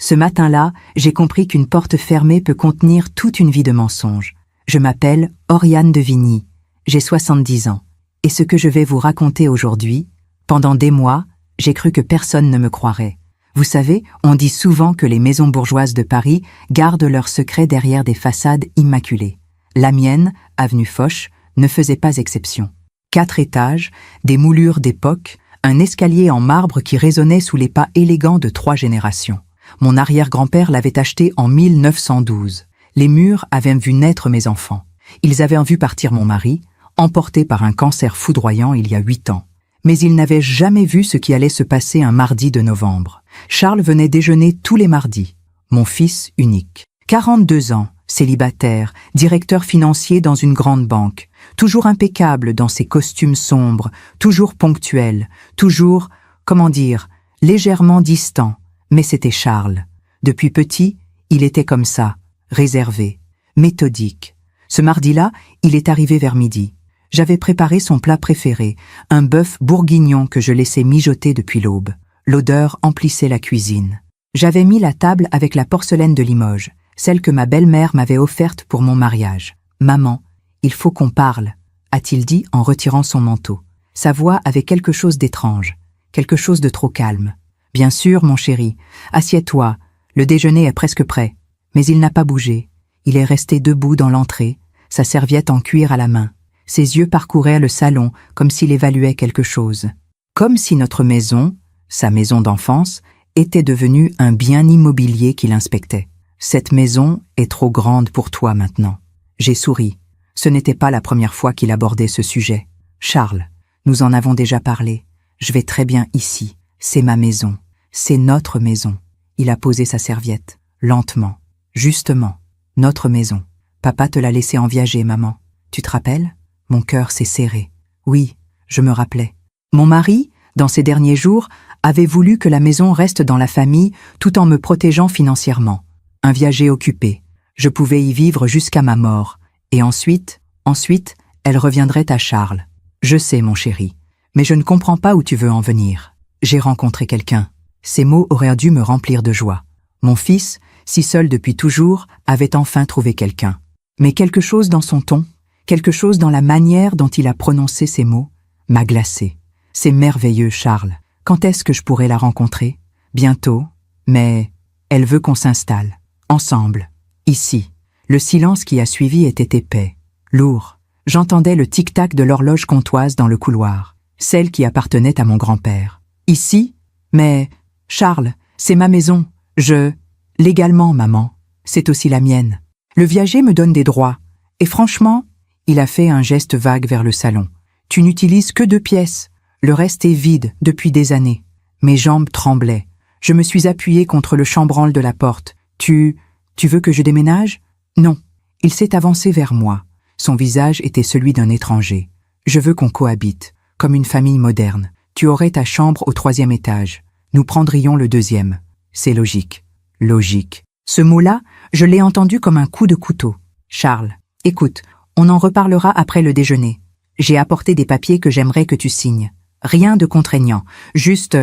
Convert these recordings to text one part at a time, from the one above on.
Ce matin-là, j'ai compris qu'une porte fermée peut contenir toute une vie de mensonges. Je m'appelle Oriane de Vigny, j'ai 70 ans. Et ce que je vais vous raconter aujourd'hui, pendant des mois, j'ai cru que personne ne me croirait. Vous savez, on dit souvent que les maisons bourgeoises de Paris gardent leurs secrets derrière des façades immaculées. La mienne, avenue Foch, ne faisait pas exception. 4 étages, des moulures d'époque, un escalier en marbre qui résonnait sous les pas élégants de 3 générations. Mon arrière-grand-père l'avait acheté en 1912. Les murs avaient vu naître mes enfants. Ils avaient vu partir mon mari, emporté par un cancer foudroyant il y a 8 ans. Mais ils n'avaient jamais vu ce qui allait se passer un mardi de novembre. Charles venait déjeuner tous les mardis. Mon fils unique. 42 ans, célibataire, directeur financier dans une grande banque. Toujours impeccable dans ses costumes sombres, toujours ponctuel, toujours, légèrement distant. Mais c'était Charles. Depuis petit, il était comme ça, réservé, méthodique. Ce mardi-là, il est arrivé vers midi. J'avais préparé son plat préféré, un bœuf bourguignon que je laissais mijoter depuis l'aube. L'odeur emplissait la cuisine. J'avais mis la table avec la porcelaine de Limoges, celle que ma belle-mère m'avait offerte pour mon mariage. « Maman, il faut qu'on parle », a-t-il dit en retirant son manteau. Sa voix avait quelque chose d'étrange, quelque chose de trop calme. « Bien sûr, mon chéri, assieds-toi, le déjeuner est presque prêt. » Mais il n'a pas bougé. Il est resté debout dans l'entrée, sa serviette en cuir à la main. Ses yeux parcouraient le salon comme s'il évaluait quelque chose. Comme si notre maison, sa maison d'enfance, était devenue un bien immobilier qu'il inspectait. « Cette maison est trop grande pour toi maintenant. » J'ai souri. Ce n'était pas la première fois qu'il abordait ce sujet. « Charles, nous en avons déjà parlé. Je vais très bien ici. C'est ma maison. C'est notre maison. » Il a posé sa serviette, lentement. « Justement, notre maison. Papa te l'a laissé en viager, maman. Tu te rappelles ? » Mon cœur s'est serré. Oui, je me rappelais. Mon mari, dans ces derniers jours, avait voulu que la maison reste dans la famille tout en me protégeant financièrement. Un viager occupé. Je pouvais y vivre jusqu'à ma mort. Et ensuite, elle reviendrait à Charles. Je sais, mon chéri, mais je ne comprends pas où tu veux en venir. J'ai rencontré quelqu'un. Ces mots auraient dû me remplir de joie. Mon fils, si seul depuis toujours, avait enfin trouvé quelqu'un. Mais quelque chose dans son ton, quelque chose dans la manière dont il a prononcé ces mots, m'a glacé. C'est merveilleux, Charles. Quand est-ce que je pourrai la rencontrer ? Bientôt, mais elle veut qu'on s'installe. Ensemble. Ici. Le silence qui a suivi était épais, lourd. J'entendais le tic-tac de l'horloge comptoise dans le couloir, celle qui appartenait à mon grand-père. Ici ? Mais, Charles, c'est ma maison. Légalement, maman, c'est aussi la mienne. Le viager me donne des droits. Et franchement, il a fait un geste vague vers le salon. Tu n'utilises que 2 pièces. Le reste est vide depuis des années. Mes jambes tremblaient. Je me suis appuyée contre le chambranle de la porte. Tu veux que je déménage ? Non. Il s'est avancé vers moi. Son visage était celui d'un étranger. Je veux qu'on cohabite, comme une famille moderne. Tu aurais ta chambre au 3e étage. Nous prendrions le 2e. C'est logique. Logique. Ce mot-là, je l'ai entendu comme un coup de couteau. Charles, écoute, on en reparlera après le déjeuner. J'ai apporté des papiers que j'aimerais que tu signes. Rien de contraignant, juste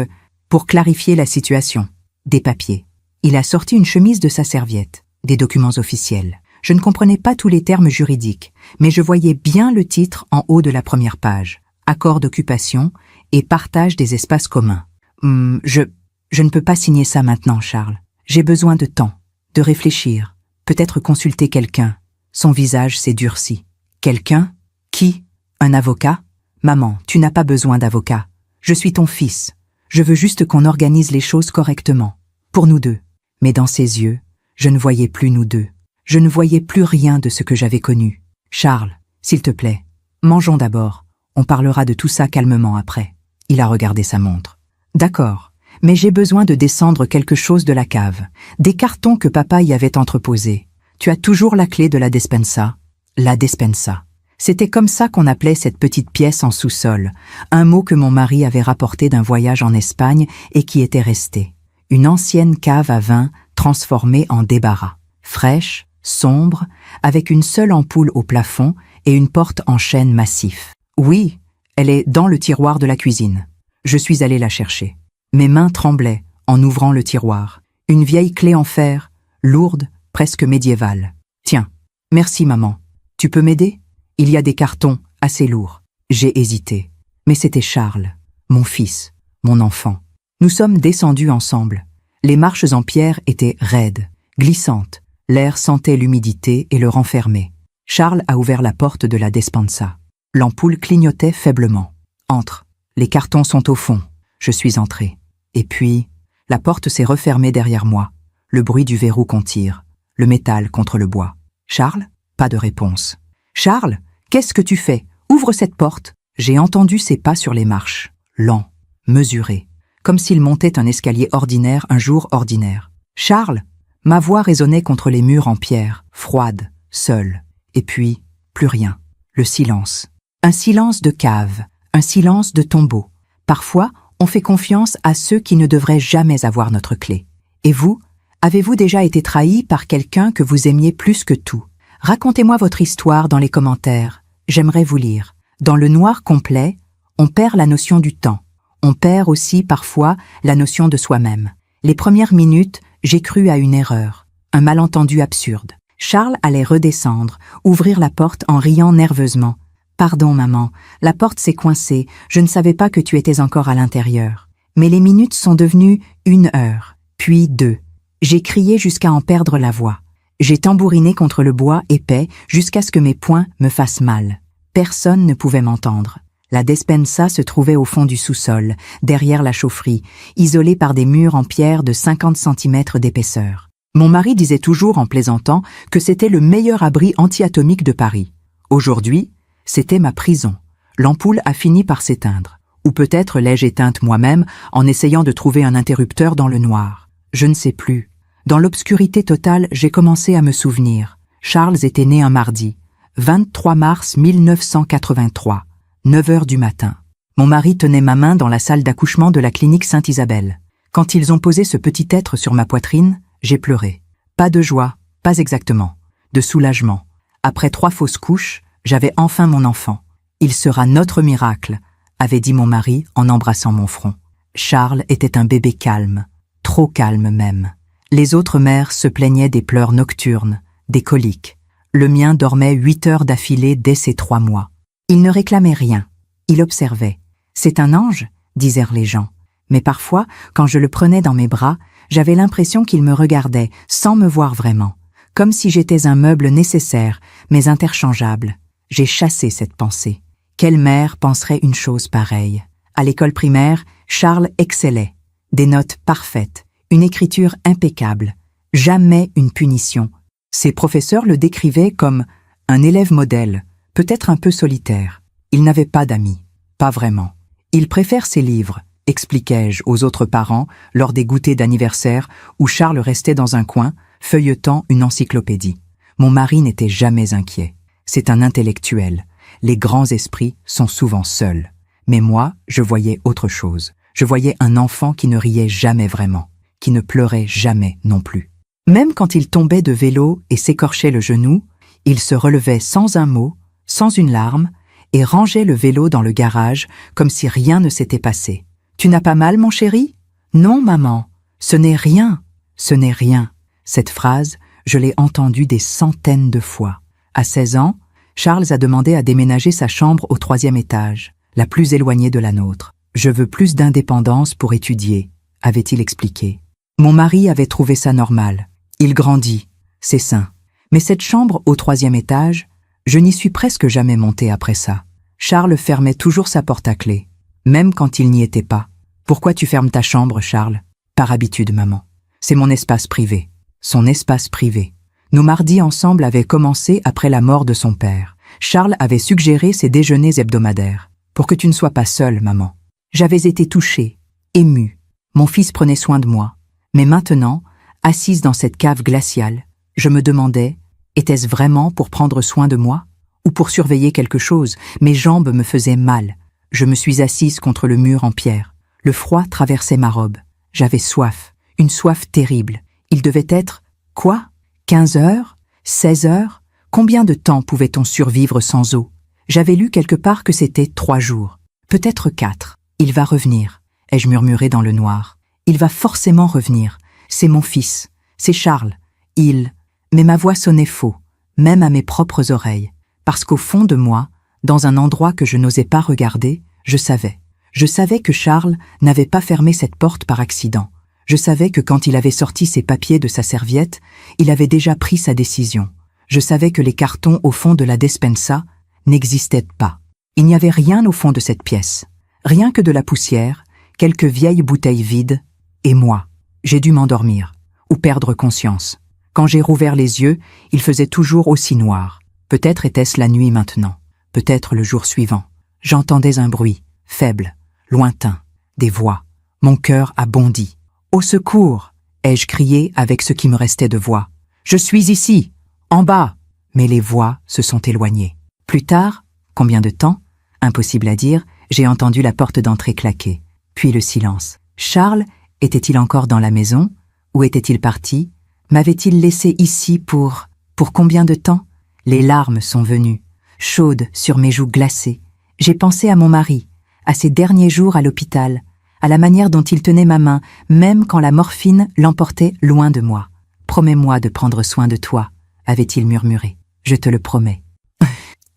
pour clarifier la situation. Des papiers. Il a sorti une chemise de sa serviette, des documents officiels. Je ne comprenais pas tous les termes juridiques, mais je voyais bien le titre en haut de la première page. Accord d'occupation et partage des espaces communs. Je ne peux pas signer ça maintenant, Charles. J'ai besoin de temps, de réfléchir, peut-être consulter quelqu'un. Son visage s'est durci. Quelqu'un ? Qui ? Un avocat ? Maman, tu n'as pas besoin d'avocat. Je suis ton fils. Je veux juste qu'on organise les choses correctement. Pour nous deux. Mais dans ses yeux, je ne voyais plus nous deux. Je ne voyais plus rien de ce que j'avais connu. Charles, s'il te plaît, mangeons d'abord. On parlera de tout ça calmement après. Il a regardé sa montre. D'accord, mais j'ai besoin de descendre quelque chose de la cave. Des cartons que papa y avait entreposés. Tu as toujours la clé de la despensa ? La despensa. C'était comme ça qu'on appelait cette petite pièce en sous-sol, un mot que mon mari avait rapporté d'un voyage en Espagne et qui était resté. Une ancienne cave à vin transformée en débarras. Fraîche, sombre, avec une seule ampoule au plafond et une porte en chêne massif. Oui, elle est dans le tiroir de la cuisine. Je suis allé la chercher. Mes mains tremblaient en ouvrant le tiroir. Une vieille clé en fer, lourde, presque médiévale. Tiens, merci maman. Tu peux m'aider? Il y a des cartons assez lourds. J'ai hésité. Mais c'était Charles, mon fils, mon enfant. Nous sommes descendus ensemble. Les marches en pierre étaient raides, glissantes. L'air sentait l'humidité et le renfermait. Charles a ouvert la porte de la despensa. L'ampoule clignotait faiblement. Entre. Les cartons sont au fond. Je suis entré. Et puis, la porte s'est refermée derrière moi. Le bruit du verrou qu'on tire. Le métal contre le bois. Charles? Pas de réponse. Charles, qu'est-ce que tu fais? Ouvre cette porte. J'ai entendu ses pas sur les marches. Lents, mesurés. Comme s'il montait un escalier ordinaire un jour ordinaire. Charles? Ma voix résonnait contre les murs en pierre, froide, seule. Et puis, plus rien. Le silence. Un silence de cave, un silence de tombeau. Parfois, on fait confiance à ceux qui ne devraient jamais avoir notre clé. Et vous, avez-vous déjà été trahi par quelqu'un que vous aimiez plus que tout? Racontez-moi votre histoire dans les commentaires. J'aimerais vous lire. Dans le noir complet, on perd la notion du temps. On perd aussi, parfois, la notion de soi-même. Les premières minutes, j'ai cru à une erreur, un malentendu absurde. Charles allait redescendre, ouvrir la porte en riant nerveusement. « Pardon, maman, la porte s'est coincée, je ne savais pas que tu étais encore à l'intérieur. » Mais les minutes sont devenues 1 heure, puis 2. J'ai crié jusqu'à en perdre la voix. J'ai tambouriné contre le bois épais jusqu'à ce que mes poings me fassent mal. Personne ne pouvait m'entendre. La despensa se trouvait au fond du sous-sol, derrière la chaufferie, isolée par des murs en pierre de 50 cm d'épaisseur. Mon mari disait toujours en plaisantant que c'était le meilleur abri anti-atomique de Paris. Aujourd'hui, c'était ma prison. L'ampoule a fini par s'éteindre. Ou peut-être l'ai-je éteinte moi-même en essayant de trouver un interrupteur dans le noir. Je ne sais plus. Dans l'obscurité totale, j'ai commencé à me souvenir. Charles était né un mardi, 23 mars 1983, 9 heures du matin. Mon mari tenait ma main dans la salle d'accouchement de la clinique Sainte-Isabelle. Quand ils ont posé ce petit être sur ma poitrine, j'ai pleuré. Pas de joie, pas exactement. De soulagement. Après 3 fausses couches, j'avais enfin mon enfant. Il sera notre miracle, avait dit mon mari en embrassant mon front. Charles était un bébé calme, trop calme même. Les autres mères se plaignaient des pleurs nocturnes, des coliques. Le mien dormait 8 heures d'affilée dès ses 3 mois. Il ne réclamait rien, il observait. « C'est un ange », disèrent les gens. Mais parfois, quand je le prenais dans mes bras, j'avais l'impression qu'il me regardait, sans me voir vraiment, comme si j'étais un meuble nécessaire, mais interchangeable. J'ai chassé cette pensée. Quelle mère penserait une chose pareille? À l'école primaire, Charles excellait. Des notes parfaites, une écriture impeccable, jamais une punition. Ses professeurs le décrivaient comme un élève modèle, peut-être un peu solitaire. Il n'avait pas d'amis, pas vraiment. Il préfère ses livres, expliquai-je aux autres parents lors des goûters d'anniversaire où Charles restait dans un coin, feuilletant une encyclopédie. Mon mari n'était jamais inquiet. C'est un intellectuel. Les grands esprits sont souvent seuls. Mais moi, je voyais autre chose. Je voyais un enfant qui ne riait jamais vraiment, qui ne pleurait jamais non plus. Même quand il tombait de vélo et s'écorchait le genou, il se relevait sans un mot, sans une larme, et rangeait le vélo dans le garage comme si rien ne s'était passé. « Tu n'as pas mal, mon chéri ?»« Non, maman, ce n'est rien, ce n'est rien. » Cette phrase, je l'ai entendue des centaines de fois. À 16 ans, Charles a demandé à déménager sa chambre au 3e étage, la plus éloignée de la nôtre. « Je veux plus d'indépendance pour étudier », avait-il expliqué. Mon mari avait trouvé ça normal. Il grandit, c'est sain. Mais cette chambre au 3e étage, je n'y suis presque jamais monté après ça. Charles fermait toujours sa porte à clé, même quand il n'y était pas. « Pourquoi tu fermes ta chambre, Charles ?»« Par habitude, maman. C'est mon espace privé. » Son espace privé. Nos mardis ensemble avaient commencé après la mort de son père. Charles avait suggéré ses déjeuners hebdomadaires. « Pour que tu ne sois pas seule, maman. » J'avais été touchée, émue. Mon fils prenait soin de moi. Mais maintenant, assise dans cette cave glaciale, je me demandais, était-ce vraiment pour prendre soin de moi? Ou pour surveiller quelque chose? Mes jambes me faisaient mal. Je me suis assise contre le mur en pierre. Le froid traversait ma robe. J'avais soif, une soif terrible. Il devait être, quoi? 15 heures? 16 heures? Combien de temps pouvait-on survivre sans eau? J'avais lu quelque part que c'était 3 jours. Peut-être 4. Il va revenir, ai-je murmuré dans le noir. Il va forcément revenir. c'est mon fils, c'est Charles. Mais ma voix sonnait faux, même à mes propres oreilles, parce qu'au fond de moi, dans un endroit que je n'osais pas regarder, je savais. Je savais que Charles n'avait pas fermé cette porte par accident. Je savais que quand il avait sorti ses papiers de sa serviette, il avait déjà pris sa décision. Je savais que les cartons au fond de la despensa n'existaient pas. Il n'y avait rien au fond de cette pièce. Rien que de la poussière, quelques vieilles bouteilles vides, et moi. J'ai dû m'endormir, ou perdre conscience. Quand j'ai rouvert les yeux, il faisait toujours aussi noir. Peut-être était-ce la nuit maintenant, peut-être le jour suivant. J'entendais un bruit, faible, lointain, des voix. Mon cœur a bondi. « Au secours !» ai-je crié avec ce qui me restait de voix. « Je suis ici, en bas !» Mais les voix se sont éloignées. Plus tard, combien de temps? Impossible à dire, j'ai entendu la porte d'entrée claquer. Puis le silence. Charles était-il encore dans la maison? Où était-il parti? M'avait-il laissé ici pour combien de temps? Les larmes sont venues, chaudes sur mes joues glacées. J'ai pensé à mon mari, à ses derniers jours à l'hôpital, à la manière dont il tenait ma main, même quand la morphine l'emportait loin de moi. « Promets-moi de prendre soin de toi », avait-il murmuré. « Je te le promets. »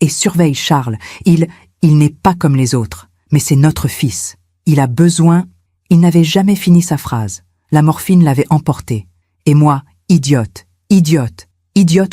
Et surveille Charles, il n'est pas comme les autres, mais c'est notre fils. Il a besoin... Il n'avait jamais fini sa phrase. La morphine l'avait emporté. Et moi, idiote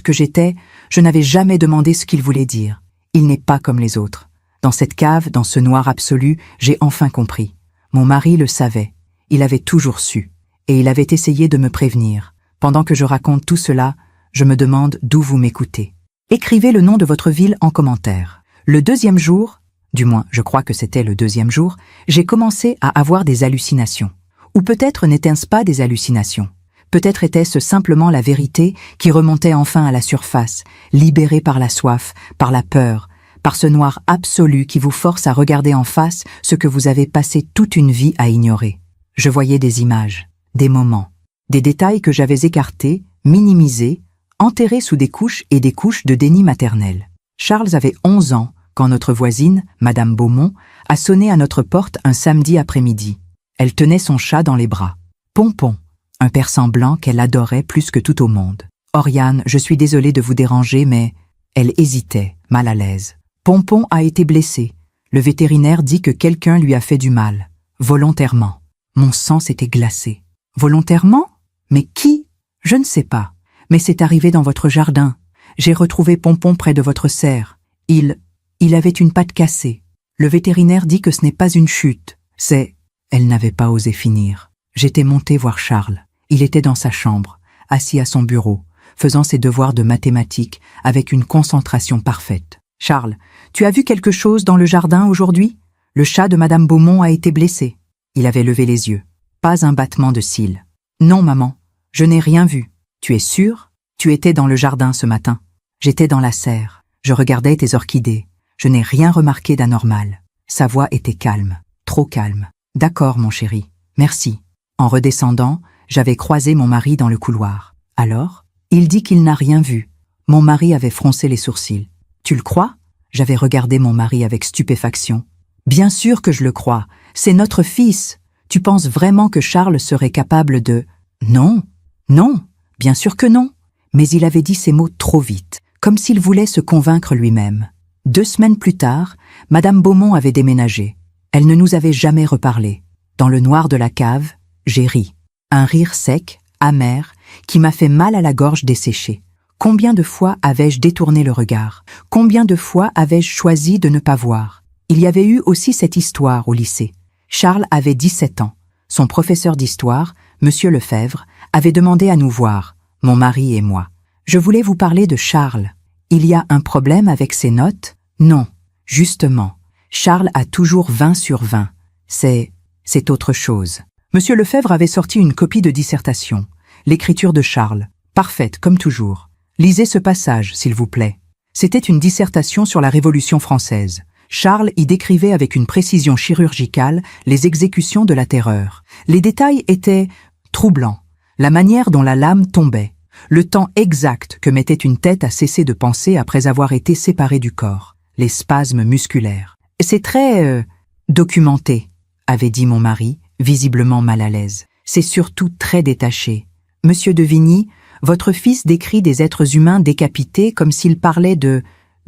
que j'étais, je n'avais jamais demandé ce qu'il voulait dire. Il n'est pas comme les autres. Dans cette cave, dans ce noir absolu, j'ai enfin compris. Mon mari le savait. Il avait toujours su. Et il avait essayé de me prévenir. Pendant que je raconte tout cela, je me demande d'où vous m'écoutez. Écrivez le nom de votre ville en commentaire. Le deuxième jour, du moins je crois que c'était le deuxième jour, j'ai commencé à avoir des hallucinations. Ou peut-être n'était-ce pas des hallucinations. Peut-être était-ce simplement la vérité qui remontait enfin à la surface, libérée par la soif, par la peur, par ce noir absolu qui vous force à regarder en face ce que vous avez passé toute une vie à ignorer. Je voyais des images, des moments, des détails que j'avais écartés, minimisés, enterrés sous des couches et des couches de déni maternel. Charles avait 11 ans quand notre voisine, Madame Beaumont, a sonné à notre porte un samedi après-midi. Elle tenait son chat dans les bras. Pompon, un persan blanc qu'elle adorait plus que tout au monde. « Oriane, je suis désolée de vous déranger, mais... » Elle hésitait, mal à l'aise. Pompon a été blessé. Le vétérinaire dit que quelqu'un lui a fait du mal. Volontairement. Mon sang s'était glacé. Volontairement? Mais qui? Je ne sais pas. Mais c'est arrivé dans votre jardin. J'ai retrouvé Pompon près de votre serre. Il avait une patte cassée. Le vétérinaire dit que ce n'est pas une chute. C'est... Elle n'avait pas osé finir. J'étais montée voir Charles. Il était dans sa chambre, assis à son bureau, faisant ses devoirs de mathématiques avec une concentration parfaite. « Charles, tu as vu quelque chose dans le jardin aujourd'hui? Le chat de Madame Beaumont a été blessé. » Il avait levé les yeux. Pas un battement de cils. « Non, maman, je n'ai rien vu. Tu es sûre? Tu étais dans le jardin ce matin. » J'étais dans la serre. Je regardais tes orchidées. Je n'ai rien remarqué d'anormal. Sa voix était calme, trop calme. « D'accord, mon chéri, merci. » En redescendant, j'avais croisé mon mari dans le couloir. « Alors? » Il dit qu'il n'a rien vu. Mon mari avait froncé les sourcils. « Tu le crois ?» J'avais regardé mon mari avec stupéfaction. « Bien sûr que je le crois. C'est notre fils. Tu penses vraiment que Charles serait capable de... » « Non, non, bien sûr que non. » Mais il avait dit ces mots trop vite, comme s'il voulait se convaincre lui-même. 2 semaines plus tard, Madame Beaumont avait déménagé. Elle ne nous avait jamais reparlé. Dans le noir de la cave, j'ai ri. Un rire sec, amer, qui m'a fait mal à la gorge desséchée. Combien de fois avais-je détourné le regard? Combien de fois avais-je choisi de ne pas voir? Il y avait eu aussi cette histoire au lycée. Charles avait 17 ans. Son professeur d'histoire, Monsieur Lefebvre, avait demandé à nous voir, mon mari et moi. Je voulais vous parler de Charles. Il y a un problème avec ses notes? Non, justement. Charles a toujours 20 sur 20. C'est autre chose. Monsieur Lefebvre avait sorti une copie de dissertation, l'écriture de Charles, parfaite comme toujours. Lisez ce passage, s'il vous plaît. C'était une dissertation sur la Révolution française. Charles y décrivait avec une précision chirurgicale les exécutions de la Terreur. Les détails étaient troublants. La manière dont la lame tombait, le temps exact que mettait une tête à cesser de penser après avoir été séparée du corps, les spasmes musculaires. « C'est très... documenté », avait dit mon mari, visiblement mal à l'aise. C'est surtout très détaché. Monsieur de Vigny, votre fils décrit des êtres humains décapités comme s'il parlait de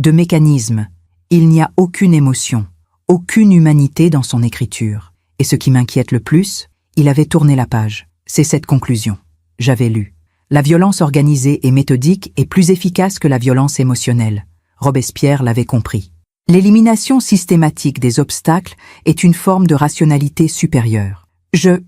mécanismes. Il n'y a aucune émotion, aucune humanité dans son écriture. Et ce qui m'inquiète le plus, il avait tourné la page. C'est cette conclusion. J'avais lu. La violence organisée et méthodique est plus efficace que la violence émotionnelle. Robespierre l'avait compris. L'élimination systématique des obstacles est une forme de rationalité supérieure. Je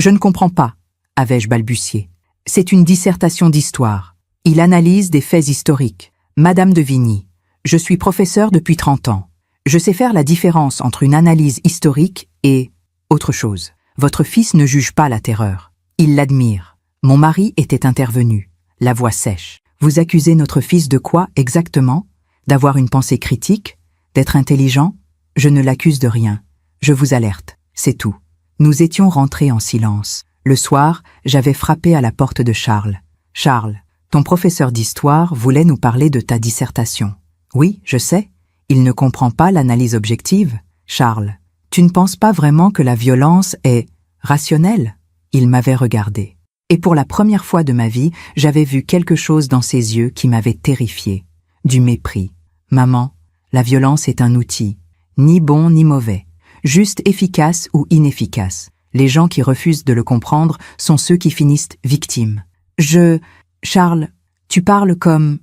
ne comprends pas, avais-je balbutié. C'est une dissertation d'histoire. Il analyse des faits historiques. Madame de Vigny, je suis professeur depuis 30 ans. Je sais faire la différence entre une analyse historique et autre chose. Votre fils ne juge pas la terreur. Il l'admire. Mon mari était intervenu, la voix sèche. Vous accusez notre fils de quoi exactement? D'avoir une pensée critique? D'être intelligent? Je ne l'accuse de rien. Je vous alerte, c'est tout. Nous étions rentrés en silence. Le soir, j'avais frappé à la porte de Charles. Charles, ton professeur d'histoire voulait nous parler de ta dissertation. Oui, je sais. Il ne comprend pas l'analyse objective. Charles, tu ne penses pas vraiment que la violence est rationnelle? Il m'avait regardé. Et pour la première fois de ma vie, j'avais vu quelque chose dans ses yeux qui m'avait terrifié. Du mépris. Maman, la violence est un outil, ni bon ni mauvais, juste efficace ou inefficace. Les gens qui refusent de le comprendre sont ceux qui finissent victimes. Charles, tu parles comme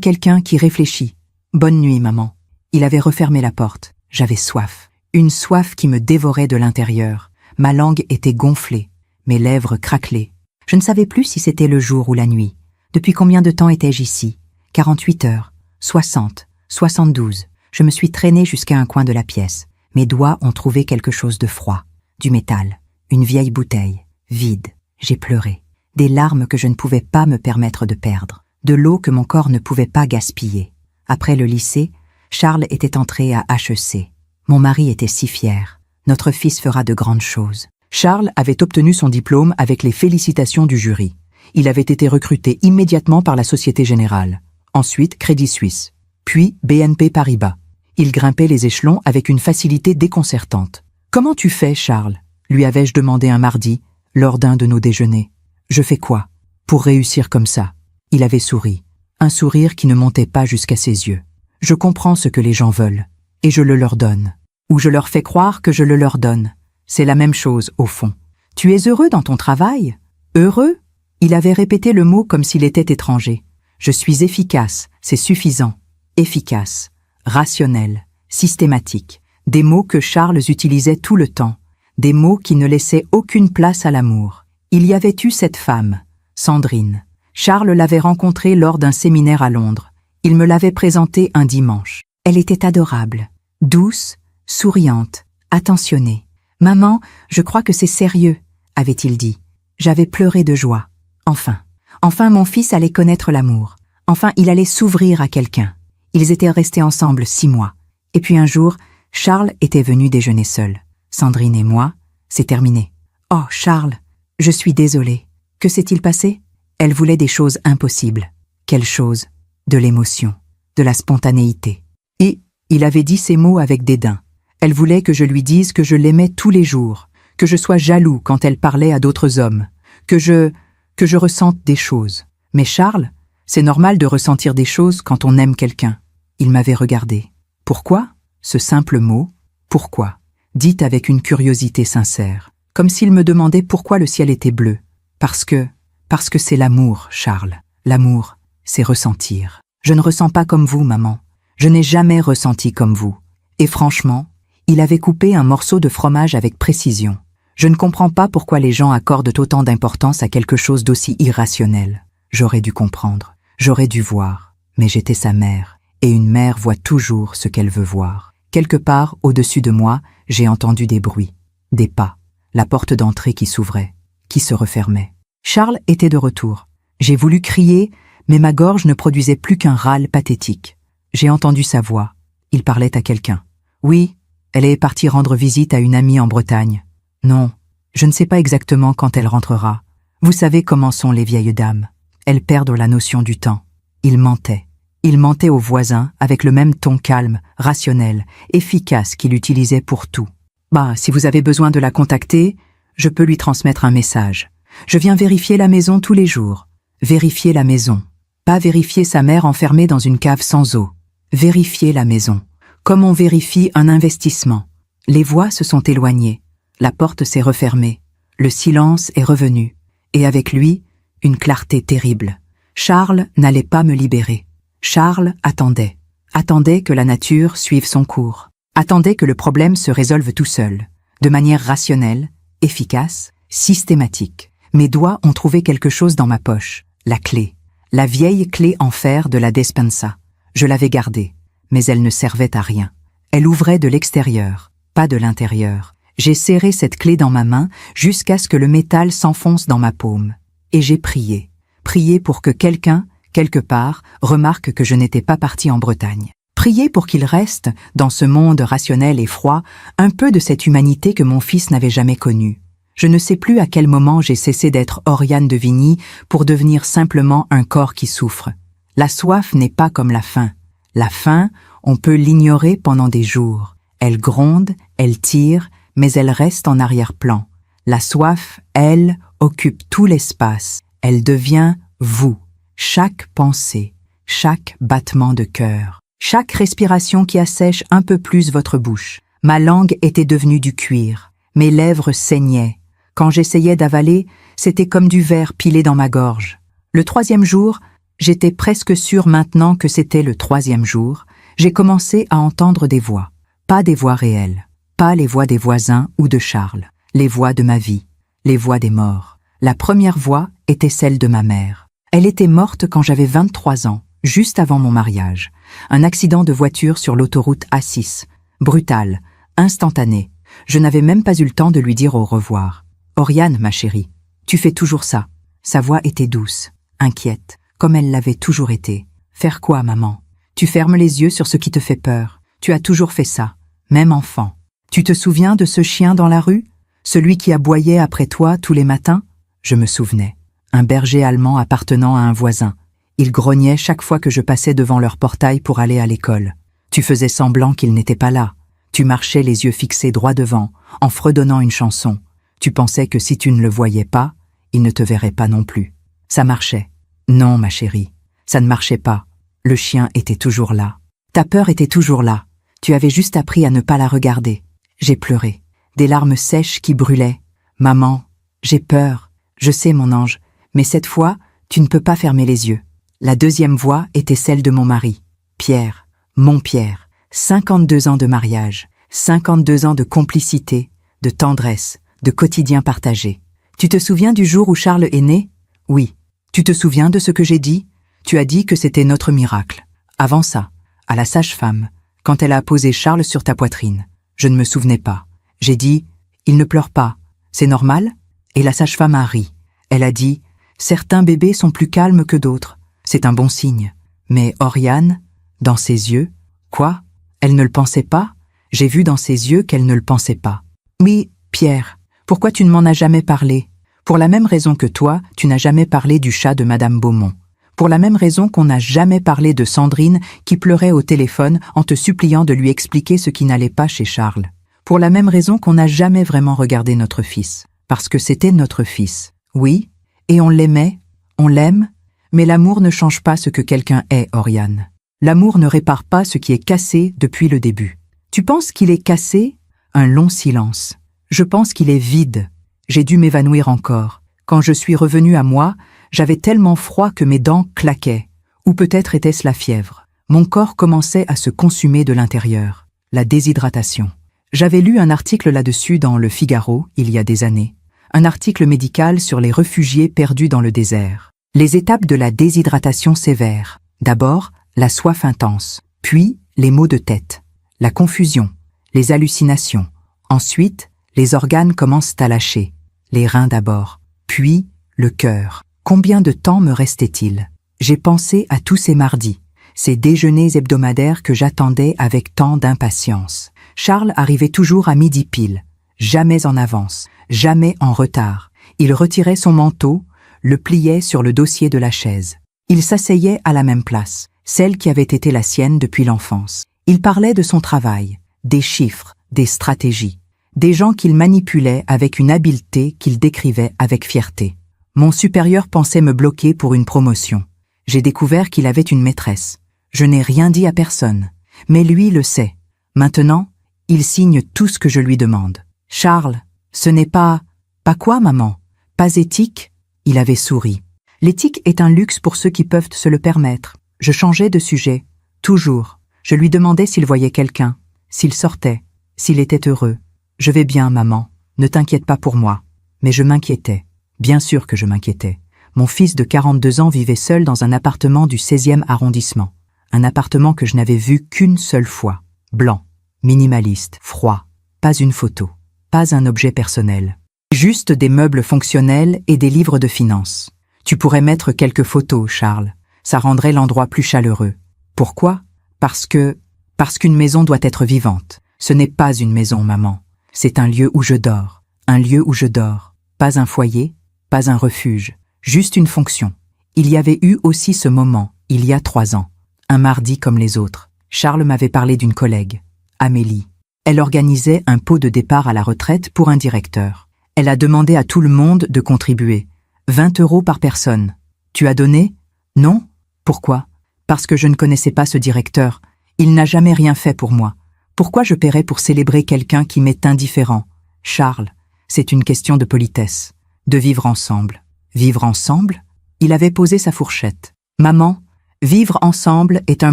quelqu'un qui réfléchit. Bonne nuit, maman. Il avait refermé la porte. J'avais soif. Une soif qui me dévorait de l'intérieur. Ma langue était gonflée. Mes lèvres craquelaient. Je ne savais plus si c'était le jour ou la nuit. Depuis combien de temps étais-je ici? 48 heures, 60, 72. Je me suis traînée jusqu'à un coin de la pièce. Mes doigts ont trouvé quelque chose de froid. Du métal. Une vieille bouteille. Vide. J'ai pleuré. Des larmes que je ne pouvais pas me permettre de perdre. De l'eau que mon corps ne pouvait pas gaspiller. Après le lycée, Charles était entré à HEC. Mon mari était si fier. Notre fils fera de grandes choses. Charles avait obtenu son diplôme avec les félicitations du jury. Il avait été recruté immédiatement par la Société Générale, ensuite Crédit Suisse, puis BNP Paribas. Il grimpait les échelons avec une facilité déconcertante. « Comment tu fais, Charles ?» lui avais-je demandé un mardi, lors d'un de nos déjeuners. « Je fais quoi pour réussir comme ça ?» Il avait souri, un sourire qui ne montait pas jusqu'à ses yeux. « Je comprends ce que les gens veulent, et je le leur donne. Ou je leur fais croire que je le leur donne. C'est la même chose, au fond. Tu es heureux dans ton travail? Heureux? Il avait répété le mot comme s'il était étranger. Je suis efficace, c'est suffisant. Efficace, rationnel, systématique. Des mots que Charles utilisait tout le temps. Des mots qui ne laissaient aucune place à l'amour. Il y avait eu cette femme, Sandrine. Charles l'avait rencontrée lors d'un séminaire à Londres. Il me l'avait présentée un dimanche. Elle était adorable, douce, souriante, attentionnée. « Maman, je crois que c'est sérieux, » avait-il dit. J'avais pleuré de joie. Enfin mon fils allait connaître l'amour. Enfin il allait s'ouvrir à quelqu'un. Ils étaient restés ensemble 6 mois. Et puis un jour, Charles était venu déjeuner seul. Sandrine et moi, c'est terminé. « Oh, Charles, je suis désolée. Que s'est-il passé ?» Elle voulait des choses impossibles. Quelle chose? De l'émotion, de la spontanéité. Et il avait dit ces mots avec dédain. Elle voulait que je lui dise que je l'aimais tous les jours, que je sois jaloux quand elle parlait à d'autres hommes, que je ressente des choses. Mais Charles, c'est normal de ressentir des choses quand on aime quelqu'un. Il m'avait regardé. Pourquoi? Ce simple mot, pourquoi, dit avec une curiosité sincère, comme s'il me demandait pourquoi le ciel était bleu. Parce que c'est l'amour, Charles. L'amour, c'est ressentir. Je ne ressens pas comme vous, maman. Je n'ai jamais ressenti comme vous. Et franchement, il avait coupé un morceau de fromage avec précision. Je ne comprends pas pourquoi les gens accordent autant d'importance à quelque chose d'aussi irrationnel. J'aurais dû comprendre, j'aurais dû voir. Mais j'étais sa mère, et une mère voit toujours ce qu'elle veut voir. Quelque part, au-dessus de moi, j'ai entendu des bruits, des pas, la porte d'entrée qui s'ouvrait, qui se refermait. Charles était de retour. J'ai voulu crier, mais ma gorge ne produisait plus qu'un râle pathétique. J'ai entendu sa voix. Il parlait à quelqu'un. Oui, elle est partie rendre visite à une amie en Bretagne. Non, je ne sais pas exactement quand elle rentrera. Vous savez comment sont les vieilles dames. Elles perdent la notion du temps. Il mentait. Il mentait aux voisins avec le même ton calme, rationnel, efficace qu'il utilisait pour tout. « Bah, si vous avez besoin de la contacter, je peux lui transmettre un message. Je viens vérifier la maison tous les jours. Vérifier la maison. Pas vérifier sa mère enfermée dans une cave sans eau. Vérifier la maison. Comme on vérifie un investissement. Les voix se sont éloignées. La porte s'est refermée. Le silence est revenu. Et avec lui, une clarté terrible. Charles n'allait pas me libérer. Charles attendait. Attendait que la nature suive son cours. Attendait que le problème se résolve tout seul. De manière rationnelle, efficace, systématique. Mes doigts ont trouvé quelque chose dans ma poche. La clé. La vieille clé en fer de la despensa. Je l'avais gardée, mais elle ne servait à rien. Elle ouvrait de l'extérieur, pas de l'intérieur. J'ai serré cette clé dans ma main jusqu'à ce que le métal s'enfonce dans ma paume. Et j'ai prié. Prié pour que quelqu'un, quelque part, remarque que je n'étais pas partie en Bretagne. Prié pour qu'il reste, dans ce monde rationnel et froid, un peu de cette humanité que mon fils n'avait jamais connue. Je ne sais plus à quel moment j'ai cessé d'être Oriane de Vigny pour devenir simplement un corps qui souffre. La soif n'est pas comme la faim. La faim, on peut l'ignorer pendant des jours. Elle gronde, elle tire, mais elle reste en arrière-plan. La soif, elle, occupe tout l'espace. Elle devient vous. Chaque pensée, chaque battement de cœur, chaque respiration qui assèche un peu plus votre bouche. Ma langue était devenue du cuir. Mes lèvres saignaient. Quand j'essayais d'avaler, c'était comme du verre pilé dans ma gorge. Le 3e jour, j'étais presque sûre maintenant que c'était le 3e jour, j'ai commencé à entendre des voix. Pas des voix réelles, pas les voix des voisins ou de Charles, les voix de ma vie, les voix des morts. La première voix était celle de ma mère. Elle était morte quand j'avais 23 ans, juste avant mon mariage. Un accident de voiture sur l'autoroute A6. Brutal, instantané. Je n'avais même pas eu le temps de lui dire au revoir. « Oriane, ma chérie, tu fais toujours ça. » Sa voix était douce, inquiète, comme elle l'avait toujours été. « Faire quoi, maman? Tu fermes les yeux sur ce qui te fait peur. Tu as toujours fait ça, même enfant. Tu te souviens de ce chien dans la rue? Celui qui aboyait après toi tous les matins? » Je me souvenais. Un berger allemand appartenant à un voisin. Il grognait chaque fois que je passais devant leur portail pour aller à l'école. Tu faisais semblant qu'il n'était pas là. Tu marchais les yeux fixés droit devant, en fredonnant une chanson. Tu pensais que si tu ne le voyais pas, il ne te verrait pas non plus. Ça marchait. Non, ma chérie, ça ne marchait pas. Le chien était toujours là. Ta peur était toujours là. Tu avais juste appris à ne pas la regarder. J'ai pleuré. Des larmes sèches qui brûlaient. Maman, j'ai peur. Je sais, mon ange, mais cette fois, tu ne peux pas fermer les yeux. La 2e voix était celle de mon mari. Pierre, mon Pierre. 52 ans de mariage. 52 ans de complicité, de tendresse, de quotidien partagé. Tu te souviens du jour où Charles est né? Oui. Tu te souviens de ce que j'ai dit? Tu as dit que c'était notre miracle. Avant ça, à la sage-femme, quand elle a posé Charles sur ta poitrine. Je ne me souvenais pas. J'ai dit, il ne pleure pas. C'est normal? Et la sage-femme a ri. Elle a dit, certains bébés sont plus calmes que d'autres. C'est un bon signe. Mais Oriane, dans ses yeux, quoi? Elle ne le pensait pas? J'ai vu dans ses yeux qu'elle ne le pensait pas. Oui, Pierre, pourquoi tu ne m'en as jamais parlé? Pour la même raison que toi, tu n'as jamais parlé du chat de Madame Beaumont. Pour la même raison qu'on n'a jamais parlé de Sandrine qui pleurait au téléphone en te suppliant de lui expliquer ce qui n'allait pas chez Charles. Pour la même raison qu'on n'a jamais vraiment regardé notre fils. Parce que c'était notre fils. Oui, et on l'aimait, on l'aime, mais l'amour ne change pas ce que quelqu'un est, Oriane. L'amour ne répare pas ce qui est cassé depuis le début. Tu penses qu'il est cassé? Un long silence. Je pense qu'il est vide. J'ai dû m'évanouir encore. Quand je suis revenue à moi, j'avais tellement froid que mes dents claquaient. Ou peut-être était-ce la fièvre. Mon corps commençait à se consumer de l'intérieur. La déshydratation. J'avais lu un article là-dessus dans Le Figaro, il y a des années. Un article médical sur les réfugiés perdus dans le désert. Les étapes de la déshydratation sévère. D'abord, la soif intense. Puis, les maux de tête. La confusion. Les hallucinations. Ensuite, les organes commencent à lâcher. Les reins d'abord. Puis, le cœur. Combien de temps me restait-il? J'ai pensé à tous ces mardis. Ces déjeuners hebdomadaires que j'attendais avec tant d'impatience. Charles arrivait toujours à midi pile. Jamais en avance. Jamais en retard. Il retirait son manteau, le pliait sur le dossier de la chaise. Il s'asseyait à la même place, celle qui avait été la sienne depuis l'enfance. Il parlait de son travail, des chiffres, des stratégies, Des gens qu'il manipulait avec une habileté qu'il décrivait avec fierté. Mon supérieur pensait me bloquer pour une promotion. J'ai découvert qu'il avait une maîtresse. Je n'ai rien dit à personne. Mais lui le sait. Maintenant, il signe tout ce que je lui demande. Charles, ce n'est pas... Pas quoi, maman? Pas éthique? Il avait souri. L'éthique est un luxe pour ceux qui peuvent se le permettre. Je changeais de sujet. Toujours. Je lui demandais s'il voyait quelqu'un, s'il sortait, s'il était heureux. Je vais bien, maman. Ne t'inquiète pas pour moi. Mais je m'inquiétais. Bien sûr que je m'inquiétais. Mon fils de 42 ans vivait seul dans un appartement du 16e arrondissement. Un appartement que je n'avais vu qu'une seule fois. Blanc, minimaliste, froid. Pas une photo. Pas un objet personnel. Juste des meubles fonctionnels et des livres de finances. Tu pourrais mettre quelques photos, Charles. Ça rendrait l'endroit plus chaleureux. Pourquoi? Parce qu'une maison doit être vivante. Ce n'est pas une maison, maman. C'est un lieu où je dors. Un lieu où je dors. Pas un foyer, pas un refuge. Juste une fonction. Il y avait eu aussi ce moment, il y a 3 ans. Un mardi comme les autres. Charles m'avait parlé d'une collègue, Amélie. Elle organisait un pot de départ à la retraite pour un directeur. Elle a demandé à tout le monde de contribuer. 20 € par personne. Tu as donné? Non? Pourquoi? Parce que je ne connaissais pas ce directeur. Il n'a jamais rien fait pour moi. Pourquoi je paierais pour célébrer quelqu'un qui m'est indifférent? Charles, c'est une question de politesse. De vivre ensemble. Vivre ensemble? Il avait posé sa fourchette. Maman, vivre ensemble est un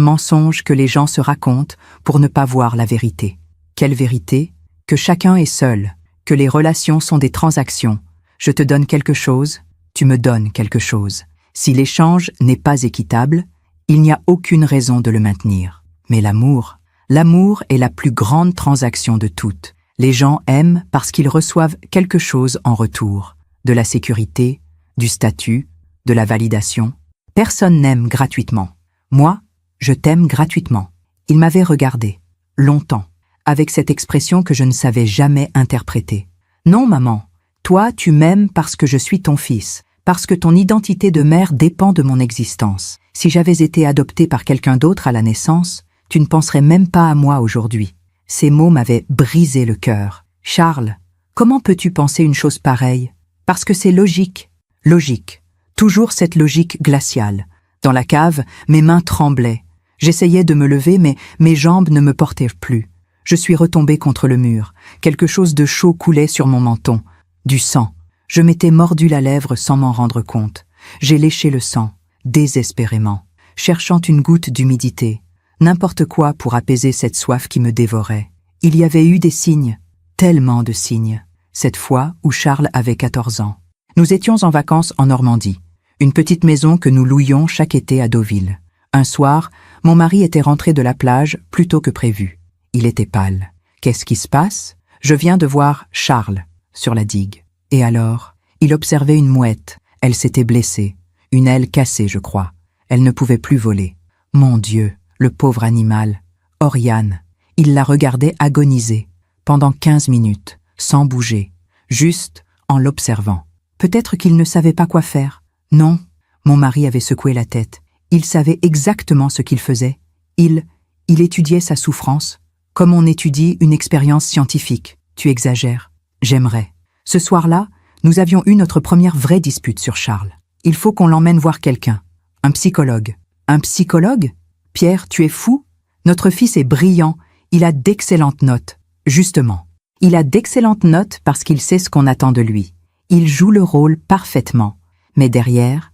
mensonge que les gens se racontent pour ne pas voir la vérité. Quelle vérité? Que chacun est seul, que les relations sont des transactions. Je te donne quelque chose, tu me donnes quelque chose. Si l'échange n'est pas équitable, il n'y a aucune raison de le maintenir. Mais l'amour est la plus grande transaction de toutes. Les gens aiment parce qu'ils reçoivent quelque chose en retour. De la sécurité, du statut, de la validation. Personne n'aime gratuitement. Moi, je t'aime gratuitement. Il m'avait regardé, longtemps, avec cette expression que je ne savais jamais interpréter. Non, maman, toi, tu m'aimes parce que je suis ton fils, parce que ton identité de mère dépend de mon existence. Si j'avais été adoptée par quelqu'un d'autre à la naissance, tu ne penserais même pas à moi aujourd'hui. Ces mots m'avaient brisé le cœur. Charles, comment peux-tu penser une chose pareille? Parce que c'est logique. Logique. Toujours cette logique glaciale. Dans la cave, mes mains tremblaient. J'essayais de me lever, mais mes jambes ne me portaient plus. Je suis retombée contre le mur. Quelque chose de chaud coulait sur mon menton. Du sang. Je m'étais mordu la lèvre sans m'en rendre compte. J'ai léché le sang, désespérément, cherchant une goutte d'humidité. N'importe quoi pour apaiser cette soif qui me dévorait. Il y avait eu des signes, tellement de signes. Cette fois où Charles avait 14 ans. Nous étions en vacances en Normandie. Une petite maison que nous louions chaque été à Deauville. Un soir, mon mari était rentré de la plage plus tôt que prévu. Il était pâle. Qu'est-ce qui se passe? Je viens de voir Charles sur la digue. Et alors, il observait une mouette. Elle s'était blessée. Une aile cassée, je crois. Elle ne pouvait plus voler. Mon Dieu, le pauvre animal. Oriane. Il la regardait agoniser. Pendant 15 minutes, sans bouger. Juste en l'observant. Peut-être qu'il ne savait pas quoi faire. Non, mon mari avait secoué la tête. Il savait exactement ce qu'il faisait. Il étudiait sa souffrance, comme on étudie une expérience scientifique. Tu exagères. J'aimerais. Ce soir-là, nous avions eu notre première vraie dispute sur Charles. Il faut qu'on l'emmène voir quelqu'un. Un psychologue. Un psychologue? Pierre, tu es fou? Notre fils est brillant. Il a d'excellentes notes. Justement. Il a d'excellentes notes parce qu'il sait ce qu'on attend de lui. Il joue le rôle parfaitement. Mais derrière,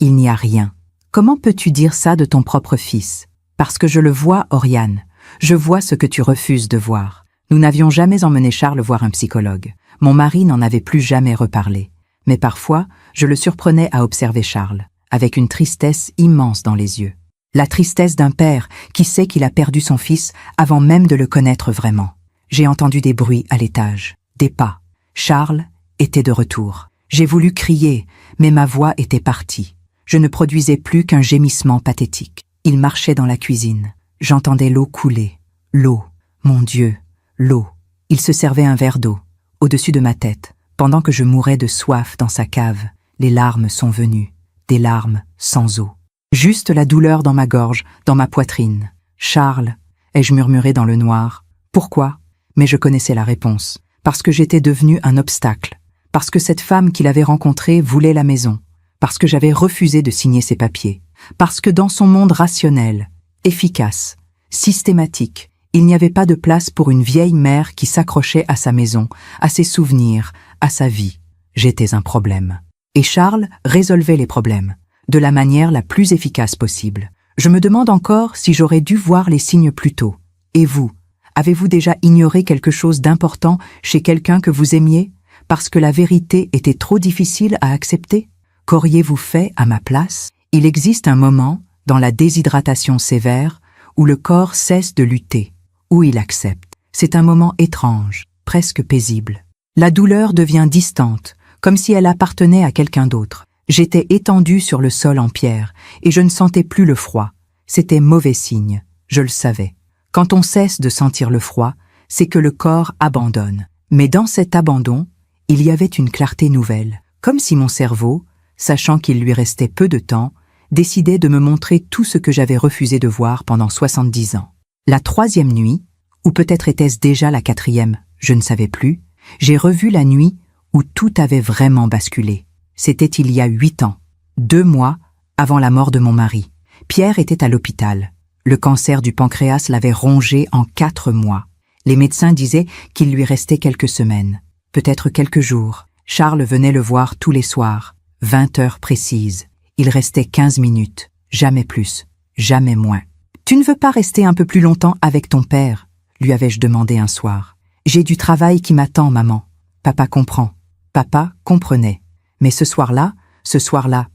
il n'y a rien. Comment peux-tu dire ça de ton propre fils? Parce que je le vois, Oriane. Je vois ce que tu refuses de voir. Nous n'avions jamais emmené Charles voir un psychologue. Mon mari n'en avait plus jamais reparlé. Mais parfois, je le surprenais à observer Charles, avec une tristesse immense dans les yeux. La tristesse d'un père qui sait qu'il a perdu son fils avant même de le connaître vraiment. J'ai entendu des bruits à l'étage, des pas. Charles était de retour. J'ai voulu crier, mais ma voix était partie. Je ne produisais plus qu'un gémissement pathétique. Il marchait dans la cuisine. J'entendais l'eau couler. L'eau. Mon Dieu, l'eau. Il se servait un verre d'eau, au-dessus de ma tête. Pendant que je mourais de soif dans sa cave, les larmes sont venues. Des larmes sans eau. Juste la douleur dans ma gorge, dans ma poitrine. Charles, ai-je murmuré dans le noir. Pourquoi? Mais je connaissais la réponse, parce que j'étais devenu un obstacle, parce que cette femme qu'il avait rencontrée voulait la maison, parce que j'avais refusé de signer ses papiers, parce que dans son monde rationnel, efficace, systématique, il n'y avait pas de place pour une vieille mère qui s'accrochait à sa maison, à ses souvenirs, à sa vie. J'étais un problème. Et Charles résolvait les problèmes, de la manière la plus efficace possible. Je me demande encore si j'aurais dû voir les signes plus tôt. Et vous, avez-vous déjà ignoré quelque chose d'important chez quelqu'un que vous aimiez, parce que la vérité était trop difficile à accepter? Qu'auriez-vous fait à ma place? Il existe un moment, dans la déshydratation sévère, où le corps cesse de lutter, où il accepte. C'est un moment étrange, presque paisible. La douleur devient distante, comme si elle appartenait à quelqu'un d'autre. J'étais étendu sur le sol en pierre, et je ne sentais plus le froid. C'était mauvais signe, je le savais. Quand on cesse de sentir le froid, c'est que le corps abandonne. Mais dans cet abandon, il y avait une clarté nouvelle, comme si mon cerveau, sachant qu'il lui restait peu de temps, décidait de me montrer tout ce que j'avais refusé de voir pendant 70 ans. La 3e nuit, ou peut-être était-ce déjà la 4e, je ne savais plus, j'ai revu la nuit où tout avait vraiment basculé. C'était il y a 8 ans, 2 mois avant la mort de mon mari. Pierre était à l'hôpital. Le cancer du pancréas l'avait rongé en 4 mois. Les médecins disaient qu'il lui restait quelques semaines, peut-être quelques jours. Charles venait le voir tous les soirs, 20 heures précises. Il restait 15 minutes, jamais plus, jamais moins. « Tu ne veux pas rester un peu plus longtemps avec ton père ?» lui avais-je demandé un soir. « J'ai du travail qui m'attend, maman. » Papa comprend. Papa comprenait. Mais ce soir-là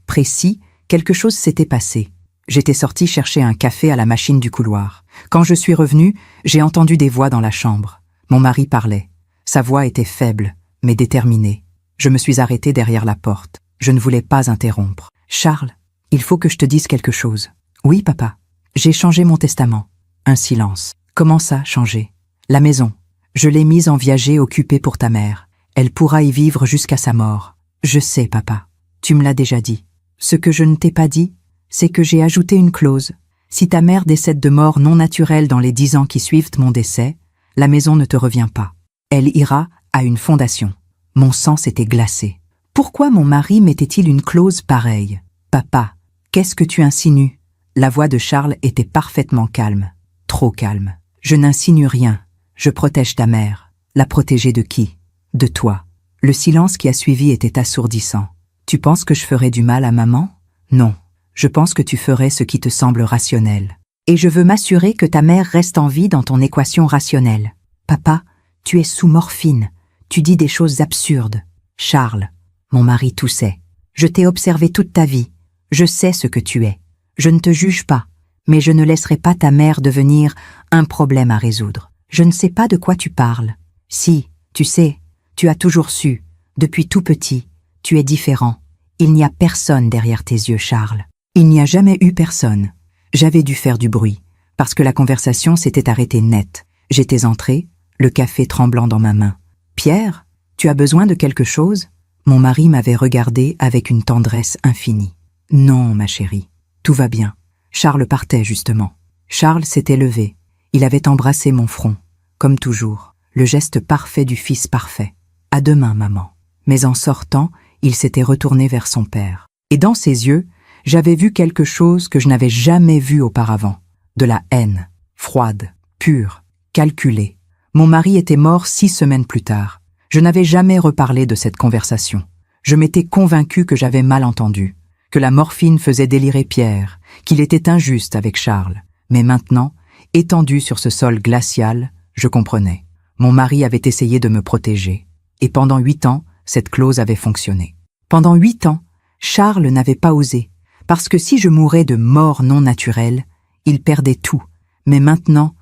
précis, quelque chose s'était passé. J'étais sorti chercher un café à la machine du couloir. Quand je suis revenu, j'ai entendu des voix dans la chambre. Mon mari parlait. Sa voix était faible, mais déterminée. Je me suis arrêté derrière la porte. Je ne voulais pas interrompre. « Charles, il faut que je te dise quelque chose. »« Oui, papa. J'ai changé mon testament. » Un silence. « Comment ça, changer ?»« La maison. Je l'ai mise en viager occupée pour ta mère. Elle pourra y vivre jusqu'à sa mort. »« Je sais, papa. Tu me l'as déjà dit. Ce que je ne t'ai pas dit, c'est que j'ai ajouté une clause. Si ta mère décède de mort non naturelle dans les 10 ans qui suivent mon décès, la maison ne te revient pas. Elle ira à une fondation. » Mon sang s'était glacé. Pourquoi mon mari mettait-il une clause pareille? « Papa, qu'est-ce que tu insinues ?» La voix de Charles était parfaitement calme. Trop calme. « Je n'insinue rien. Je protège ta mère. » La protéger de qui? De toi. Le silence qui a suivi était assourdissant. « Tu penses que je ferais du mal à maman? Non. Je pense que tu ferais ce qui te semble rationnel. Et je veux m'assurer que ta mère reste en vie dans ton équation rationnelle. Papa, tu es sous morphine. Tu dis des choses absurdes. Charles. » Mon mari toussait. « Je t'ai observé toute ta vie. Je sais ce que tu es. Je ne te juge pas, mais je ne laisserai pas ta mère devenir un problème à résoudre. Je ne sais pas de quoi tu parles. Si, tu sais, tu as toujours su, depuis tout petit, tu es différent. Il n'y a personne derrière tes yeux, Charles. » Il n'y a jamais eu personne. J'avais dû faire du bruit, parce que la conversation s'était arrêtée net. J'étais entré, le café tremblant dans ma main. « Pierre, tu as besoin de quelque chose ?» Mon mari m'avait regardé avec une tendresse infinie. « Non, ma chérie, tout va bien. » Charles partait, justement. Charles s'était levé. Il avait embrassé mon front, comme toujours, le geste parfait du fils parfait. « À demain, maman. » Mais en sortant, il s'était retourné vers son père. Et dans ses yeux, j'avais vu quelque chose que je n'avais jamais vu auparavant. De la haine, froide, pure, calculée. Mon mari était mort 6 semaines plus tard. Je n'avais jamais reparlé de cette conversation. Je m'étais convaincu que j'avais mal entendu, que la morphine faisait délirer Pierre, qu'il était injuste avec Charles. Mais maintenant, étendu sur ce sol glacial, je comprenais. Mon mari avait essayé de me protéger. Et pendant 8 ans, cette clause avait fonctionné. Pendant 8 ans, Charles n'avait pas osé, parce que si je mourais de mort non naturelle, il perdait tout. Mais maintenant,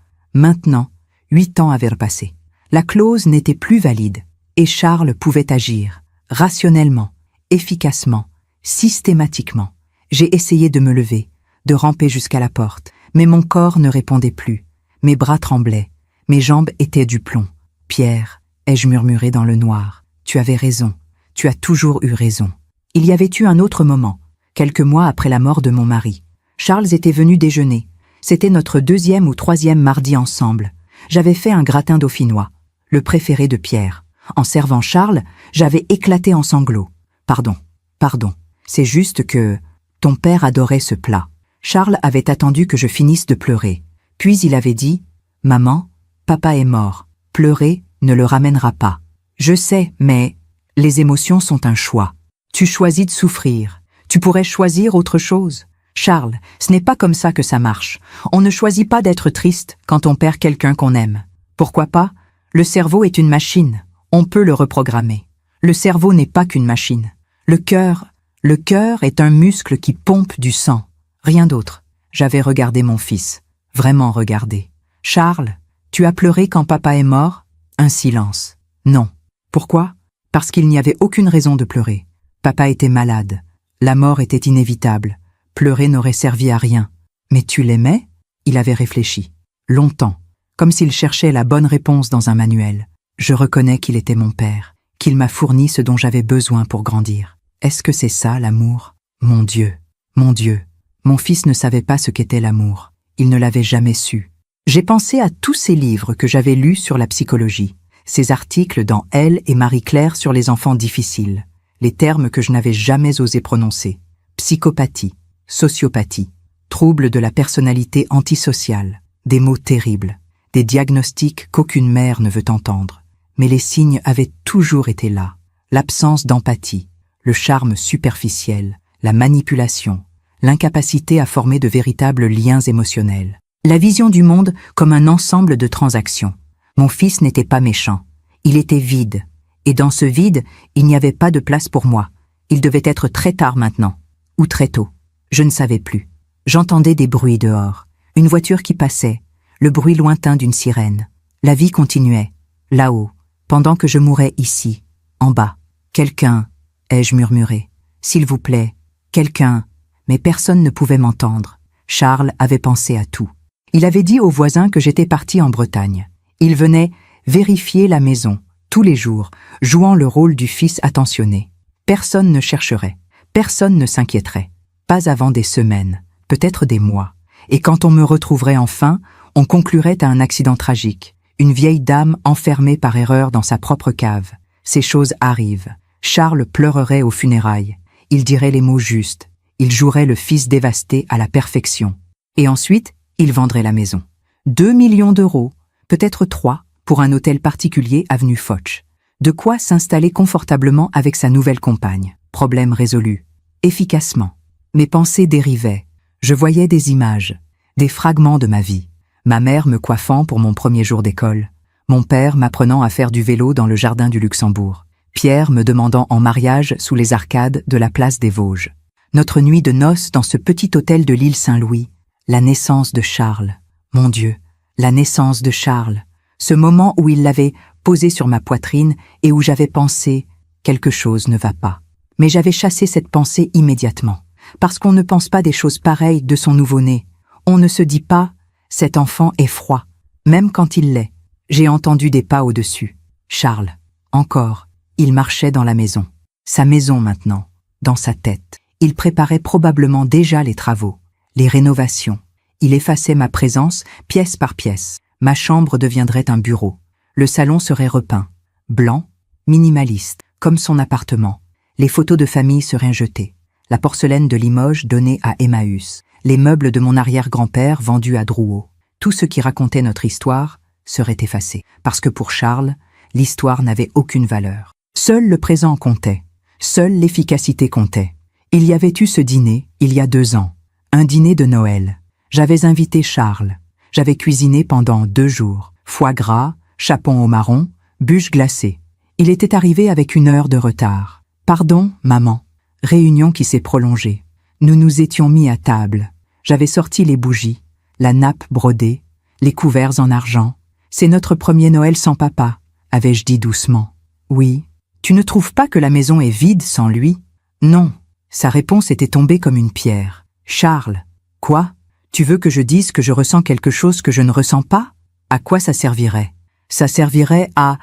8 ans avaient repassé. La clause n'était plus valide. Et Charles pouvait agir, rationnellement, efficacement, systématiquement. J'ai essayé de me lever, de ramper jusqu'à la porte, mais mon corps ne répondait plus. Mes bras tremblaient, mes jambes étaient du plomb. « Pierre, ai-je murmuré dans le noir, tu avais raison, tu as toujours eu raison. » Il y avait eu un autre moment, quelques mois après la mort de mon mari. Charles était venu déjeuner. C'était notre 2e ou 3e mardi ensemble. J'avais fait un gratin dauphinois. le préféré de Pierre. En servant Charles, j'avais éclaté en sanglots. Pardon, c'est juste que ton père adorait ce plat. Charles avait attendu que je finisse de pleurer. Puis il avait dit « Maman, papa est mort. Pleurer ne le ramènera pas. Je sais, mais les émotions sont un choix. Tu choisis de souffrir. Tu pourrais choisir autre chose. Charles, ce n'est pas comme ça que ça marche. On ne choisit pas d'être triste quand on perd quelqu'un qu'on aime. Pourquoi pas? Le cerveau est une machine. On peut le reprogrammer. Le cerveau n'est pas qu'une machine. Le cœur est un muscle qui pompe du sang. Rien d'autre. J'avais regardé mon fils. Vraiment regardé. Charles, tu as pleuré quand papa est mort? Un silence. Non. Pourquoi? Parce qu'il n'y avait aucune raison de pleurer. Papa était malade. La mort était inévitable. Pleurer n'aurait servi à rien. Mais tu l'aimais? Il avait réfléchi. Longtemps. Comme s'il cherchait la bonne réponse dans un manuel. Je reconnais qu'il était mon père. Qu'il m'a fourni ce dont j'avais besoin pour grandir. Est-ce que c'est ça, l'amour? Mon Dieu. Mon Dieu. Mon fils ne savait pas ce qu'était l'amour. Il ne l'avait jamais su. J'ai pensé à tous ces livres que j'avais lus sur la psychologie. Ces articles dans Elle et Marie-Claire sur les enfants difficiles. Les termes que je n'avais jamais osé prononcer. Psychopathie, sociopathie, trouble de la personnalité antisociale. Des mots terribles. Des diagnostics qu'aucune mère ne veut entendre. Mais les signes avaient toujours été là. L'absence d'empathie, le charme superficiel, la manipulation, l'incapacité à former de véritables liens émotionnels. La vision du monde comme un ensemble de transactions. Mon fils n'était pas méchant. Il était vide. Et dans ce vide, il n'y avait pas de place pour moi. Il devait être très tard maintenant. Ou très tôt. Je ne savais plus. J'entendais des bruits dehors. Une voiture qui passait. Le bruit lointain d'une sirène. La vie continuait. Là-haut. Pendant que je mourais ici. En bas. Quelqu'un, ai-je murmuré. S'il vous plaît. Quelqu'un. Mais personne ne pouvait m'entendre. Charles avait pensé à tout. Il avait dit aux voisins que j'étais partie en Bretagne. Il venait vérifier la maison, tous les jours, jouant le rôle du fils attentionné. Personne ne chercherait, personne ne s'inquiéterait. Pas avant des semaines, peut-être des mois. Et quand on me retrouverait enfin, on conclurait à un accident tragique. Une vieille dame enfermée par erreur dans sa propre cave. Ces choses arrivent. Charles pleurerait aux funérailles. Il dirait les mots justes. Il jouerait le fils dévasté à la perfection. Et ensuite, il vendrait la maison. 2 millions d'euros, peut-être 3, pour un hôtel particulier avenue Foch. De quoi s'installer confortablement avec sa nouvelle compagne. Problème résolu. Efficacement. Mes pensées dérivaient. Je voyais des images, des fragments de ma vie. Ma mère me coiffant pour mon premier jour d'école. Mon père m'apprenant à faire du vélo dans le jardin du Luxembourg. Pierre me demandant en mariage sous les arcades de la place des Vosges. Notre nuit de noces dans ce petit hôtel de l'île Saint-Louis. La naissance de Charles. Mon Dieu, la naissance de Charles. Ce moment où il l'avait posé sur ma poitrine et où j'avais pensé « quelque chose ne va pas ». Mais j'avais chassé cette pensée immédiatement. Parce qu'on ne pense pas des choses pareilles de son nouveau-né. On ne se dit pas « cet enfant est froid », même quand il l'est. J'ai entendu des pas au-dessus. Charles, encore, il marchait dans la maison. Sa maison maintenant, dans sa tête. Il préparait probablement déjà les travaux, les rénovations. Il effaçait ma présence pièce par pièce. Ma chambre deviendrait un bureau. Le salon serait repeint, blanc, minimaliste, comme son appartement. Les photos de famille seraient jetées. La porcelaine de Limoges donnée à Emmaüs. Les meubles de mon arrière-grand-père vendus à Drouot. Tout ce qui racontait notre histoire serait effacé. Parce que pour Charles, l'histoire n'avait aucune valeur. Seul le présent comptait. Seule l'efficacité comptait. Il y avait eu ce dîner, il y a 2 ans. Un dîner de Noël. J'avais invité Charles. J'avais cuisiné pendant 2 jours. Foie gras, chapon au marron, bûche glacée. Il était arrivé avec 1 heure de retard. Pardon, maman. Réunion qui s'est prolongée. Nous nous étions mis à table. J'avais sorti les bougies, la nappe brodée, les couverts en argent. C'est notre premier Noël sans papa, avais-je dit doucement. Oui. Tu ne trouves pas que la maison est vide sans lui? Non. Sa réponse était tombée comme une pierre. Charles. Quoi? Tu veux que je dise que je ressens quelque chose que je ne ressens pas? À quoi ça servirait? Ça servirait à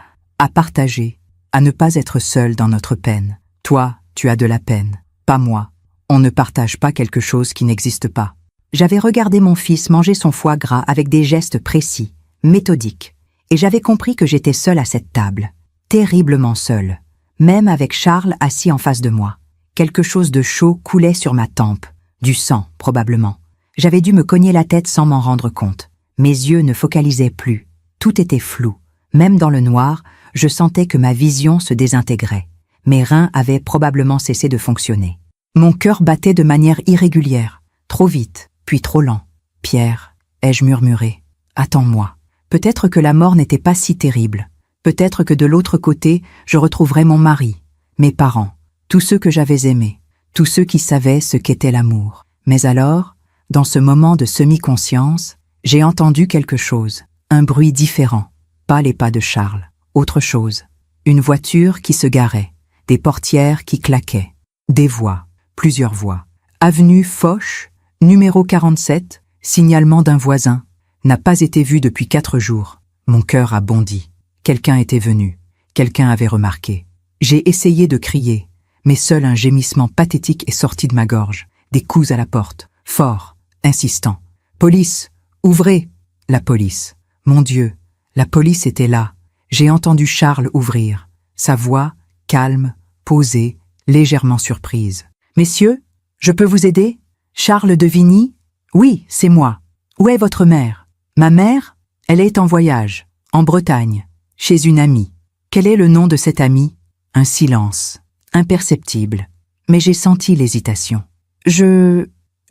partager, à ne pas être seul dans notre peine. Toi, tu as de la peine, pas moi. On ne partage pas quelque chose qui n'existe pas. J'avais regardé mon fils manger son foie gras avec des gestes précis, méthodiques. et j'avais compris que j'étais seule à cette table, terriblement seule, même avec Charles assis en face de moi. Quelque chose de chaud coulait sur ma tempe, du sang probablement. J'avais dû me cogner la tête sans m'en rendre compte. Mes yeux ne focalisaient plus, tout était flou. Même dans le noir, je sentais que ma vision se désintégrait. Mes reins avaient probablement cessé de fonctionner. Mon cœur battait de manière irrégulière, trop vite, puis trop lent. « Pierre », ai-je murmuré, « attends-moi. Peut-être que la mort n'était pas si terrible. Peut-être que de l'autre côté, je retrouverais mon mari, mes parents, tous ceux que j'avais aimés, tous ceux qui savaient ce qu'était l'amour. Mais alors, dans ce moment de semi-conscience, j'ai entendu quelque chose, un bruit différent. Pas les pas de Charles, autre chose. Une voiture qui se garait, des portières qui claquaient, des voix, plusieurs voix. Avenue Foch, numéro 47, signalement d'un voisin, n'a pas été vu depuis 4 jours. Mon cœur a bondi. Quelqu'un était venu, quelqu'un avait remarqué. J'ai essayé de crier, mais seul un gémissement pathétique est sorti de ma gorge. Des coups à la porte, fort, insistant. « Police, ouvrez !» La police. Mon Dieu, la police était là. J'ai entendu Charles ouvrir. Sa voix, calme, posée, légèrement surprise. « Messieurs, je peux vous aider ? Charles de Vigny ? Oui, c'est moi. Où est votre mère ? Ma mère ? Elle est en voyage, en Bretagne, chez une amie. Quel est le nom de cette amie ? Un silence, imperceptible. Mais j'ai senti l'hésitation. Je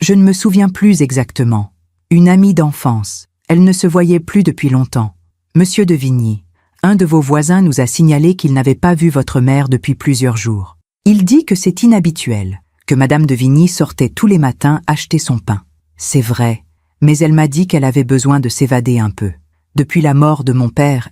ne me souviens plus exactement. Une amie d'enfance. Elle ne se voyait plus depuis longtemps. Monsieur de Vigny, un de vos voisins nous a signalé qu'il n'avait pas vu votre mère depuis plusieurs jours. Il dit que c'est inhabituel, que Madame de Vigny sortait tous les matins acheter son pain. C'est vrai, mais elle m'a dit qu'elle avait besoin de s'évader un peu. Depuis la mort de mon père,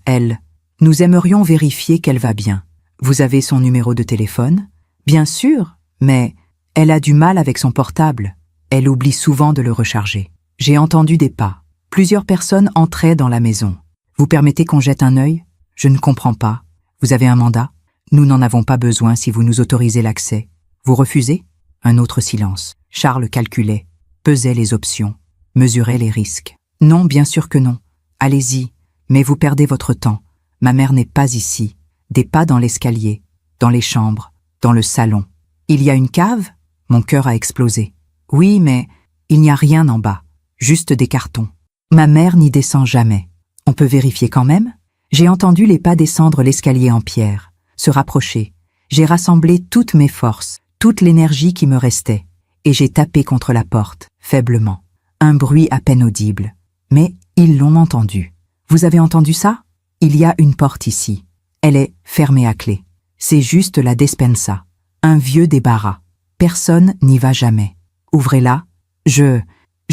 nous aimerions vérifier qu'elle va bien. Vous avez son numéro de téléphone ? Bien sûr, mais elle a du mal avec son portable. Elle oublie souvent de le recharger. J'ai entendu des pas. Plusieurs personnes entraient dans la maison. Vous permettez qu'on jette un œil ? Je ne comprends pas. Vous avez un mandat ? Nous n'en avons pas besoin si vous nous autorisez l'accès. Vous refusez ? Un autre silence. Charles calculait, pesait les options, mesurait les risques. Non, bien sûr que non. Allez-y, mais vous perdez votre temps. Ma mère n'est pas ici. Des pas dans l'escalier, dans les chambres, dans le salon. Il y a une cave ? Mon cœur a explosé. Oui, mais il n'y a rien en bas, juste des cartons. Ma mère n'y descend jamais. On peut vérifier quand même ? J'ai entendu les pas descendre l'escalier en pierre, se rapprocher. J'ai rassemblé toutes mes forces, toute l'énergie qui me restait, et j'ai tapé contre la porte, faiblement. Un bruit à peine audible. Mais ils l'ont entendu. Vous avez entendu ça ? Il y a une porte ici. Elle est fermée à clé. C'est juste la despensa. Un vieux débarras. Personne n'y va jamais. Ouvrez-la. Je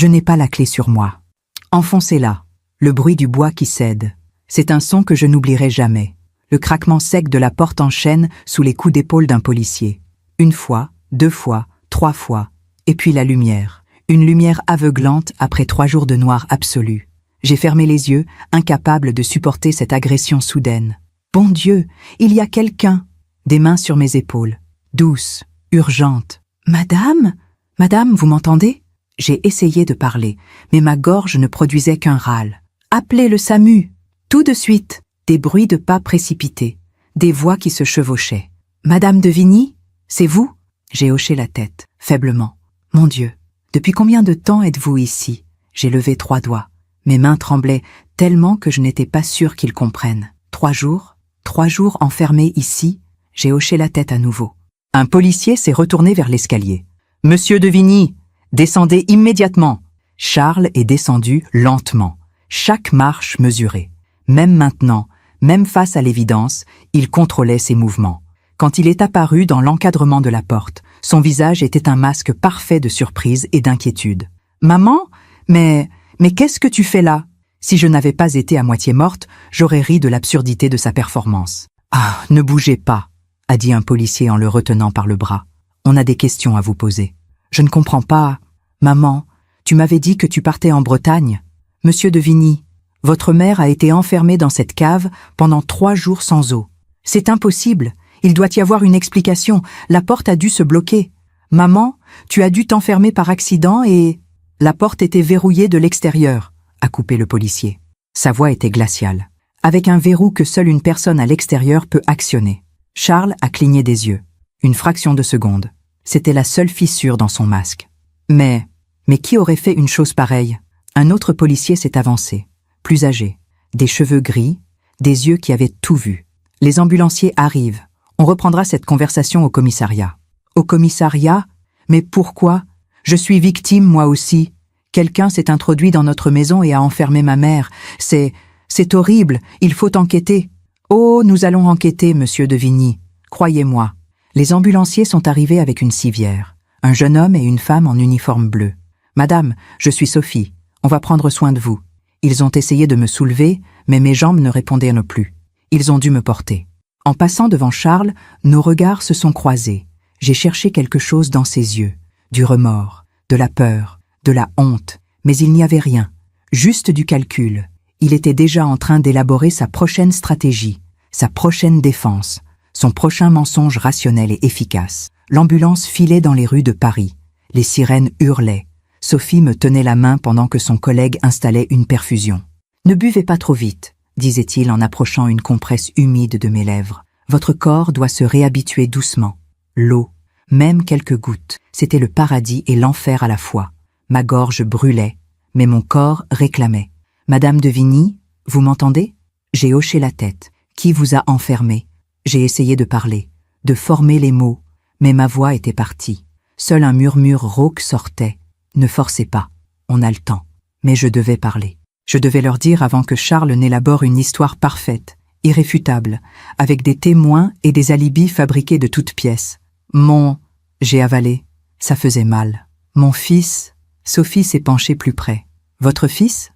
n'ai pas la clé sur moi. Enfoncez-la. Le bruit du bois qui cède. C'est un son que je n'oublierai jamais. Le craquement sec de la porte en chaîne sous les coups d'épaule d'un policier. 1 fois, 2 fois, 3 fois. Et puis la lumière. Une lumière aveuglante après 3 jours de noir absolu. J'ai fermé les yeux, incapable de supporter cette agression soudaine. Bon Dieu, il y a quelqu'un. Des mains sur mes épaules. Douces, urgentes. Madame ? Madame, vous m'entendez ? J'ai essayé de parler, mais ma gorge ne produisait qu'un râle. Appelez le SAMU. Tout de suite. Des bruits de pas précipités. Des voix qui se chevauchaient. Madame de Vigny ? C'est vous ? J'ai hoché la tête, faiblement. Mon Dieu, depuis combien de temps êtes-vous ici ? J'ai levé 3 doigts. Mes mains tremblaient tellement que je n'étais pas sûre qu'ils comprennent. 3 jours ? 3 jours enfermés ici ? J'ai hoché la tête à nouveau. Un policier s'est retourné vers l'escalier. « Monsieur de Vigny, descendez immédiatement !» Charles est descendu lentement, chaque marche mesurée. Même maintenant, même face à l'évidence, il contrôlait ses mouvements. Quand il est apparu dans l'encadrement de la porte, son visage était un masque parfait de surprise et d'inquiétude. « Maman ? Mais qu'est-ce que tu fais là ?» Si je n'avais pas été à moitié morte, j'aurais ri de l'absurdité de sa performance. « Ah, ne bougez pas !» a dit un policier en le retenant par le bras. « On a des questions à vous poser. »« Je ne comprends pas. Maman, tu m'avais dit que tu partais en Bretagne. Monsieur de Vigny, votre mère a été enfermée dans cette cave pendant 3 jours sans eau. C'est impossible. Il doit y avoir une explication. La porte a dû se bloquer. Maman, tu as dû t'enfermer par accident et... La porte était verrouillée de l'extérieur, a coupé le policier. Sa voix était glaciale. avec un verrou que seule une personne à l'extérieur peut actionner. Charles a cligné des yeux. Une fraction de seconde. C'était la seule fissure dans son masque. Mais qui aurait fait une chose pareille? Un autre policier s'est avancé, plus âgé, des cheveux gris, des yeux qui avaient tout vu. Les ambulanciers arrivent. On reprendra cette conversation au commissariat. Au commissariat? Mais pourquoi? Je suis victime, moi aussi. Quelqu'un s'est introduit dans notre maison et a enfermé ma mère. C'est horrible, il faut enquêter. Oh, nous allons enquêter, monsieur de Vigny. Croyez-moi. Les ambulanciers sont arrivés avec une civière. Un jeune homme et une femme en uniforme bleu. Madame, je suis Sophie. On va prendre soin de vous. Ils ont essayé de me soulever, mais mes jambes ne répondaient plus. Ils ont dû me porter. En passant devant Charles, nos regards se sont croisés. J'ai cherché quelque chose dans ses yeux. Du remords, de la peur, de la honte. Mais il n'y avait rien. Juste du calcul. Il était déjà en train d'élaborer sa prochaine stratégie, sa prochaine défense, son prochain mensonge rationnel et efficace. L'ambulance filait dans les rues de Paris. Les sirènes hurlaient. Sophie me tenait la main pendant que son collègue installait une perfusion. « Ne buvez pas trop vite », disait-il en approchant une compresse humide de mes lèvres. « Votre corps doit se réhabituer doucement. L'eau, même quelques gouttes, c'était le paradis et l'enfer à la fois. Ma gorge brûlait, mais mon corps réclamait. « Madame de Vigny, vous m'entendez ?» J'ai hoché la tête. « Qui vous a enfermé ?» J'ai essayé de parler, de former les mots, mais ma voix était partie. Seul un murmure rauque sortait. « Ne forcez pas, on a le temps. » Mais je devais parler. Je devais leur dire avant que Charles n'élabore une histoire parfaite, irréfutable, avec des témoins et des alibis fabriqués de toutes pièces. J'ai avalé. Ça faisait mal. Mon fils... Sophie s'est penchée plus près. Votre fils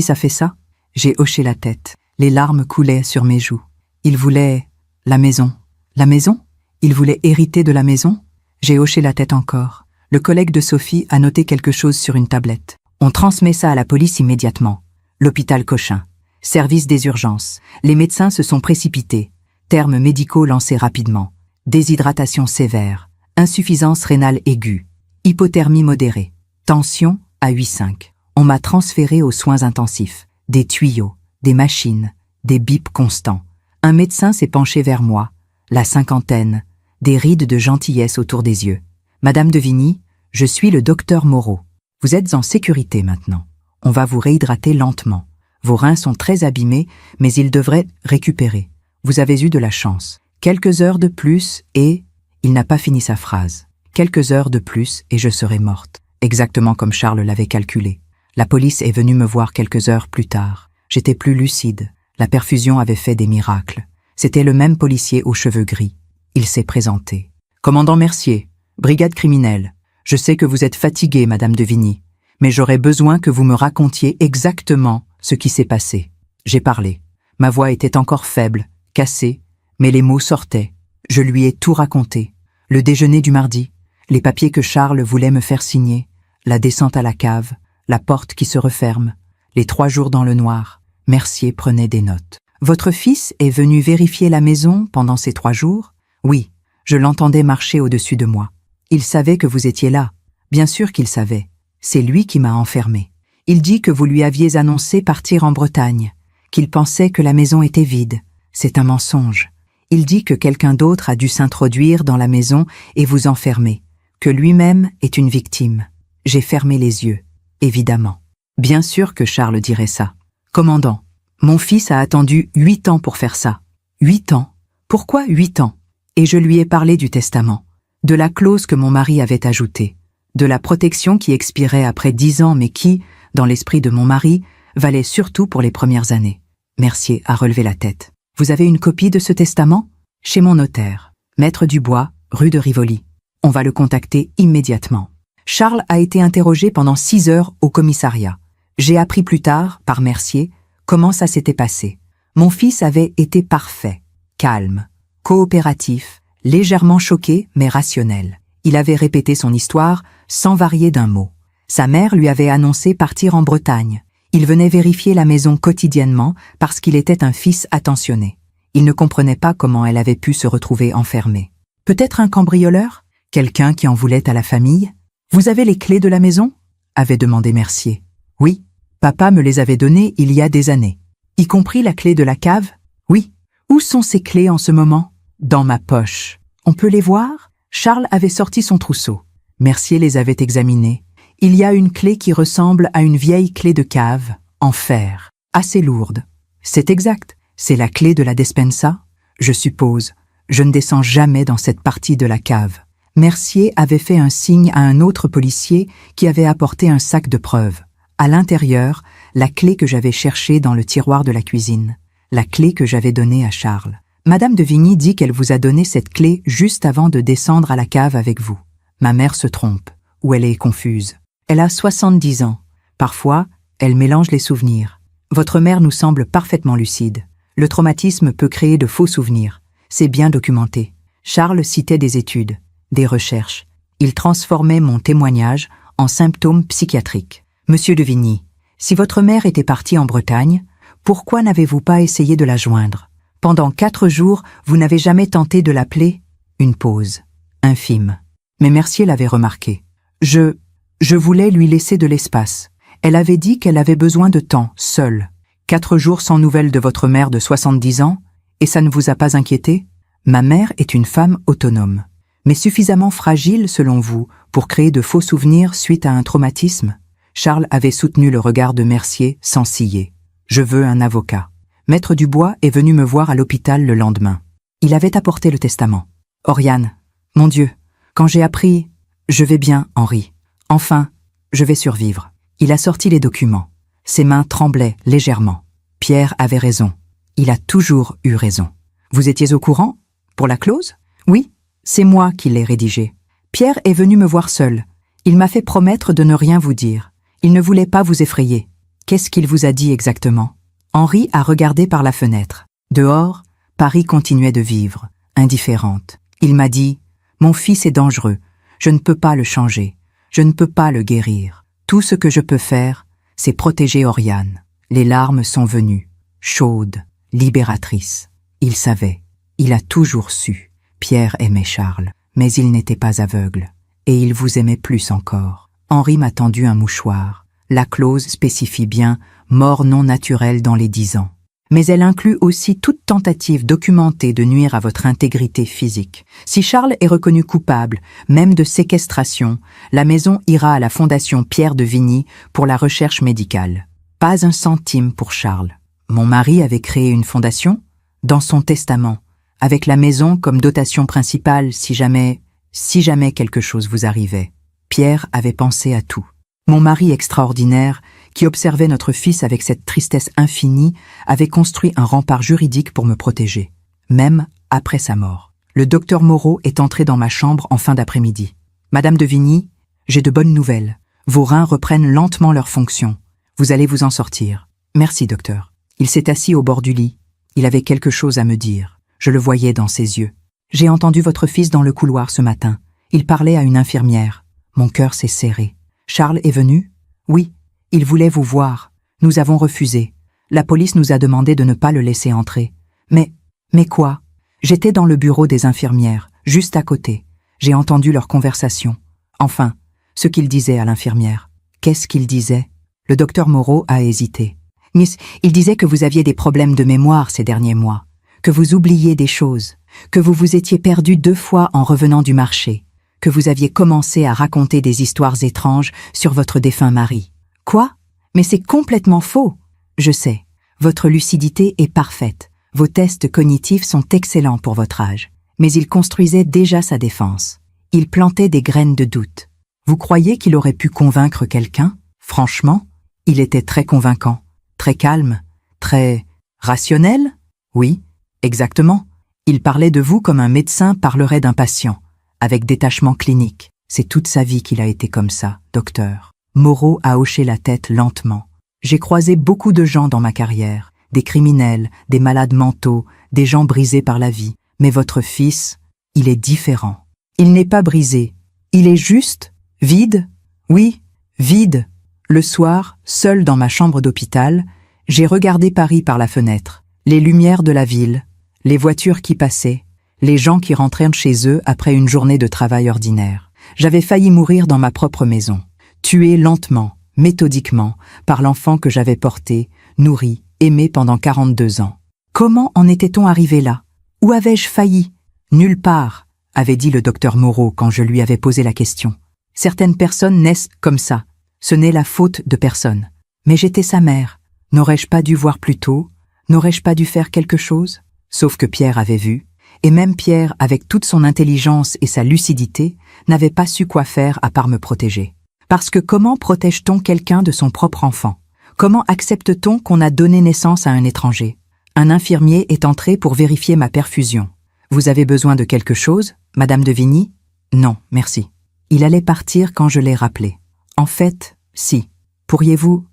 a fait ça? J'ai hoché la tête. Les larmes coulaient sur mes joues. Il voulait... la maison. La maison? Il voulait hériter de la maison? J'ai hoché la tête encore. Le collègue de Sophie a noté quelque chose sur une tablette. On transmet ça à la police immédiatement. L'hôpital Cochin. Service des urgences. Les médecins se sont précipités. Termes médicaux lancés rapidement. Déshydratation sévère. Insuffisance rénale aiguë. Hypothermie modérée. Tension à 8,5. On m'a transféré aux soins intensifs. Des tuyaux, des machines, des bips constants. Un médecin s'est penché vers moi. La cinquantaine. Des rides de gentillesse autour des yeux. Madame de Vigny, je suis le docteur Moreau. Vous êtes en sécurité maintenant. On va vous réhydrater lentement. Vos reins sont très abîmés, mais ils devraient récupérer. Vous avez eu de la chance. Quelques heures de plus et... Il n'a pas fini sa phrase. Quelques heures de plus et je serai morte. Exactement comme Charles l'avait calculé. La police est venue me voir quelques heures plus tard. J'étais plus lucide. La perfusion avait fait des miracles. C'était le même policier aux cheveux gris. Il s'est présenté. « Commandant Mercier, brigade criminelle. Je sais que vous êtes fatiguée, Madame de Vigny, mais j'aurais besoin que vous me racontiez exactement ce qui s'est passé. » J'ai parlé. Ma voix était encore faible, cassée, mais les mots sortaient. Je lui ai tout raconté. Le déjeuner du mardi, les papiers que Charles voulait me faire signer, la descente à la cave, la porte qui se referme, les 3 jours dans le noir. Mercier prenait des notes. « Votre fils est venu vérifier la maison pendant ces 3 jours? » Oui, je l'entendais marcher au-dessus de moi. Il savait que vous étiez là. Bien sûr qu'il savait. C'est lui qui m'a enfermé. Il dit que vous lui aviez annoncé partir en Bretagne, qu'il pensait que la maison était vide. C'est un mensonge. Il dit que quelqu'un d'autre a dû s'introduire dans la maison et vous enfermer, que lui-même est une victime. J'ai fermé les yeux, évidemment. Bien sûr que Charles dirait ça. Commandant, mon fils a attendu 8 ans pour faire ça. 8 ans? Pourquoi 8 ans? Et je lui ai parlé du testament, de la clause que mon mari avait ajoutée, de la protection qui expirait après 10 ans mais qui, dans l'esprit de mon mari, valait surtout pour les premières années. Mercier a relevé la tête. Vous avez une copie de ce testament? Chez mon notaire, Maître Dubois, rue de Rivoli. On va le contacter immédiatement. Charles a été interrogé pendant 6 heures au commissariat. J'ai appris plus tard, par Mercier, comment ça s'était passé. Mon fils avait été parfait, calme, coopératif, légèrement choqué mais rationnel. Il avait répété son histoire sans varier d'un mot. Sa mère lui avait annoncé partir en Bretagne. Il venait vérifier la maison quotidiennement parce qu'il était un fils attentionné. Il ne comprenait pas comment elle avait pu se retrouver enfermée. Peut-être un cambrioleur? Quelqu'un qui en voulait à la famille? Vous avez les clés de la maison? Avait demandé Mercier. Oui, papa me les avait données il y a des années. Y compris la clé de la cave? Oui. Où sont ces clés en ce moment? Dans ma poche. On peut les voir? Charles avait sorti son trousseau. Mercier les avait examinées. Il y a une clé qui ressemble à une vieille clé de cave, en fer, assez lourde. C'est exact. C'est la clé de la despensa? Je suppose. Je ne descends jamais dans cette partie de la cave. Mercier avait fait un signe à un autre policier qui avait apporté un sac de preuves. À l'intérieur, la clé que j'avais cherchée dans le tiroir de la cuisine. La clé que j'avais donnée à Charles. Madame de Vigny dit qu'elle vous a donné cette clé juste avant de descendre à la cave avec vous. Ma mère se trompe, ou elle est confuse. Elle a 70 ans. Parfois, elle mélange les souvenirs. Votre mère nous semble parfaitement lucide. Le traumatisme peut créer de faux souvenirs. C'est bien documenté. Charles citait des études, des recherches. Il transformait mon témoignage en symptômes psychiatriques. Monsieur de Vigny, si votre mère était partie en Bretagne, pourquoi n'avez-vous pas essayé de la joindre? Pendant 4 jours, vous n'avez jamais tenté de l'appeler? Une pause, infime. Mais Mercier l'avait remarqué. Je voulais lui laisser de l'espace. Elle avait dit qu'elle avait besoin de temps, seule. 4 jours sans nouvelles de votre mère de 70 ans, et ça ne vous a pas inquiété? Ma mère est une femme autonome, mais suffisamment fragile, selon vous, pour créer de faux souvenirs suite à un traumatisme? Charles avait soutenu le regard de Mercier sans ciller. Je veux un avocat. Maître Dubois est venu me voir à l'hôpital le lendemain. Il avait apporté le testament. Oriane, mon Dieu, quand j'ai appris... Je vais bien, Henri. Enfin, je vais survivre. Il a sorti les documents. Ses mains tremblaient légèrement. Pierre avait raison. Il a toujours eu raison. Vous étiez au courant? Pour la clause? Oui, c'est moi qui l'ai rédigée. Pierre est venu me voir seul. Il m'a fait promettre de ne rien vous dire. Il ne voulait pas vous effrayer. Qu'est-ce qu'il vous a dit exactement? Henri a regardé par la fenêtre. Dehors, Paris continuait de vivre, indifférente. Il m'a dit « Mon fils est dangereux. Je ne peux pas le changer. Je ne peux pas le guérir. Tout ce que je peux faire, c'est protéger Oriane. » Les larmes sont venues, chaudes, libératrices. Il savait. Il a toujours su. Pierre aimait Charles, mais il n'était pas aveugle. Et il vous aimait plus encore. Henri m'a tendu un mouchoir. La clause spécifie bien « mort non naturelle dans les 10 ans ». Mais elle inclut aussi toute tentative documentée de nuire à votre intégrité physique. Si Charles est reconnu coupable, même de séquestration, la maison ira à la Fondation Pierre de Vigny pour la recherche médicale. Pas un centime pour Charles. Mon mari avait créé une fondation, dans son testament, avec la maison comme dotation principale si jamais quelque chose vous arrivait. Pierre avait pensé à tout. Mon mari extraordinaire, qui observait notre fils avec cette tristesse infinie, avait construit un rempart juridique pour me protéger, même après sa mort. Le docteur Moreau est entré dans ma chambre en fin d'après-midi. Madame de Vigny, j'ai de bonnes nouvelles. Vos reins reprennent lentement leur fonction. Vous allez vous en sortir. Merci, docteur. Il s'est assis au bord du lit. Il avait quelque chose à me dire. Je le voyais dans ses yeux. J'ai entendu votre fils dans le couloir ce matin. Il parlait à une infirmière. Mon cœur s'est serré. Charles est venu? Oui, il voulait vous voir. Nous avons refusé. La police nous a demandé de ne pas le laisser entrer. Mais quoi? J'étais dans le bureau des infirmières, juste à côté. J'ai entendu leur conversation. Enfin, ce qu'ils disaient à l'infirmière. Qu'est-ce qu'ils disaient? Le docteur Moreau a hésité. Miss, il disait que vous aviez des problèmes de mémoire ces derniers mois, que vous oubliez des choses, que vous vous étiez perdu 2 fois en revenant du marché, que vous aviez commencé à raconter des histoires étranges sur votre défunt mari. Quoi? Mais c'est complètement faux. Je sais, votre lucidité est parfaite. Vos tests cognitifs sont excellents pour votre âge. Mais il construisait déjà sa défense. Il plantait des graines de doute. Vous croyez qu'il aurait pu convaincre quelqu'un? Franchement, il était très convaincant, très calme, très rationnel? Oui, exactement. Il parlait de vous comme un médecin parlerait d'un patient, avec détachement clinique. C'est toute sa vie qu'il a été comme ça, docteur. Moreau a hoché la tête lentement. J'ai croisé beaucoup de gens dans ma carrière, des criminels, des malades mentaux, des gens brisés par la vie. Mais votre fils, il est différent. Il n'est pas brisé. Il est juste, vide. Oui, vide. Le soir, seul dans ma chambre d'hôpital, j'ai regardé Paris par la fenêtre, les lumières de la ville, les voitures qui passaient, les gens qui rentrèrent chez eux après une journée de travail ordinaire. J'avais failli mourir dans ma propre maison, tué lentement, méthodiquement, par l'enfant que j'avais porté, nourrie, aimée pendant 42 ans. Comment en était-on arrivé là? Où avais-je failli? Nulle part, avait dit le docteur Moreau quand je lui avais posé la question. Certaines personnes naissent comme ça. Ce n'est la faute de personne. Mais j'étais sa mère. N'aurais-je pas dû voir plus tôt? N'aurais-je pas dû faire quelque chose? Sauf que Pierre avait vu, et même Pierre, avec toute son intelligence et sa lucidité, n'avait pas su quoi faire à part me protéger. Parce que comment protège-t-on quelqu'un de son propre enfant? Comment accepte-t-on qu'on a donné naissance à un étranger? Un infirmier est entré pour vérifier ma perfusion. Vous avez besoin de quelque chose, Madame de Vigny? Non, merci. Il allait partir quand je l'ai rappelé. En fait, si. Pourriez-vous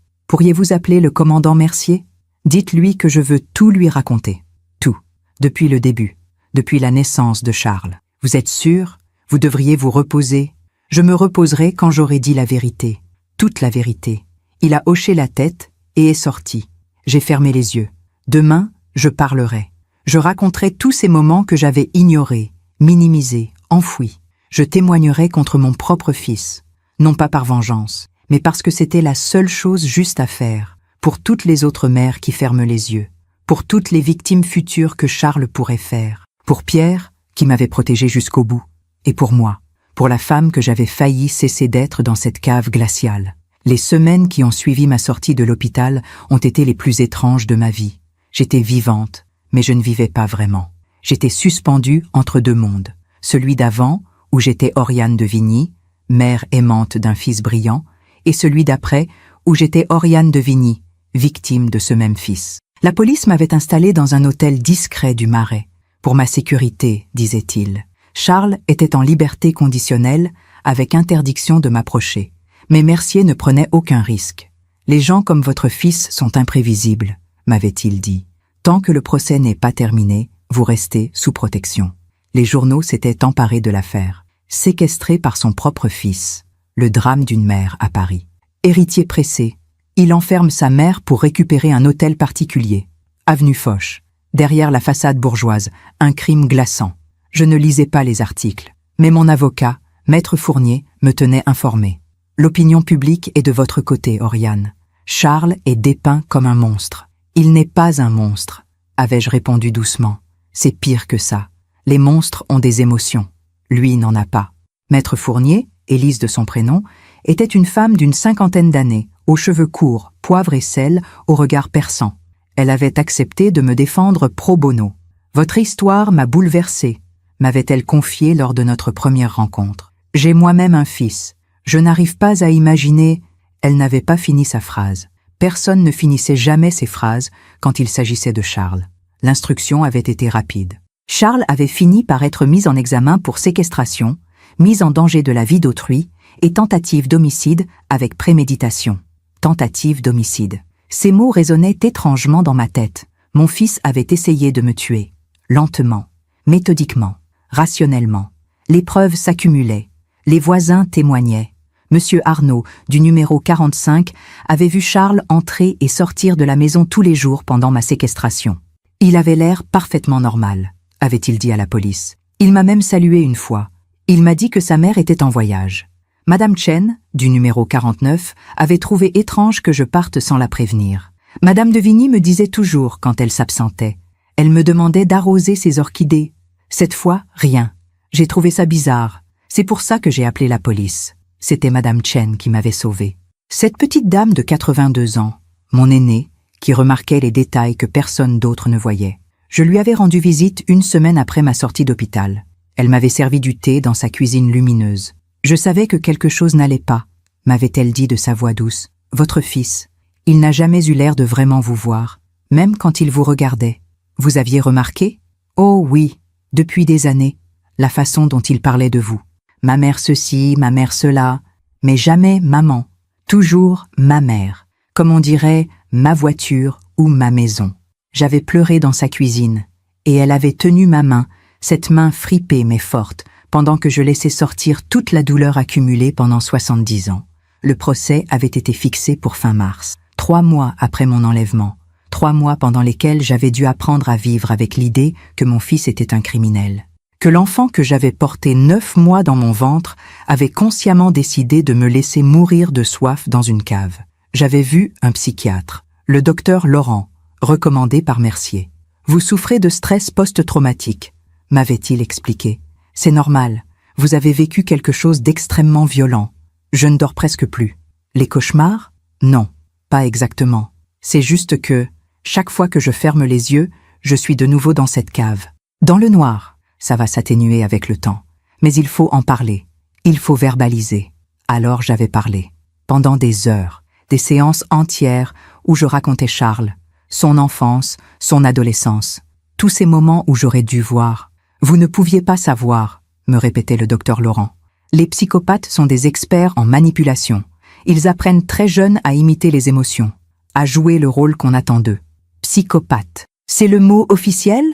appeler le commandant Mercier? Dites-lui que je veux tout lui raconter. Tout. Depuis le début. Depuis la naissance de Charles. Vous êtes sûr? Vous devriez vous reposer. Je me reposerai quand j'aurai dit la vérité. Toute la vérité. Il a hoché la tête et est sorti. J'ai fermé les yeux. Demain, je parlerai. Je raconterai tous ces moments que j'avais ignorés, minimisés, enfouis. Je témoignerai contre mon propre fils. Non pas par vengeance, mais parce que c'était la seule chose juste à faire, pour toutes les autres mères qui ferment les yeux, pour toutes les victimes futures que Charles pourrait faire, pour Pierre, qui m'avait protégé jusqu'au bout, et pour moi, pour la femme que j'avais failli cesser d'être dans cette cave glaciale. Les semaines qui ont suivi ma sortie de l'hôpital ont été les plus étranges de ma vie. J'étais vivante, mais je ne vivais pas vraiment. J'étais suspendue entre deux mondes, celui d'avant, où j'étais Oriane de Vigny, mère aimante d'un fils brillant, et celui d'après, où j'étais Oriane de Vigny, victime de ce même fils. La police m'avait installée dans un hôtel discret du Marais. Pour ma sécurité, disait-il. Charles était en liberté conditionnelle, avec interdiction de m'approcher. Mais Mercier ne prenait aucun risque. Les gens comme votre fils sont imprévisibles, m'avait-il dit. Tant que le procès n'est pas terminé, vous restez sous protection. Les journaux s'étaient emparés de l'affaire. Séquestré par son propre fils, le drame d'une mère à Paris. Héritier pressé, il enferme sa mère pour récupérer un hôtel particulier. Avenue Foch, derrière la façade bourgeoise, un crime glaçant. Je ne lisais pas les articles, mais mon avocat, Maître Fournier, me tenait informé. L'opinion publique est de votre côté, Oriane. Charles est dépeint comme un monstre. Il n'est pas un monstre, avais-je répondu doucement. C'est pire que ça. Les monstres ont des émotions. Lui n'en a pas. Maître Fournier, Élise de son prénom, était une femme d'une 50aine d'années, aux cheveux courts, poivre et sel, au regard perçant. Elle avait accepté de me défendre pro bono. Votre histoire m'a bouleversée, m'avait-elle confié lors de notre première rencontre. J'ai moi-même un fils. Je n'arrive pas à imaginer... Elle n'avait pas fini sa phrase. Personne ne finissait jamais ses phrases quand il s'agissait de Charles. L'instruction avait été rapide. Charles avait fini par être mis en examen pour séquestration, mise en danger de la vie d'autrui et tentative d'homicide avec préméditation. Tentative d'homicide. Ces mots résonnaient étrangement dans ma tête. Mon fils avait essayé de me tuer. Lentement, méthodiquement, rationnellement. Les preuves s'accumulaient. Les voisins témoignaient. Monsieur Arnaud, du numéro 45, avait vu Charles entrer et sortir de la maison tous les jours pendant ma séquestration. Il avait l'air parfaitement normal, avait-il dit à la police. Il m'a même salué une fois. Il m'a dit que sa mère était en voyage. Madame Chen, du numéro 49, avait trouvé étrange que je parte sans la prévenir. Madame de Vigny me disait toujours quand elle s'absentait. Elle me demandait d'arroser ses orchidées. Cette fois, rien. J'ai trouvé ça bizarre. C'est pour ça que j'ai appelé la police. C'était Madame Chen qui m'avait sauvée. Cette petite dame de 82 ans, mon aînée, qui remarquait les détails que personne d'autre ne voyait. Je lui avais rendu visite une semaine après ma sortie d'hôpital. Elle m'avait servi du thé dans sa cuisine lumineuse. Je savais que quelque chose n'allait pas, m'avait-elle dit de sa voix douce. Votre fils, il n'a jamais eu l'air de vraiment vous voir, même quand il vous regardait. Vous aviez remarqué? Oh oui, depuis des années, la façon dont il parlait de vous. Ma mère ceci, ma mère cela, mais jamais maman. Toujours ma mère, comme on dirait ma voiture ou ma maison. J'avais pleuré dans sa cuisine, et elle avait tenu ma main, cette main fripée mais forte, pendant que je laissais sortir toute la douleur accumulée pendant 70 ans. Le procès avait été fixé pour fin mars, 3 mois après mon enlèvement, 3 mois pendant lesquels j'avais dû apprendre à vivre avec l'idée que mon fils était un criminel. Que l'enfant que j'avais porté 9 mois dans mon ventre avait consciemment décidé de me laisser mourir de soif dans une cave. J'avais vu un psychiatre. Le docteur Laurent, recommandé par Mercier. Vous souffrez de stress post-traumatique, m'avait-il expliqué. C'est normal, vous avez vécu quelque chose d'extrêmement violent. Je ne dors presque plus. Les cauchemars? Non, pas exactement. C'est juste que, chaque fois que je ferme les yeux, je suis de nouveau dans cette cave. Dans le noir, ça va s'atténuer avec le temps. Mais il faut en parler. Il faut verbaliser. Alors j'avais parlé. Pendant des heures, des séances entières où je racontais Charles, son enfance, son adolescence, tous ces moments où j'aurais dû voir. Vous ne pouviez pas savoir, me répétait le docteur Laurent. Les psychopathes sont des experts en manipulation. Ils apprennent très jeunes à imiter les émotions, à jouer le rôle qu'on attend d'eux. Psychopathe. C'est le mot officiel?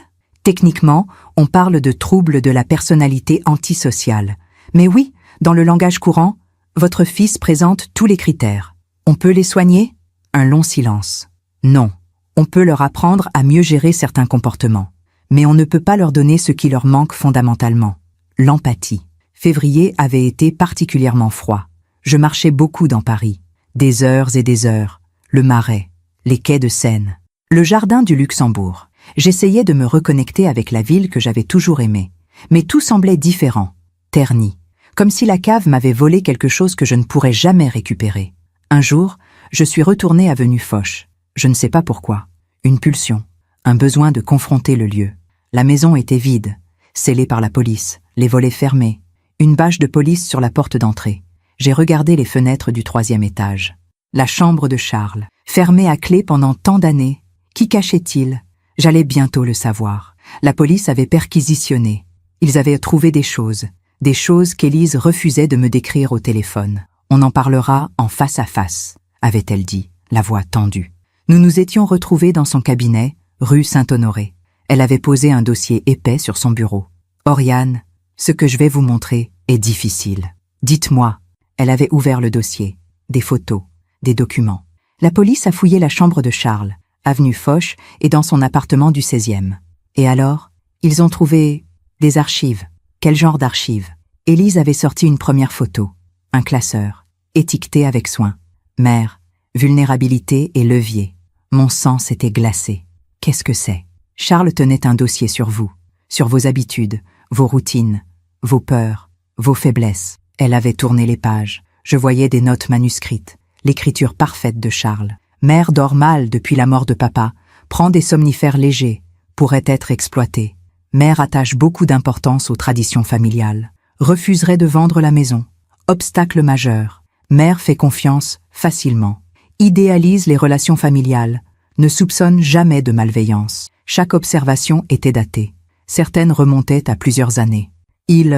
Techniquement, on parle de troubles de la personnalité antisociale. Mais oui, dans le langage courant, votre fils présente tous les critères. On peut les soigner? Un long silence. Non. On peut leur apprendre à mieux gérer certains comportements. Mais on ne peut pas leur donner ce qui leur manque fondamentalement. L'empathie. Février avait été particulièrement froid. Je marchais beaucoup dans Paris. Des heures et des heures. Le Marais. Les quais de Seine. Le jardin du Luxembourg. J'essayais de me reconnecter avec la ville que j'avais toujours aimée. Mais tout semblait différent. Terni. Comme si la cave m'avait volé quelque chose que je ne pourrais jamais récupérer. Un jour, je suis retournée avenue Foch. Je ne sais pas pourquoi. Une pulsion. Un besoin de confronter le lieu. La maison était vide. Scellée par la police. Les volets fermés. Une bâche de police sur la porte d'entrée. J'ai regardé les fenêtres du 3e étage. La chambre de Charles. Fermée à clé pendant tant d'années. Qui cachait-il? J'allais bientôt le savoir. La police avait perquisitionné. Ils avaient trouvé des choses qu'Élise refusait de me décrire au téléphone. On en parlera en face à face, avait-elle dit, la voix tendue. Nous nous étions retrouvés dans son cabinet, rue Saint-Honoré. Elle avait posé un dossier épais sur son bureau. Oriane, ce que je vais vous montrer est difficile. Dites-moi. Elle avait ouvert le dossier. Des photos, des documents. La police a fouillé la chambre de Charles, avenue Foch et dans son appartement du 16e. Et alors, ils ont trouvé des archives. Quel genre d'archives? Élise avait sorti une première photo, un classeur, étiqueté avec soin. Mère, vulnérabilité et levier. Mon sang s'était glacé. Qu'est-ce que c'est? Charles tenait un dossier sur vous, sur vos habitudes, vos routines, vos peurs, vos faiblesses. Elle avait tourné les pages. Je voyais des notes manuscrites, l'écriture parfaite de Charles. Mère dort mal depuis la mort de papa, prend des somnifères légers, pourrait être exploitée. Mère attache beaucoup d'importance aux traditions familiales. Refuserait de vendre la maison. Obstacle majeur. Mère fait confiance facilement. Idéalise les relations familiales. Ne soupçonne jamais de malveillance. Chaque observation était datée. Certaines remontaient à plusieurs années. Il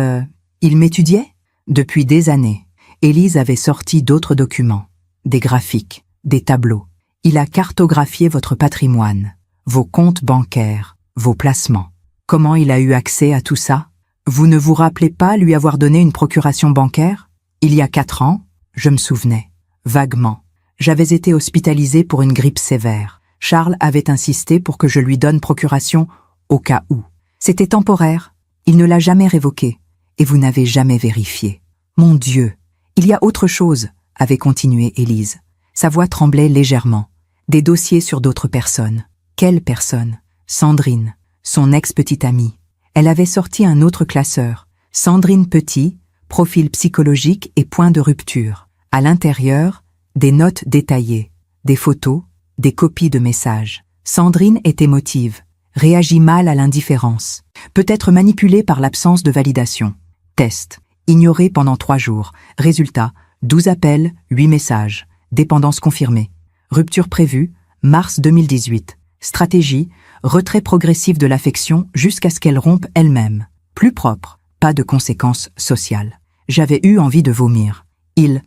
m'étudiait? Depuis des années. Élise avait sorti d'autres documents. Des graphiques, des tableaux. Il a cartographié votre patrimoine, vos comptes bancaires, vos placements. Comment il a eu accès à tout ça? Vous ne vous rappelez pas lui avoir donné une procuration bancaire? Il y a 4 ans, je me souvenais, vaguement. J'avais été hospitalisée pour une grippe sévère. Charles avait insisté pour que je lui donne procuration au cas où. C'était temporaire. Il ne l'a jamais révoqué. Et vous n'avez jamais vérifié. Mon Dieu, il y a autre chose, avait continué Élise. Sa voix tremblait légèrement. Des dossiers sur d'autres personnes. Quelle personne? Sandrine, son ex-petite amie. Elle avait sorti un autre classeur. Sandrine Petit, profil psychologique et point de rupture. À l'intérieur, des notes détaillées, des photos, des copies de messages. Sandrine est émotive, réagit mal à l'indifférence, peut être manipulée par l'absence de validation. Test. Ignoré pendant 3 jours. Résultat, 12 appels, 8 messages. Dépendance confirmée. Rupture prévue, mars 2018. Stratégie, retrait progressif de l'affection jusqu'à ce qu'elle rompe elle-même. Plus propre, pas de conséquences sociales. J'avais eu envie de vomir. Il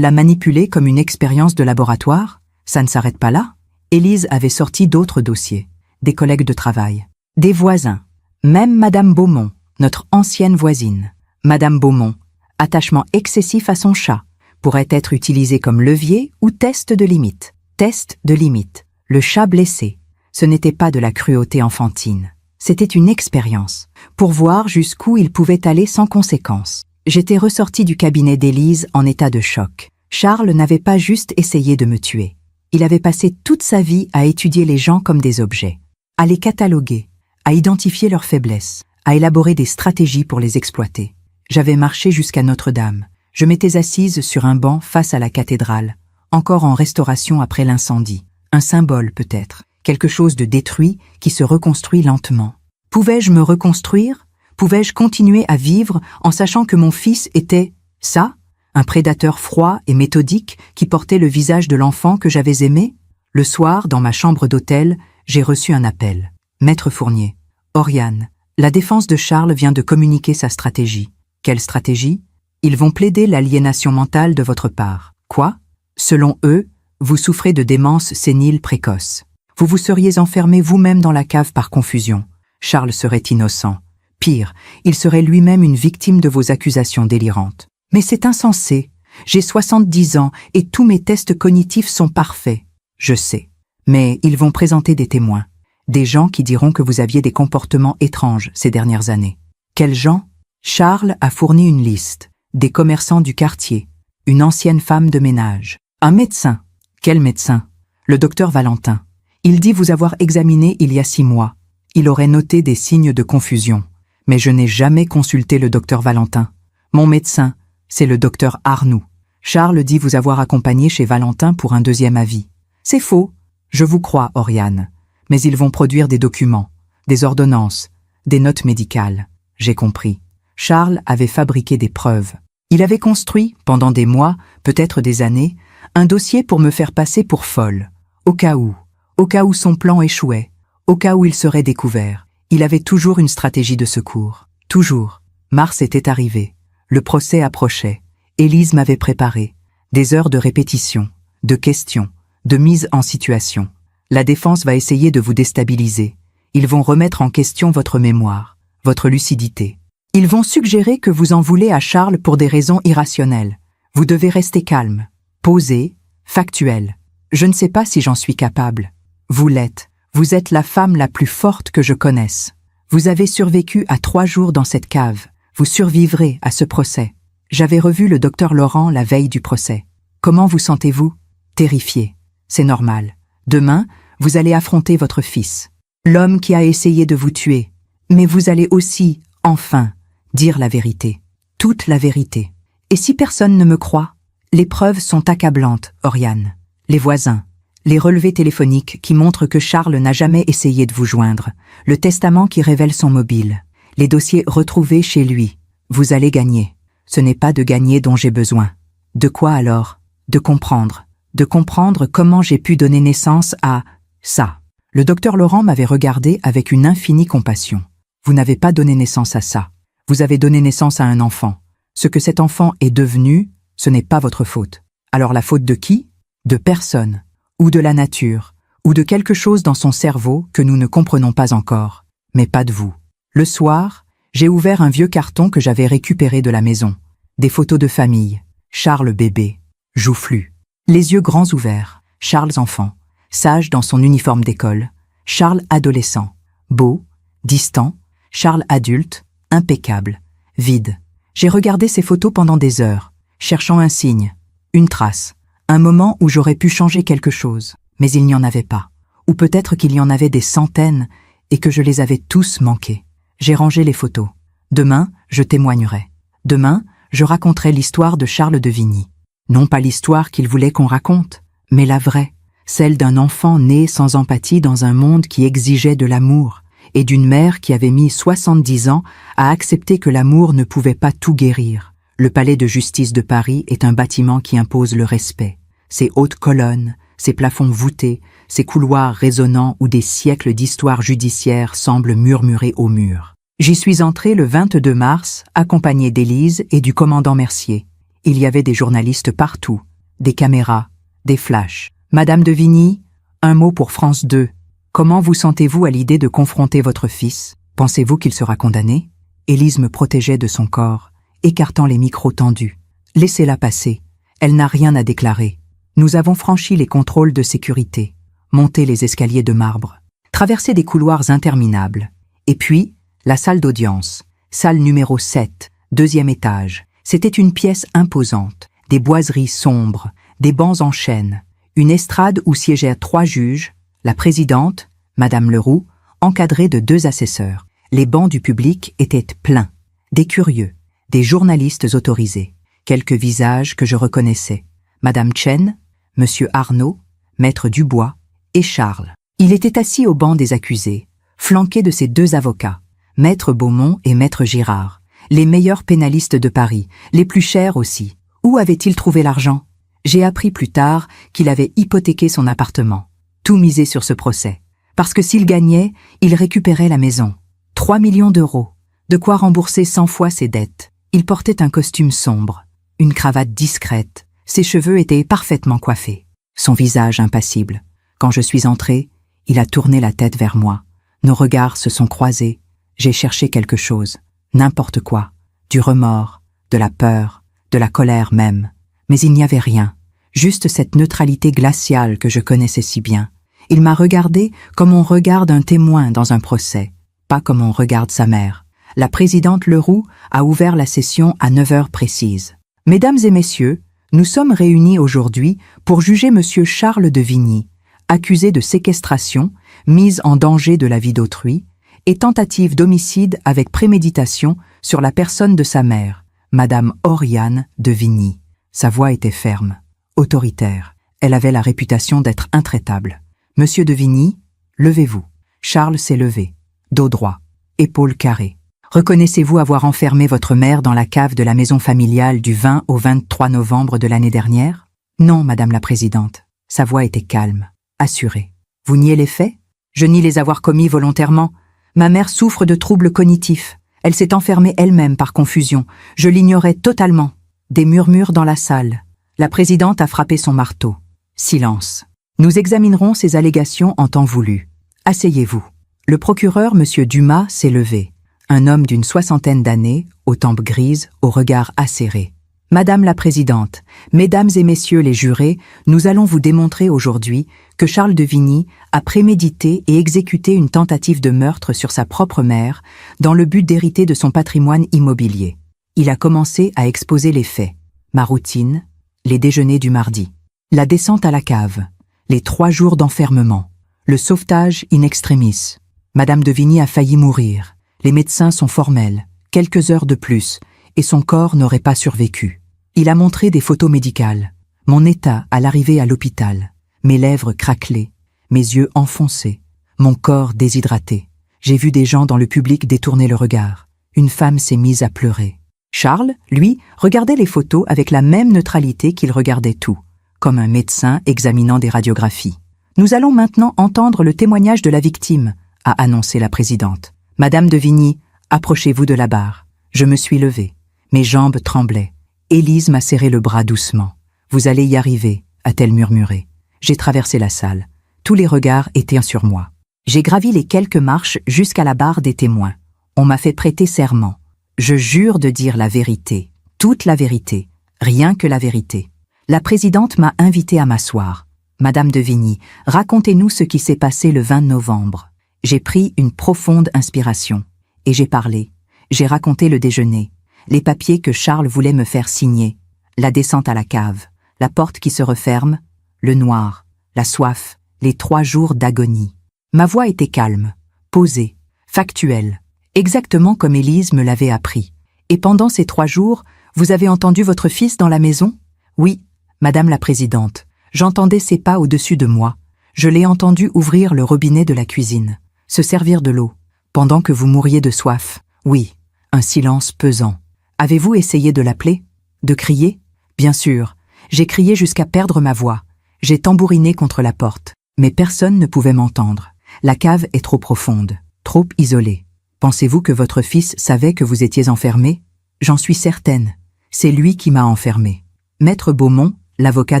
l'a manipulée comme une expérience de laboratoire? Ça ne s'arrête pas là? Élise avait sorti d'autres dossiers. Des collègues de travail. Des voisins. Même Madame Beaumont, notre ancienne voisine. Madame Beaumont, attachement excessif à son chat, pourrait être utilisé comme levier ou test de limite. Test de limite. Le chat blessé. Ce n'était pas de la cruauté enfantine. C'était une expérience, pour voir jusqu'où il pouvait aller sans conséquence. J'étais ressortie du cabinet d'Élise en état de choc. Charles n'avait pas juste essayé de me tuer. Il avait passé toute sa vie à étudier les gens comme des objets, à les cataloguer, à identifier leurs faiblesses, à élaborer des stratégies pour les exploiter. J'avais marché jusqu'à Notre-Dame. Je m'étais assise sur un banc face à la cathédrale, encore en restauration après l'incendie. Un symbole peut-être, quelque chose de détruit qui se reconstruit lentement. Pouvais-je me reconstruire? Pouvais-je continuer à vivre en sachant que mon fils était, ça, un prédateur froid et méthodique qui portait le visage de l'enfant que j'avais aimé? Le soir, dans ma chambre d'hôtel, j'ai reçu un appel. Maître Fournier. Oriane, la défense de Charles vient de communiquer sa stratégie. Quelle stratégie? Ils vont plaider l'aliénation mentale de votre part. Quoi? Selon eux, vous souffrez de démence sénile précoce. Vous vous seriez enfermé vous-même dans la cave par confusion. Charles serait innocent. Pire, il serait lui-même une victime de vos accusations délirantes. Mais c'est insensé. J'ai 70 ans et tous mes tests cognitifs sont parfaits. Je sais. Mais ils vont présenter des témoins. Des gens qui diront que vous aviez des comportements étranges ces dernières années. Quels gens? Charles a fourni une liste. Des commerçants du quartier. Une ancienne femme de ménage. Un médecin. Quel médecin? Le docteur Valentin. Il dit vous avoir examiné il y a 6 mois. Il aurait noté des signes de confusion. Mais je n'ai jamais consulté le docteur Valentin. Mon médecin, c'est le docteur Arnoux. Charles dit vous avoir accompagné chez Valentin pour un deuxième avis. C'est faux. Je vous crois, Oriane. Mais ils vont produire des documents, des ordonnances, des notes médicales. J'ai compris. Charles avait fabriqué des preuves. Il avait construit, pendant des mois, peut-être des années, un dossier pour me faire passer pour folle. Au cas où son plan échouait, au cas où il serait découvert. Il avait toujours une stratégie de secours. Toujours. Mars était arrivé. Le procès approchait. Élise m'avait préparé. Des heures de répétition, de questions, de mise en situation. La défense va essayer de vous déstabiliser. Ils vont remettre en question votre mémoire, votre lucidité. Ils vont suggérer que vous en voulez à Charles pour des raisons irrationnelles. Vous devez rester calme, posé, factuel. Je ne sais pas si j'en suis capable. Vous l'êtes. Vous êtes la femme la plus forte que je connaisse. Vous avez survécu à 3 jours dans cette cave. Vous survivrez à ce procès. J'avais revu le docteur Laurent la veille du procès. Comment vous sentez-vous? Terrifié. C'est normal. Demain, vous allez affronter votre fils. L'homme qui a essayé de vous tuer. Mais vous allez aussi, enfin, dire la vérité. Toute la vérité. Et si personne ne me croit? Les preuves sont accablantes, Oriane. Les voisins. Les relevés téléphoniques qui montrent que Charles n'a jamais essayé de vous joindre. Le testament qui révèle son mobile. Les dossiers retrouvés chez lui. Vous allez gagner. Ce n'est pas de gagner dont j'ai besoin. De quoi alors? De comprendre. De comprendre comment j'ai pu donner naissance à ça. Le docteur Laurent m'avait regardé avec une infinie compassion. Vous n'avez pas donné naissance à ça. Vous avez donné naissance à un enfant. Ce que cet enfant est devenu, ce n'est pas votre faute. Alors la faute de qui? De personne. Ou de la nature. Ou de quelque chose dans son cerveau que nous ne comprenons pas encore. Mais pas de vous. Le soir, j'ai ouvert un vieux carton que j'avais récupéré de la maison. Des photos de famille. Charles bébé. Joufflu. Les yeux grands ouverts. Charles enfant. Sage dans son uniforme d'école. Charles adolescent. Beau. Distant. Charles adulte. Impeccable. Vide. J'ai regardé ces photos pendant des heures, cherchant un signe, une trace, un moment où j'aurais pu changer quelque chose. Mais il n'y en avait pas. Ou peut-être qu'il y en avait des centaines et que je les avais tous manqués. J'ai rangé les photos. Demain, je témoignerai. Demain, je raconterai l'histoire de Charles de Vigny. Non pas l'histoire qu'il voulait qu'on raconte, mais la vraie, celle d'un enfant né sans empathie dans un monde qui exigeait de l'amour, et d'une mère qui avait mis 70 ans à accepter que l'amour ne pouvait pas tout guérir. Le palais de justice de Paris est un bâtiment qui impose le respect. Ses hautes colonnes, ses plafonds voûtés, ses couloirs résonnants où des siècles d'histoire judiciaire semblent murmurer aux murs. J'y suis entré le 22 mars, accompagné d'Élise et du commandant Mercier. Il y avait des journalistes partout, des caméras, des flashs. Madame de Vigny, un mot pour France 2. Comment vous sentez-vous à l'idée de confronter votre fils? Pensez-vous qu'il sera condamné? Élise me protégeait de son corps, écartant les micros tendus. Laissez-la passer. Elle n'a rien à déclarer. Nous avons franchi les contrôles de sécurité, monté les escaliers de marbre, traversé des couloirs interminables. Et puis, la salle d'audience, salle numéro 7, 2e étage. C'était une pièce imposante, des boiseries sombres, des bancs en chêne, Une estrade où siégeaient 3 juges, la présidente, Madame Leroux, encadrée de 2 assesseurs. Les bancs du public étaient pleins. Des curieux, des journalistes autorisés, quelques visages que je reconnaissais. Madame Chen, Monsieur Arnaud, Maître Dubois et Charles. Il était assis au banc des accusés, flanqué de ses 2 avocats, Maître Beaumont et Maître Girard, les meilleurs pénalistes de Paris, les plus chers aussi. Où avait-il trouvé l'argent? J'ai appris plus tard qu'il avait hypothéqué son appartement, tout misé sur ce procès. Parce que s'il gagnait, il récupérait la maison. 3 millions d'euros, de quoi rembourser 100 fois ses dettes. Il portait un costume sombre, une cravate discrète, ses cheveux étaient parfaitement coiffés, son visage impassible. Quand je suis entré, il a tourné la tête vers moi. Nos regards se sont croisés. J'ai cherché quelque chose, n'importe quoi, du remords, de la peur, de la colère même. Mais il n'y avait rien, juste cette neutralité glaciale que je connaissais si bien. Il m'a regardé comme on regarde un témoin dans un procès, pas comme on regarde sa mère. La présidente Leroux a ouvert la session à 9 heures précises. Mesdames et messieurs, nous sommes réunis aujourd'hui pour juger Monsieur Charles de Vigny, accusé de séquestration, mise en danger de la vie d'autrui, et tentative d'homicide avec préméditation sur la personne de sa mère, Madame Oriane de Vigny. Sa voix était ferme, autoritaire. Elle avait la réputation d'être intraitable. Monsieur de Vigny, levez-vous. Charles s'est levé, dos droit, épaules carrées. Reconnaissez-vous avoir enfermé votre mère dans la cave de la maison familiale du 20 au 23 novembre de l'année dernière? Non, Madame la Présidente. Sa voix était calme, assurée. Vous niez les faits? Je nie les avoir commis volontairement. Ma mère souffre de troubles cognitifs. Elle s'est enfermée elle-même par confusion. Je l'ignorais totalement. Des murmures dans la salle. La présidente a frappé son marteau. Silence. Nous examinerons ces allégations en temps voulu. Asseyez-vous. Le procureur, Monsieur Dumas, s'est levé. Un homme d'une 60aine d'années, aux tempes grises, au regard acéré. Madame la Présidente, Mesdames et Messieurs les jurés, nous allons vous démontrer aujourd'hui que Charles de Vigny a prémédité et exécuté une tentative de meurtre sur sa propre mère dans le but d'hériter de son patrimoine immobilier. Il a commencé à exposer les faits. Ma routine, les déjeuners du mardi, la descente à la cave, les 3 jours d'enfermement, le sauvetage in extremis. Madame de Vigny a failli mourir. Les médecins sont formels, quelques heures de plus, et son corps n'aurait pas survécu. Il a montré des photos médicales. Mon état à l'arrivée à l'hôpital, mes lèvres craquelées, mes yeux enfoncés, mon corps déshydraté. J'ai vu des gens dans le public détourner le regard. Une femme s'est mise à pleurer. Charles, lui, regardait les photos avec la même neutralité qu'il regardait tout, comme un médecin examinant des radiographies. Nous allons maintenant entendre le témoignage de la victime, a annoncé la présidente. Madame de Vigny, approchez-vous de la barre. Je me suis levée. Mes jambes tremblaient. Élise m'a serré le bras doucement. Vous allez y arriver, a-t-elle murmuré. J'ai traversé la salle. Tous les regards étaient sur moi. J'ai gravi les quelques marches jusqu'à la barre des témoins. On m'a fait prêter serment. Je jure de dire la vérité, toute la vérité, rien que la vérité. La présidente m'a invité à m'asseoir. Madame de Vigny, racontez-nous ce qui s'est passé le 20 novembre. J'ai pris une profonde inspiration. Et j'ai parlé. J'ai raconté le déjeuner, les papiers que Charles voulait me faire signer, la descente à la cave, la porte qui se referme, le noir, la soif, les 3 jours d'agonie. Ma voix était calme, posée, factuelle, exactement comme Élise me l'avait appris. Et pendant ces 3 jours, vous avez entendu votre fils dans la maison? Oui, Madame la Présidente, j'entendais ses pas au-dessus de moi. Je l'ai entendu ouvrir le robinet de la cuisine, se servir de l'eau, pendant que vous mouriez de soif. Oui, un silence pesant. Avez-vous essayé de l'appeler? De crier? Bien sûr, j'ai crié jusqu'à perdre ma voix. J'ai tambouriné contre la porte, mais personne ne pouvait m'entendre. La cave est trop profonde, trop isolée. Pensez-vous que votre fils savait que vous étiez enfermé? J'en suis certaine. C'est lui qui m'a enfermé. Maître Beaumont, l'avocat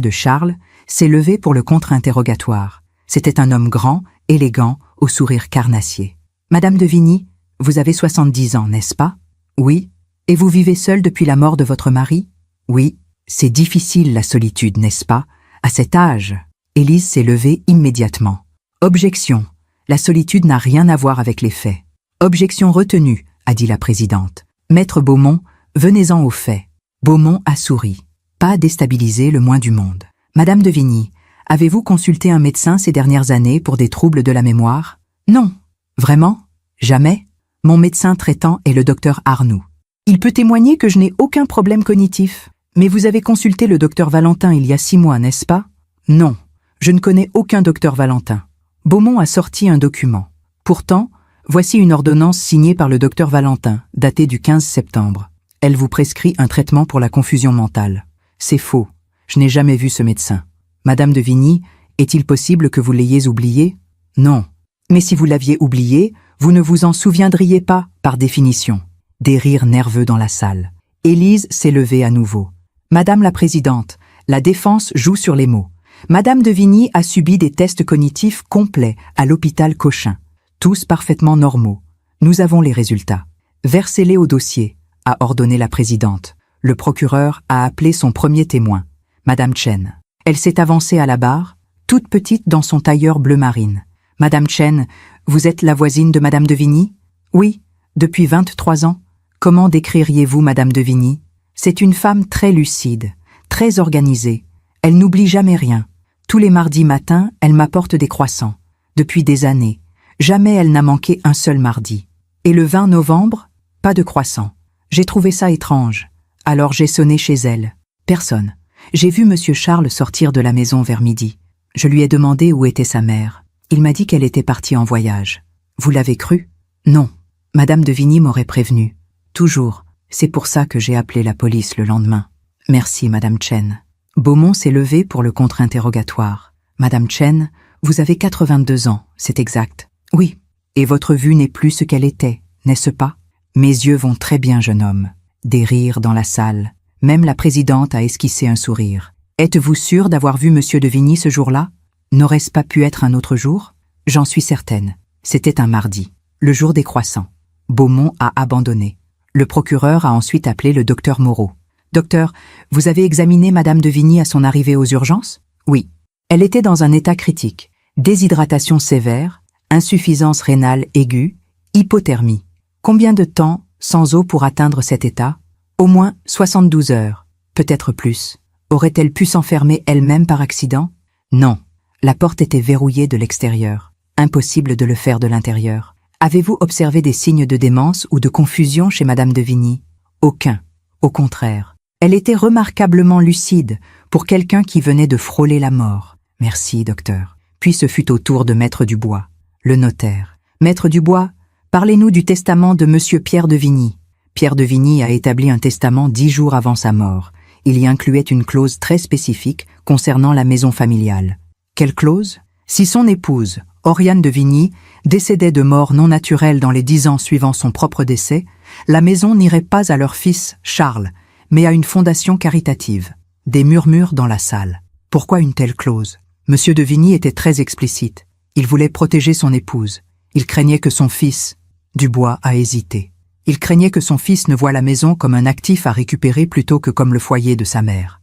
de Charles, s'est levé pour le contre-interrogatoire. C'était un homme grand, élégant, au sourire carnassier. Madame de Vigny, vous avez 70 ans, n'est-ce pas? Oui. Et vous vivez seule depuis la mort de votre mari? Oui. C'est difficile la solitude, n'est-ce pas? À cet âge. Élise s'est levée immédiatement. Objection. La solitude n'a rien à voir avec les faits. Objection retenue, a dit la présidente. Maître Beaumont, venez-en aux faits. Beaumont a souri. Pas déstabilisé le moins du monde. Madame de Vigny, Avez-vous consulté un médecin ces dernières années pour des troubles de la mémoire? Non. Vraiment? Jamais? Mon médecin traitant est le docteur Arnoux. Il peut témoigner que je n'ai aucun problème cognitif. Mais vous avez consulté le docteur Valentin il y a 6 mois, n'est-ce pas? Non. Je ne connais aucun docteur Valentin. Beaumont a sorti un document. Pourtant, voici une ordonnance signée par le docteur Valentin, datée du 15 septembre. Elle vous prescrit un traitement pour la confusion mentale. C'est faux. Je n'ai jamais vu ce médecin. Madame de Vigny, est-il possible que vous l'ayez oublié? Non. Mais si vous l'aviez oublié, vous ne vous en souviendriez pas, par définition. Des rires nerveux dans la salle. Élise s'est levée à nouveau. Madame la Présidente, la défense joue sur les mots. Madame de Vigny a subi des tests cognitifs complets à l'hôpital Cochin. Tous parfaitement normaux. Nous avons les résultats. Versez-les au dossier, a ordonné la Présidente. Le procureur a appelé son premier témoin, Madame Chen. Elle s'est avancée à la barre, toute petite dans son tailleur bleu marine. Madame Chen, vous êtes la voisine de Madame de Vigny? Oui, depuis 23 ans. Comment décririez-vous Madame de Vigny? C'est une femme très lucide, très organisée. Elle n'oublie jamais rien. Tous les mardis matins, elle m'apporte des croissants. Depuis des années. Jamais elle n'a manqué un seul mardi. Et le 20 novembre, pas de croissants. J'ai trouvé ça étrange. Alors j'ai sonné chez elle. Personne. J'ai vu Monsieur Charles sortir de la maison vers midi. Je lui ai demandé où était sa mère. Il m'a dit qu'elle était partie en voyage. Vous l'avez cru? Non. Madame de Vigny m'aurait prévenu. Toujours. C'est pour ça que j'ai appelé la police le lendemain. Merci, Madame Chen. Beaumont s'est levé pour le contre-interrogatoire. Madame Chen, vous avez 82 ans, c'est exact. Oui. Et votre vue n'est plus ce qu'elle était, n'est-ce pas? Mes yeux vont très bien, jeune homme. Des rires dans la salle. Même la Présidente a esquissé un sourire. Êtes-vous sûr d'avoir vu Monsieur de Vigny ce jour-là? N'aurait-ce pas pu être un autre jour? J'en suis certaine. C'était un mardi, le jour des croissants. Beaumont a abandonné. Le procureur a ensuite appelé le docteur Moreau. Docteur, vous avez examiné Madame de Vigny à son arrivée aux urgences? Oui. Elle était dans un état critique. Déshydratation sévère, insuffisance rénale aiguë, hypothermie. Combien de temps sans eau pour atteindre cet état? Au moins 72 heures, peut-être plus. Aurait-elle pu s'enfermer elle-même par accident? Non. La porte était verrouillée de l'extérieur. Impossible de le faire de l'intérieur. Avez-vous observé des signes de démence ou de confusion chez Madame de Vigny? Aucun. Au contraire. Elle était remarquablement lucide pour quelqu'un qui venait de frôler la mort. Merci, docteur. Puis ce fut au tour de Maître Dubois, le notaire. Maître Dubois, parlez-nous du testament de Monsieur Pierre de Vigny. Pierre de Vigny a établi un testament 10 jours avant sa mort. Il y incluait une clause très spécifique concernant la maison familiale. Quelle clause? Si son épouse, Oriane de Vigny, décédait de mort non naturelle dans les 10 ans suivant son propre décès, la maison n'irait pas à leur fils, Charles, mais à une fondation caritative. Des murmures dans la salle. Pourquoi une telle clause? Monsieur de Vigny était très explicite. Il voulait protéger son épouse. Il craignait que son fils... Dubois a hésité. Il craignait que son fils ne voie la maison comme un actif à récupérer plutôt que comme le foyer de sa mère.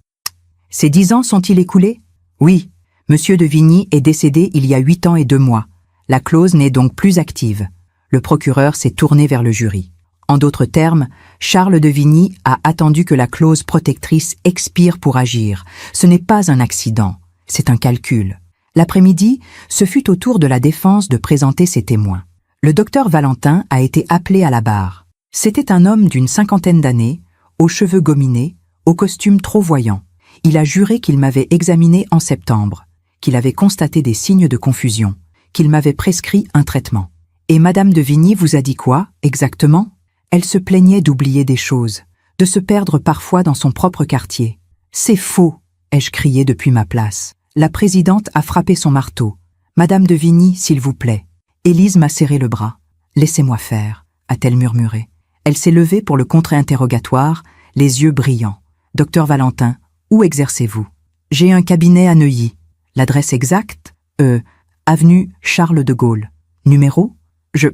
Ces 10 ans sont-ils écoulés? Oui. Monsieur de Vigny est décédé il y a 8 ans et 2 mois. La clause n'est donc plus active. Le procureur s'est tourné vers le jury. En d'autres termes, Charles de Vigny a attendu que la clause protectrice expire pour agir. Ce n'est pas un accident, c'est un calcul. L'après-midi, ce fut au tour de la défense de présenter ses témoins. Le docteur Valentin a été appelé à la barre. C'était un homme d'une 50aine d'années, aux cheveux gominés, au costume trop voyant. Il a juré qu'il m'avait examiné en septembre, qu'il avait constaté des signes de confusion, qu'il m'avait prescrit un traitement. Et Madame de Vigny vous a dit quoi, exactement? Elle se plaignait d'oublier des choses, de se perdre parfois dans son propre quartier. C'est faux, ai-je crié depuis ma place. La Présidente a frappé son marteau. Madame de Vigny, s'il vous plaît. Élise m'a serré le bras. Laissez-moi faire, a-t-elle murmuré. Elle s'est levée pour le contre-interrogatoire, les yeux brillants. Docteur Valentin, où exercez-vous? J'ai un cabinet à Neuilly. L'adresse exacte? Avenue Charles de Gaulle. Numéro? Je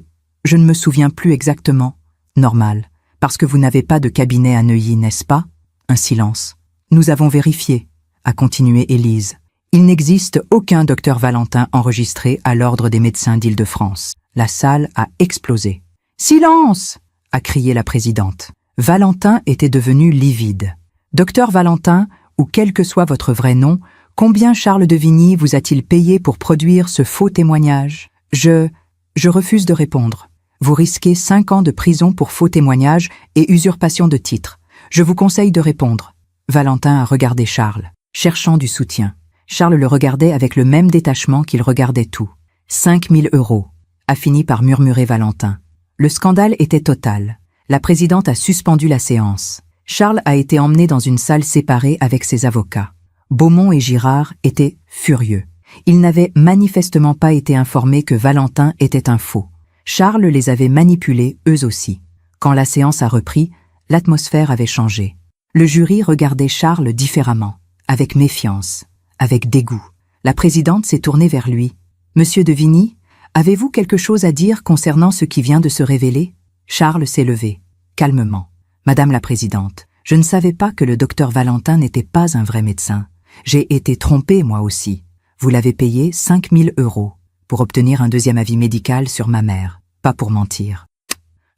ne me souviens plus exactement. Normal, parce que vous n'avez pas de cabinet à Neuilly, n'est-ce pas? Un silence. Nous avons vérifié, a continué Élise. Il n'existe aucun docteur Valentin enregistré à l'ordre des médecins d'Île-de-France. La salle a explosé. Silence! A crié la Présidente. Valentin était devenu livide. Docteur Valentin, ou quel que soit votre vrai nom, Combien Charles de Vigny vous a-t-il payé pour produire ce faux témoignage? Je refuse de répondre. Vous risquez 5 ans de prison pour faux témoignage et usurpation de titre. Je vous conseille de répondre. Valentin a regardé Charles, cherchant du soutien. Charles le regardait avec le même détachement qu'il regardait tout. 5 000 €, a fini par murmurer Valentin. Le scandale était total. La présidente a suspendu la séance. Charles a été emmené dans une salle séparée avec ses avocats. Beaumont et Girard étaient furieux. Ils n'avaient manifestement pas été informés que Valentin était un faux. Charles les avait manipulés eux aussi. Quand la séance a repris, l'atmosphère avait changé. Le jury regardait Charles différemment, avec méfiance, avec dégoût. La présidente s'est tournée vers lui. « Monsieur de Vigny, avez-vous quelque chose à dire concernant ce qui vient de se révéler ?» Charles s'est levé, calmement. « Madame la présidente, je ne savais pas que le docteur Valentin n'était pas un vrai médecin. J'ai été trompé moi aussi. Vous l'avez payé 5 000 € pour obtenir un deuxième avis médical sur ma mère, pas pour mentir.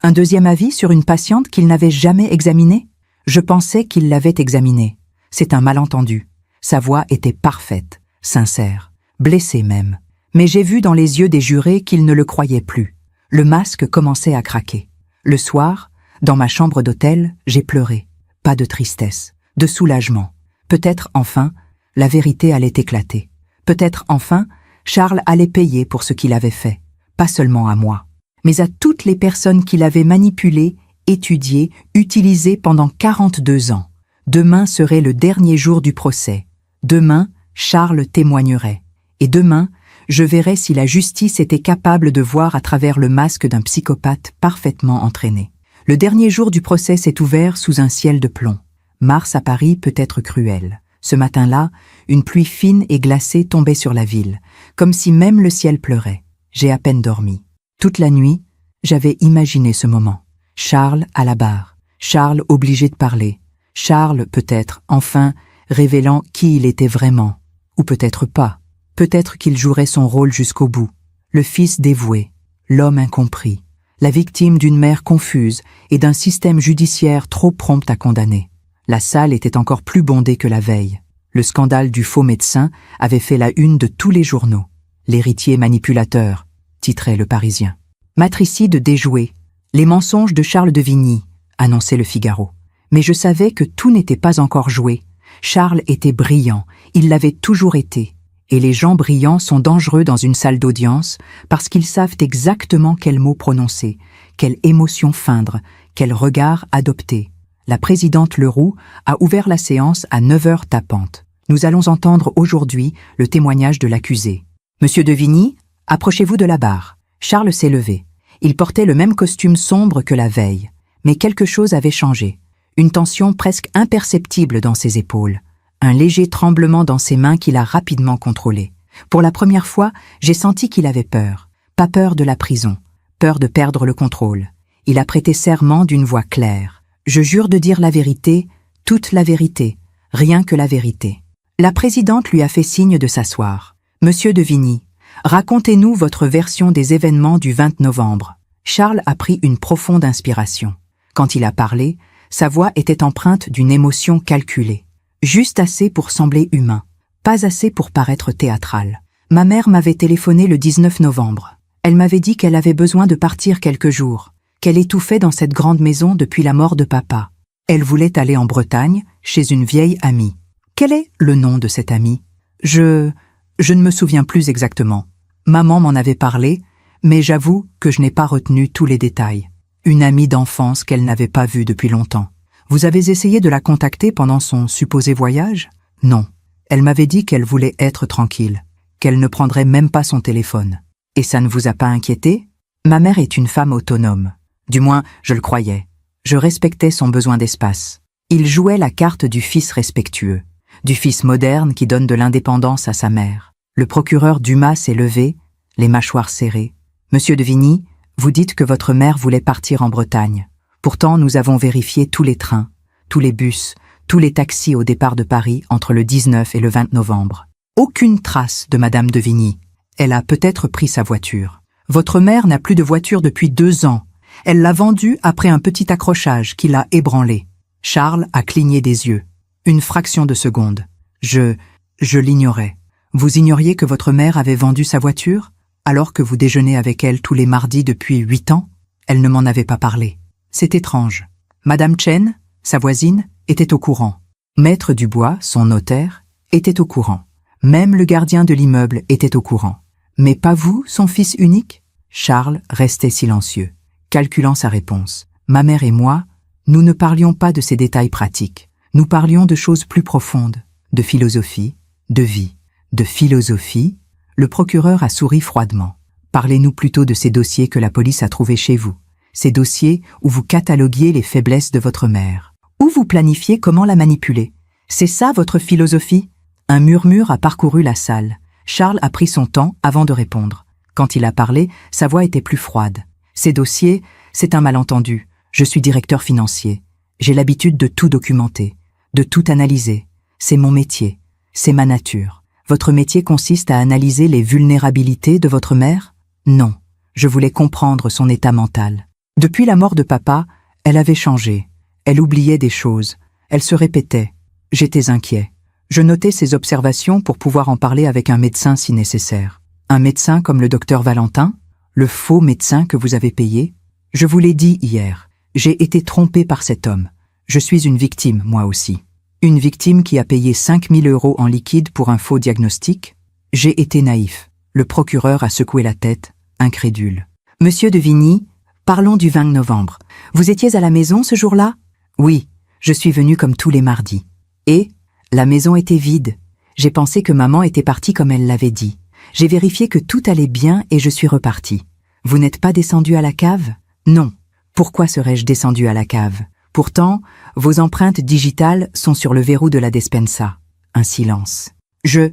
Un deuxième avis sur une patiente qu'il n'avait jamais examinée? Je pensais qu'il l'avait examinée. C'est un malentendu. Sa voix était parfaite, sincère, blessée même. Mais j'ai vu dans les yeux des jurés qu'ils ne le croyaient plus. Le masque commençait à craquer. Le soir, dans ma chambre d'hôtel, j'ai pleuré. Pas de tristesse, de soulagement. Peut-être enfin, la vérité allait éclater. Peut-être enfin, Charles allait payer pour ce qu'il avait fait. Pas seulement à moi, mais à toutes les personnes qu'il avait manipulées, étudiées, utilisées pendant 42 ans. Demain serait le dernier jour du procès. Demain, Charles témoignerait. Et demain, je verrais si la justice était capable de voir à travers le masque d'un psychopathe parfaitement entraîné. Le dernier jour du procès s'est ouvert sous un ciel de plomb. Mars à Paris peut être cruel. Ce matin-là, une pluie fine et glacée tombait sur la ville, comme si même le ciel pleurait. J'ai à peine dormi. Toute la nuit, j'avais imaginé ce moment. Charles à la barre, Charles obligé de parler, Charles peut-être, enfin, révélant qui il était vraiment. Ou peut-être pas. Peut-être qu'il jouerait son rôle jusqu'au bout. Le fils dévoué, l'homme incompris, la victime d'une mère confuse et d'un système judiciaire trop prompt à condamner. La salle était encore plus bondée que la veille. Le scandale du faux médecin avait fait la une de tous les journaux. L'héritier manipulateur, titrait Le Parisien. Matricide déjoué. Les mensonges de Charles de Vigny, annonçait Le Figaro. Mais je savais que tout n'était pas encore joué. Charles était brillant, il l'avait toujours été. Et les gens brillants sont dangereux dans une salle d'audience parce qu'ils savent exactement quels mots prononcer, quelle émotion feindre, quel regard adopter. La présidente Leroux a ouvert la séance à 9 heures tapantes. Nous allons entendre aujourd'hui le témoignage de l'accusé. Monsieur de Vigny, approchez-vous de la barre. Charles s'est levé. Il portait le même costume sombre que la veille. Mais quelque chose avait changé. Une tension presque imperceptible dans ses épaules. Un léger tremblement dans ses mains qu'il a rapidement contrôlé. Pour la première fois, j'ai senti qu'il avait peur. Pas peur de la prison, peur de perdre le contrôle. Il a prêté serment d'une voix claire. Je jure de dire la vérité, toute la vérité, rien que la vérité. La présidente lui a fait signe de s'asseoir. Monsieur de Vigny, racontez-nous votre version des événements du 20 novembre. Charles a pris une profonde inspiration. Quand il a parlé, sa voix était empreinte d'une émotion calculée. Juste assez pour sembler humain, pas assez pour paraître théâtral. Ma mère m'avait téléphoné le 19 novembre. Elle m'avait dit qu'elle avait besoin de partir quelques jours, qu'elle étouffait dans cette grande maison depuis la mort de papa. Elle voulait aller en Bretagne, chez une vieille amie. Quel est le nom de cette amie? Je ne me souviens plus exactement. Maman m'en avait parlé, mais j'avoue que je n'ai pas retenu tous les détails. Une amie d'enfance qu'elle n'avait pas vue depuis longtemps. Vous avez essayé de la contacter pendant son supposé voyage? Non. Elle m'avait dit qu'elle voulait être tranquille, qu'elle ne prendrait même pas son téléphone. Et ça ne vous a pas inquiété? Ma mère est une femme autonome. Du moins, je le croyais. Je respectais son besoin d'espace. Il jouait la carte du fils respectueux, du fils moderne qui donne de l'indépendance à sa mère. Le procureur Dumas s'est levé, les mâchoires serrées. Monsieur de Vigny, vous dites que votre mère voulait partir en Bretagne. Pourtant, nous avons vérifié tous les trains, tous les bus, tous les taxis au départ de Paris entre le 19 et le 20 novembre. Aucune trace de Madame de Vigny. Elle a peut-être pris sa voiture. Votre mère n'a plus de voiture depuis 2 ans. Elle l'a vendue après un petit accrochage qui l'a ébranlé. Charles a cligné des yeux. Une fraction de seconde. Je Je l'ignorais. Vous ignoriez que votre mère avait vendu sa voiture, alors que vous déjeunez avec elle tous les mardis depuis 8 ans? Elle ne m'en avait pas parlé. C'est étrange. Madame Chen, sa voisine, était au courant. Maître Dubois, son notaire, était au courant. Même le gardien de l'immeuble était au courant. Mais pas vous, son fils unique? Charles restait silencieux, calculant sa réponse. Ma mère et moi, nous ne parlions pas de ces détails pratiques. Nous parlions de choses plus profondes, de philosophie, de vie. De philosophie, le procureur a souri froidement. Parlez-nous plutôt de ces dossiers que la police a trouvés chez vous. Ces dossiers où vous cataloguiez les faiblesses de votre mère. Où vous planifiez comment la manipuler. C'est ça votre philosophie? Un murmure a parcouru la salle. Charles a pris son temps avant de répondre. Quand il a parlé, sa voix était plus froide. Ces dossiers, c'est un malentendu. Je suis directeur financier. J'ai l'habitude de tout documenter, de tout analyser. C'est mon métier. C'est ma nature. Votre métier consiste à analyser les vulnérabilités de votre mère? Non. Je voulais comprendre son état mental. Depuis la mort de papa, elle avait changé. Elle oubliait des choses. Elle se répétait. J'étais inquiet. Je notais ses observations pour pouvoir en parler avec un médecin si nécessaire. Un médecin comme le docteur Valentin? Le faux médecin que vous avez payé? Je vous l'ai dit hier. J'ai été trompé par cet homme. Je suis une victime, moi aussi. Une victime qui a payé 5 000 € en liquide pour un faux diagnostic? J'ai été naïf. Le procureur a secoué la tête, incrédule. Monsieur de Vigny, parlons du 20 novembre. Vous étiez à la maison ce jour-là? Oui, je suis venu comme tous les mardis. Et la maison était vide. J'ai pensé que maman était partie comme elle l'avait dit. J'ai vérifié que tout allait bien et je suis reparti. Vous n'êtes pas descendu à la cave? Non. Pourquoi serais-je descendu à la cave? Pourtant, vos empreintes digitales sont sur le verrou de la despensa. Un silence. Je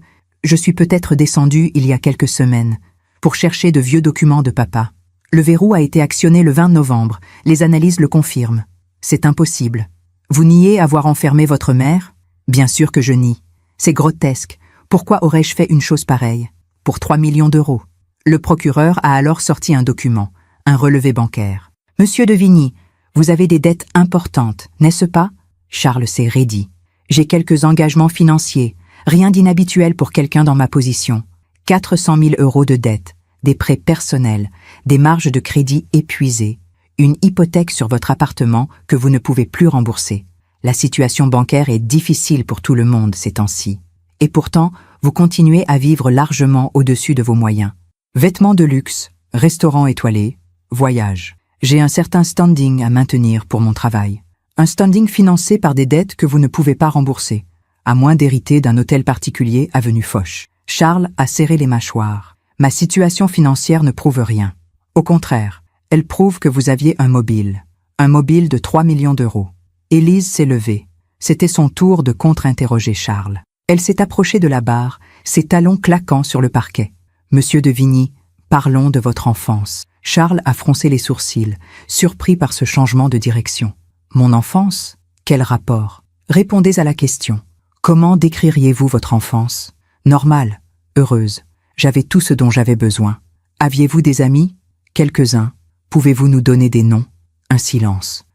suis peut-être descendu il y a quelques semaines pour chercher de vieux documents de papa. Le verrou a été actionné le 20 novembre. Les analyses le confirment. C'est impossible. Vous niez avoir enfermé votre mère? Bien sûr que je nie. C'est grotesque. Pourquoi aurais-je fait une chose pareille? Pour 3 millions d'euros. Le procureur a alors sorti un document, un relevé bancaire. Monsieur de Vigny, vous avez des dettes importantes, n'est-ce pas? Charles s'est raidi. J'ai quelques engagements financiers, rien d'inhabituel pour quelqu'un dans ma position. 400 000 € de dettes, des prêts personnels, des marges de crédit épuisées, une hypothèque sur votre appartement que vous ne pouvez plus rembourser. La situation bancaire est difficile pour tout le monde ces temps-ci. Et pourtant, vous continuez à vivre largement au-dessus de vos moyens. Vêtements de luxe, restaurants étoilés, voyages. J'ai un certain standing à maintenir pour mon travail. Un standing financé par des dettes que vous ne pouvez pas rembourser, à moins d'hériter d'un hôtel particulier avenue Foch. Charles a serré les mâchoires. Ma situation financière ne prouve rien. Au contraire, elle prouve que vous aviez un mobile de 3 millions d'euros. Élise s'est levée. C'était son tour de contre-interroger Charles. Elle s'est approchée de la barre, ses talons claquant sur le parquet. Monsieur de Vigny, parlons de votre enfance. Charles a froncé les sourcils, surpris par ce changement de direction. Mon enfance? Quel rapport? Répondez à la question. Comment décririez-vous votre enfance? Normale, heureuse. J'avais tout ce dont j'avais besoin. Aviez-vous des amis? Quelques-uns. Pouvez-vous nous donner des noms? Un silence.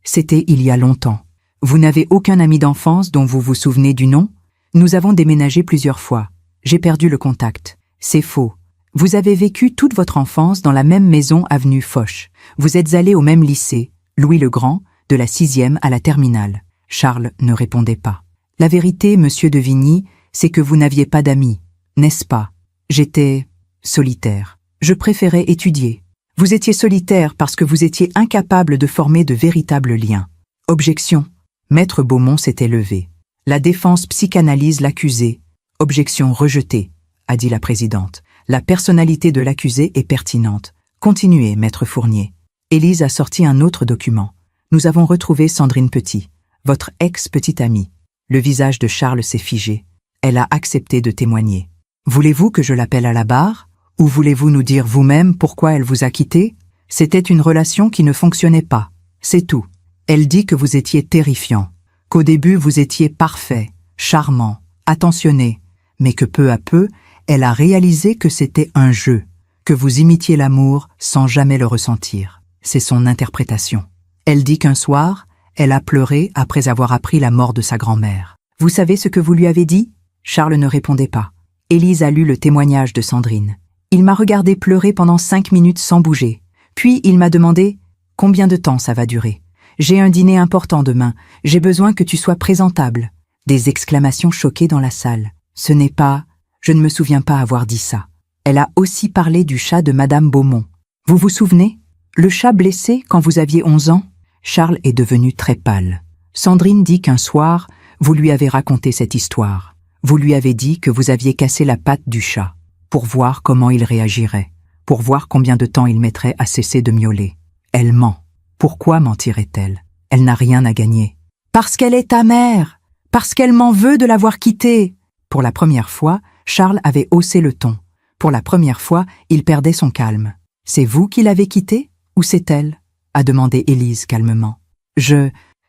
C'était il y a longtemps. Vous n'avez aucun ami d'enfance dont vous vous souvenez du nom? Nous avons déménagé plusieurs fois. J'ai perdu le contact. C'est faux. Vous avez vécu toute votre enfance dans la même maison avenue Foch. Vous êtes allé au même lycée, Louis le Grand, de la 6e à la terminale. Charles ne répondait pas. La vérité, monsieur de Vigny, c'est que vous n'aviez pas d'amis, n'est-ce pas? J'étais solitaire. Je préférais étudier. Vous étiez solitaire parce que vous étiez incapable de former de véritables liens. Objection. Maître Beaumont s'était levé. La défense psychanalyse l'accusé. Objection rejetée, a dit la présidente. La personnalité de l'accusé est pertinente. Continuez, maître Fournier. Élise a sorti un autre document. Nous avons retrouvé Sandrine Petit, votre ex-petite amie. Le visage de Charles s'est figé. Elle a accepté de témoigner. Voulez-vous que je l'appelle à la barre? Ou voulez-vous nous dire vous-même pourquoi elle vous a quitté? C'était une relation qui ne fonctionnait pas. C'est tout. Elle dit que vous étiez terrifiant. Qu'au début vous étiez parfait, charmant, attentionné. Mais que peu à peu, elle a réalisé que c'était un jeu, que vous imitiez l'amour sans jamais le ressentir. C'est son interprétation. Elle dit qu'un soir, elle a pleuré après avoir appris la mort de sa grand-mère. Vous savez ce que vous lui avez dit? Charles ne répondait pas. Élise a lu le témoignage de Sandrine. Il m'a regardé pleurer pendant 5 minutes sans bouger. Puis il m'a demandé « Combien de temps ça va durer ? J'ai un dîner important demain. J'ai besoin que tu sois présentable. » Des exclamations choquées dans la salle. Ce n'est pas... Je ne me souviens pas avoir dit ça. Elle a aussi parlé du chat de Madame Beaumont. Vous vous souvenez? Le chat blessé quand vous aviez 11 ans? Charles est devenu très pâle. Sandrine dit qu'un soir, vous lui avez raconté cette histoire. Vous lui avez dit que vous aviez cassé la patte du chat, pour voir comment il réagirait, pour voir combien de temps il mettrait à cesser de miauler. Elle ment. Pourquoi mentirait-elle? Elle n'a rien à gagner. Parce qu'elle est ta mère! Parce qu'elle m'en veut de l'avoir quittée! Pour la première fois, Charles avait haussé le ton. Pour la première fois, il perdait son calme. « C'est vous qui l'avez quittée, ou c'est elle ?» a demandé Élise calmement.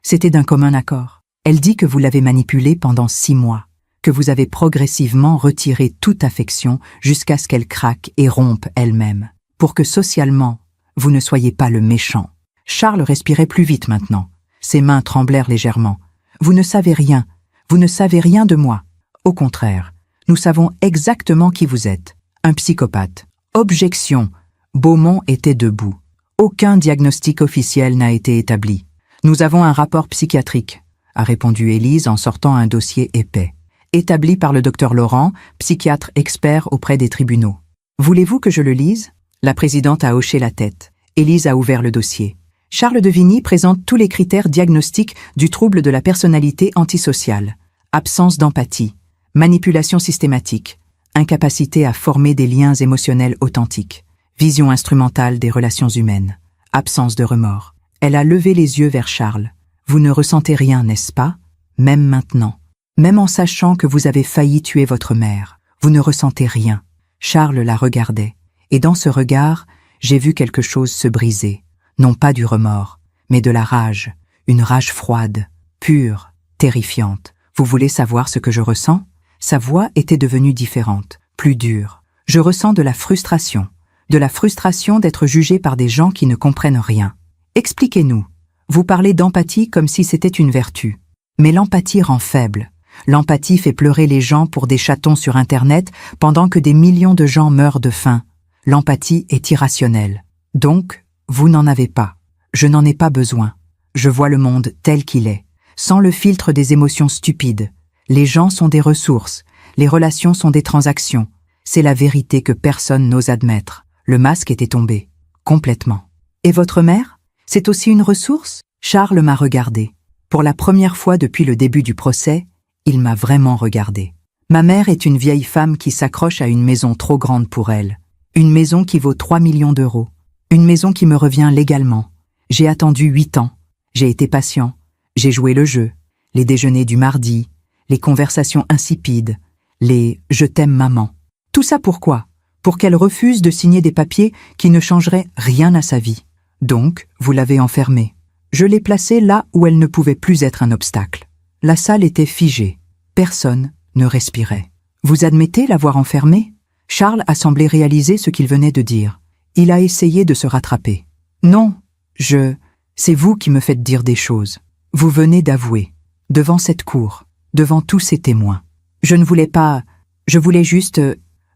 C'était d'un commun accord. Elle dit que vous l'avez manipulée pendant 6 mois, que vous avez progressivement retiré toute affection jusqu'à ce qu'elle craque et rompe elle-même, pour que socialement, vous ne soyez pas le méchant. Charles respirait plus vite maintenant. Ses mains tremblèrent légèrement. « Vous ne savez rien. Vous ne savez rien de moi. Au contraire, nous savons exactement qui vous êtes. Un psychopathe. » Objection. Beaumont était debout. Aucun diagnostic officiel n'a été établi. Nous avons un rapport psychiatrique, a répondu Élise en sortant un dossier épais. Établi par le docteur Laurent, psychiatre expert auprès des tribunaux. Voulez-vous que je le lise? La présidente a hoché la tête. Élise a ouvert le dossier. Charles de Vigny présente tous les critères diagnostiques du trouble de la personnalité antisociale. Absence d'empathie, manipulation systématique, incapacité à former des liens émotionnels authentiques, vision instrumentale des relations humaines, absence de remords. Elle a levé les yeux vers Charles. Vous ne ressentez rien, n'est-ce pas? Même maintenant. Même en sachant que vous avez failli tuer votre mère, vous ne ressentez rien. Charles la regardait. Et dans ce regard, j'ai vu quelque chose se briser. Non pas du remords, mais de la rage. Une rage froide, pure, terrifiante. Vous voulez savoir ce que je ressens? Sa voix était devenue différente, plus dure. Je ressens de la frustration d'être jugé par des gens qui ne comprennent rien. Expliquez-nous. Vous parlez d'empathie comme si c'était une vertu. Mais l'empathie rend faible. L'empathie fait pleurer les gens pour des chatons sur Internet pendant que des millions de gens meurent de faim. L'empathie est irrationnelle. Donc, vous n'en avez pas. Je n'en ai pas besoin. Je vois le monde tel qu'il est, sans le filtre des émotions stupides. Les gens sont des ressources, les relations sont des transactions. C'est la vérité que personne n'ose admettre. Le masque était tombé, complètement. Et votre mère? C'est aussi une ressource? Charles m'a regardé. Pour la première fois depuis le début du procès, il m'a vraiment regardé. Ma mère est une vieille femme qui s'accroche à une maison trop grande pour elle. Une maison qui vaut 3 millions d'euros. Une maison qui me revient légalement. J'ai attendu 8 ans. J'ai été patient. J'ai joué le jeu. Les déjeuners du mardi. Les conversations insipides. Les « je t'aime maman ». Tout ça pourquoi? Pour qu'elle refuse de signer des papiers qui ne changeraient rien à sa vie. Donc, vous l'avez enfermée. Je l'ai placée là où elle ne pouvait plus être un obstacle. La salle était figée. Personne ne respirait. Vous admettez l'avoir enfermée? Charles a semblé réaliser ce qu'il venait de dire. Il a essayé de se rattraper. Non, c'est vous qui me faites dire des choses. Vous venez d'avouer, devant cette cour, devant tous ces témoins. Je ne voulais pas... Je voulais juste...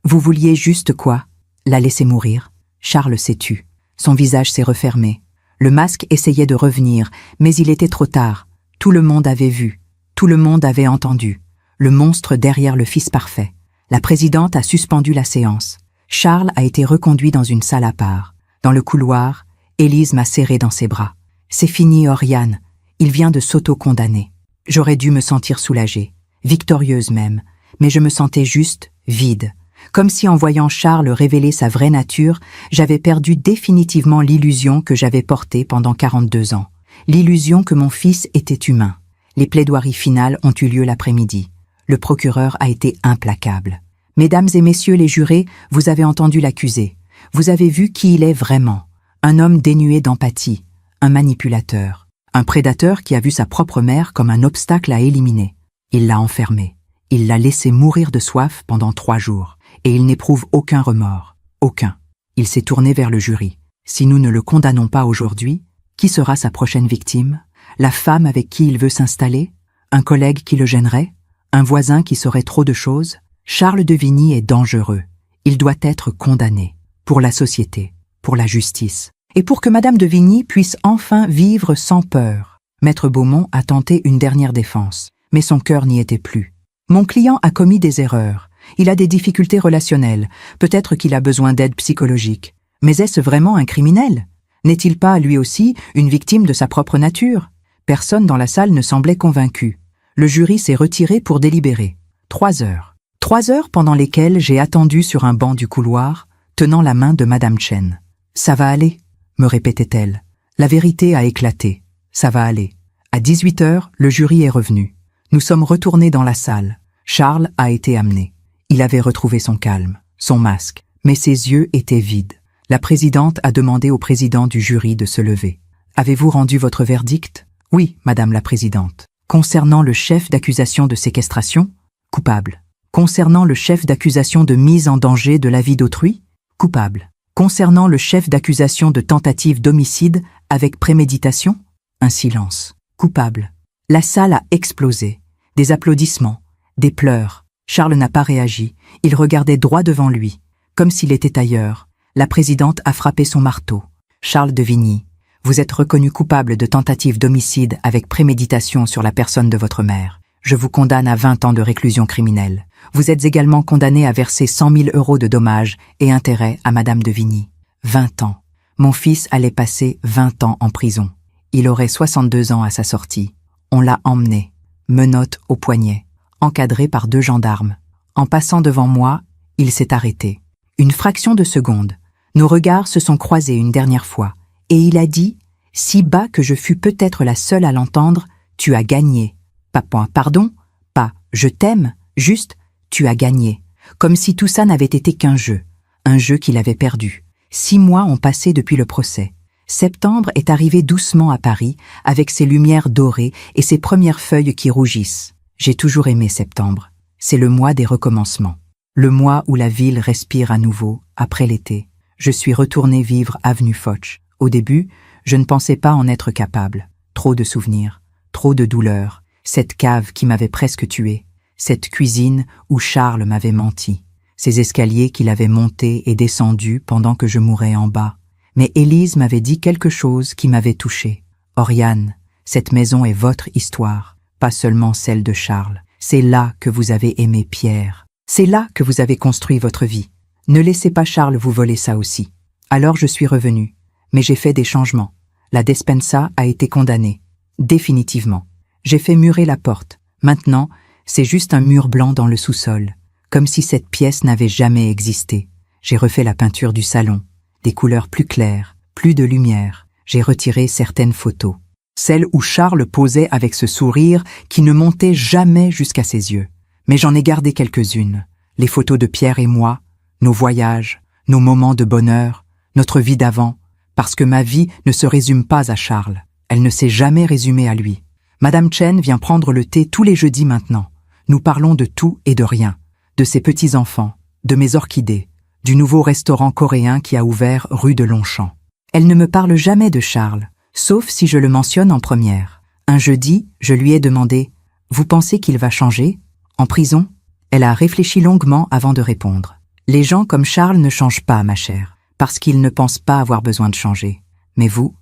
Vous vouliez juste quoi? La laisser mourir. Charles s'est tu. Son visage s'est refermé. Le masque essayait de revenir, mais il était trop tard. Tout le monde avait vu. Tout le monde avait entendu. Le monstre derrière le fils parfait. La présidente a suspendu la séance. Charles a été reconduit dans une salle à part. Dans le couloir, Élise m'a serré dans ses bras. C'est fini, Oriane. Il vient de s'auto-condamner. J'aurais dû me sentir soulagée, victorieuse même, mais je me sentais juste vide. Comme si en voyant Charles révéler sa vraie nature, j'avais perdu définitivement l'illusion que j'avais portée pendant 42 ans. L'illusion que mon fils était humain. Les plaidoiries finales ont eu lieu l'après-midi. Le procureur a été implacable. Mesdames et messieurs les jurés, vous avez entendu l'accusé. Vous avez vu qui il est vraiment. Un homme dénué d'empathie, un manipulateur, un prédateur qui a vu sa propre mère comme un obstacle à éliminer. Il l'a enfermée. Il l'a laissée mourir de soif pendant 3 jours. Et il n'éprouve aucun remords. Aucun. Il s'est tourné vers le jury. Si nous ne le condamnons pas aujourd'hui, qui sera sa prochaine victime? La femme avec qui il veut s'installer? Un collègue qui le gênerait? Un voisin qui saurait trop de choses? Charles de Vigny est dangereux. Il doit être condamné. Pour la société, pour la justice. Et pour que Madame de Vigny puisse enfin vivre sans peur. Maître Beaumont a tenté une dernière défense, mais son cœur n'y était plus. Mon client a commis des erreurs. Il a des difficultés relationnelles. Peut-être qu'il a besoin d'aide psychologique. Mais est-ce vraiment un criminel? N'est-il pas, lui aussi, une victime de sa propre nature? Personne dans la salle ne semblait convaincu. Le jury s'est retiré pour délibérer. 3 heures. 3 heures pendant lesquelles j'ai attendu sur un banc du couloir, tenant la main de Madame Chen. « Ça va aller ?» me répétait-elle. La vérité a éclaté. Ça va aller. À 18 heures, le jury est revenu. Nous sommes retournés dans la salle. Charles a été amené. Il avait retrouvé son calme, son masque, mais ses yeux étaient vides. La présidente a demandé au président du jury de se lever. « Avez-vous rendu votre verdict ?»« Oui, Madame la Présidente. » Concernant le chef d'accusation de séquestration, coupable. Concernant le chef d'accusation de mise en danger de la vie d'autrui, coupable. Concernant le chef d'accusation de tentative d'homicide avec préméditation, un silence. Coupable. La salle a explosé. Des applaudissements, des pleurs. Charles n'a pas réagi. Il regardait droit devant lui, comme s'il était ailleurs. La présidente a frappé son marteau. « Charles de Vigny, vous êtes reconnu coupable de tentative d'homicide avec préméditation sur la personne de votre mère. Je vous condamne à 20 ans de réclusion criminelle. Vous êtes également condamné à verser 100 000 € de dommages et intérêts à Madame de Vigny. 20 ans. Mon fils allait passer 20 ans en prison. Il aurait 62 ans à sa sortie. On l'a emmené, menottes au poignet, encadré par 2 gendarmes. En passant devant moi, il s'est arrêté. Une fraction de seconde. Nos regards se sont croisés une dernière fois. Et il a dit, si bas que je fus peut-être la seule à l'entendre, « Tu as gagné. » Pas point pardon, pas « je t'aime », juste « tu as gagné ». Comme si tout ça n'avait été qu'un jeu. Un jeu qu'il avait perdu. 6 mois ont passé depuis le procès. Septembre est arrivé doucement à Paris, avec ses lumières dorées et ses premières feuilles qui rougissent. J'ai toujours aimé septembre. C'est le mois des recommencements. Le mois où la ville respire à nouveau, après l'été. Je suis retourné vivre avenue Foch. Au début, je ne pensais pas en être capable. Trop de souvenirs, trop de douleurs, cette cave qui m'avait presque tué, cette cuisine où Charles m'avait menti, ces escaliers qu'il avait montés et descendus pendant que je mourais en bas. Mais Élise m'avait dit quelque chose qui m'avait touché. « Oriane, cette maison est votre histoire, pas seulement celle de Charles. C'est là que vous avez aimé Pierre. C'est là que vous avez construit votre vie. Ne laissez pas Charles vous voler ça aussi. » Alors je suis revenu. Mais j'ai fait des changements. La despensa a été condamnée. Définitivement. J'ai fait murer la porte. Maintenant, c'est juste un mur blanc dans le sous-sol. Comme si cette pièce n'avait jamais existé. J'ai refait la peinture du salon. Des couleurs plus claires, plus de lumière. J'ai retiré certaines photos. Celles où Charles posait avec ce sourire qui ne montait jamais jusqu'à ses yeux. Mais j'en ai gardé quelques-unes. Les photos de Pierre et moi, nos voyages, nos moments de bonheur, notre vie d'avant. Parce que ma vie ne se résume pas à Charles. Elle ne s'est jamais résumée à lui. Madame Chen vient prendre le thé tous les jeudis maintenant. Nous parlons de tout et de rien. De ses petits-enfants, de mes orchidées, du nouveau restaurant coréen qui a ouvert rue de Longchamp. Elle ne me parle jamais de Charles, sauf si je le mentionne en première. Un jeudi, je lui ai demandé « Vous pensez qu'il va changer? En prison ?» Elle a réfléchi longuement avant de répondre. « Les gens comme Charles ne changent pas, ma chère. Parce qu'ils ne pensent pas avoir besoin de changer. Mais vous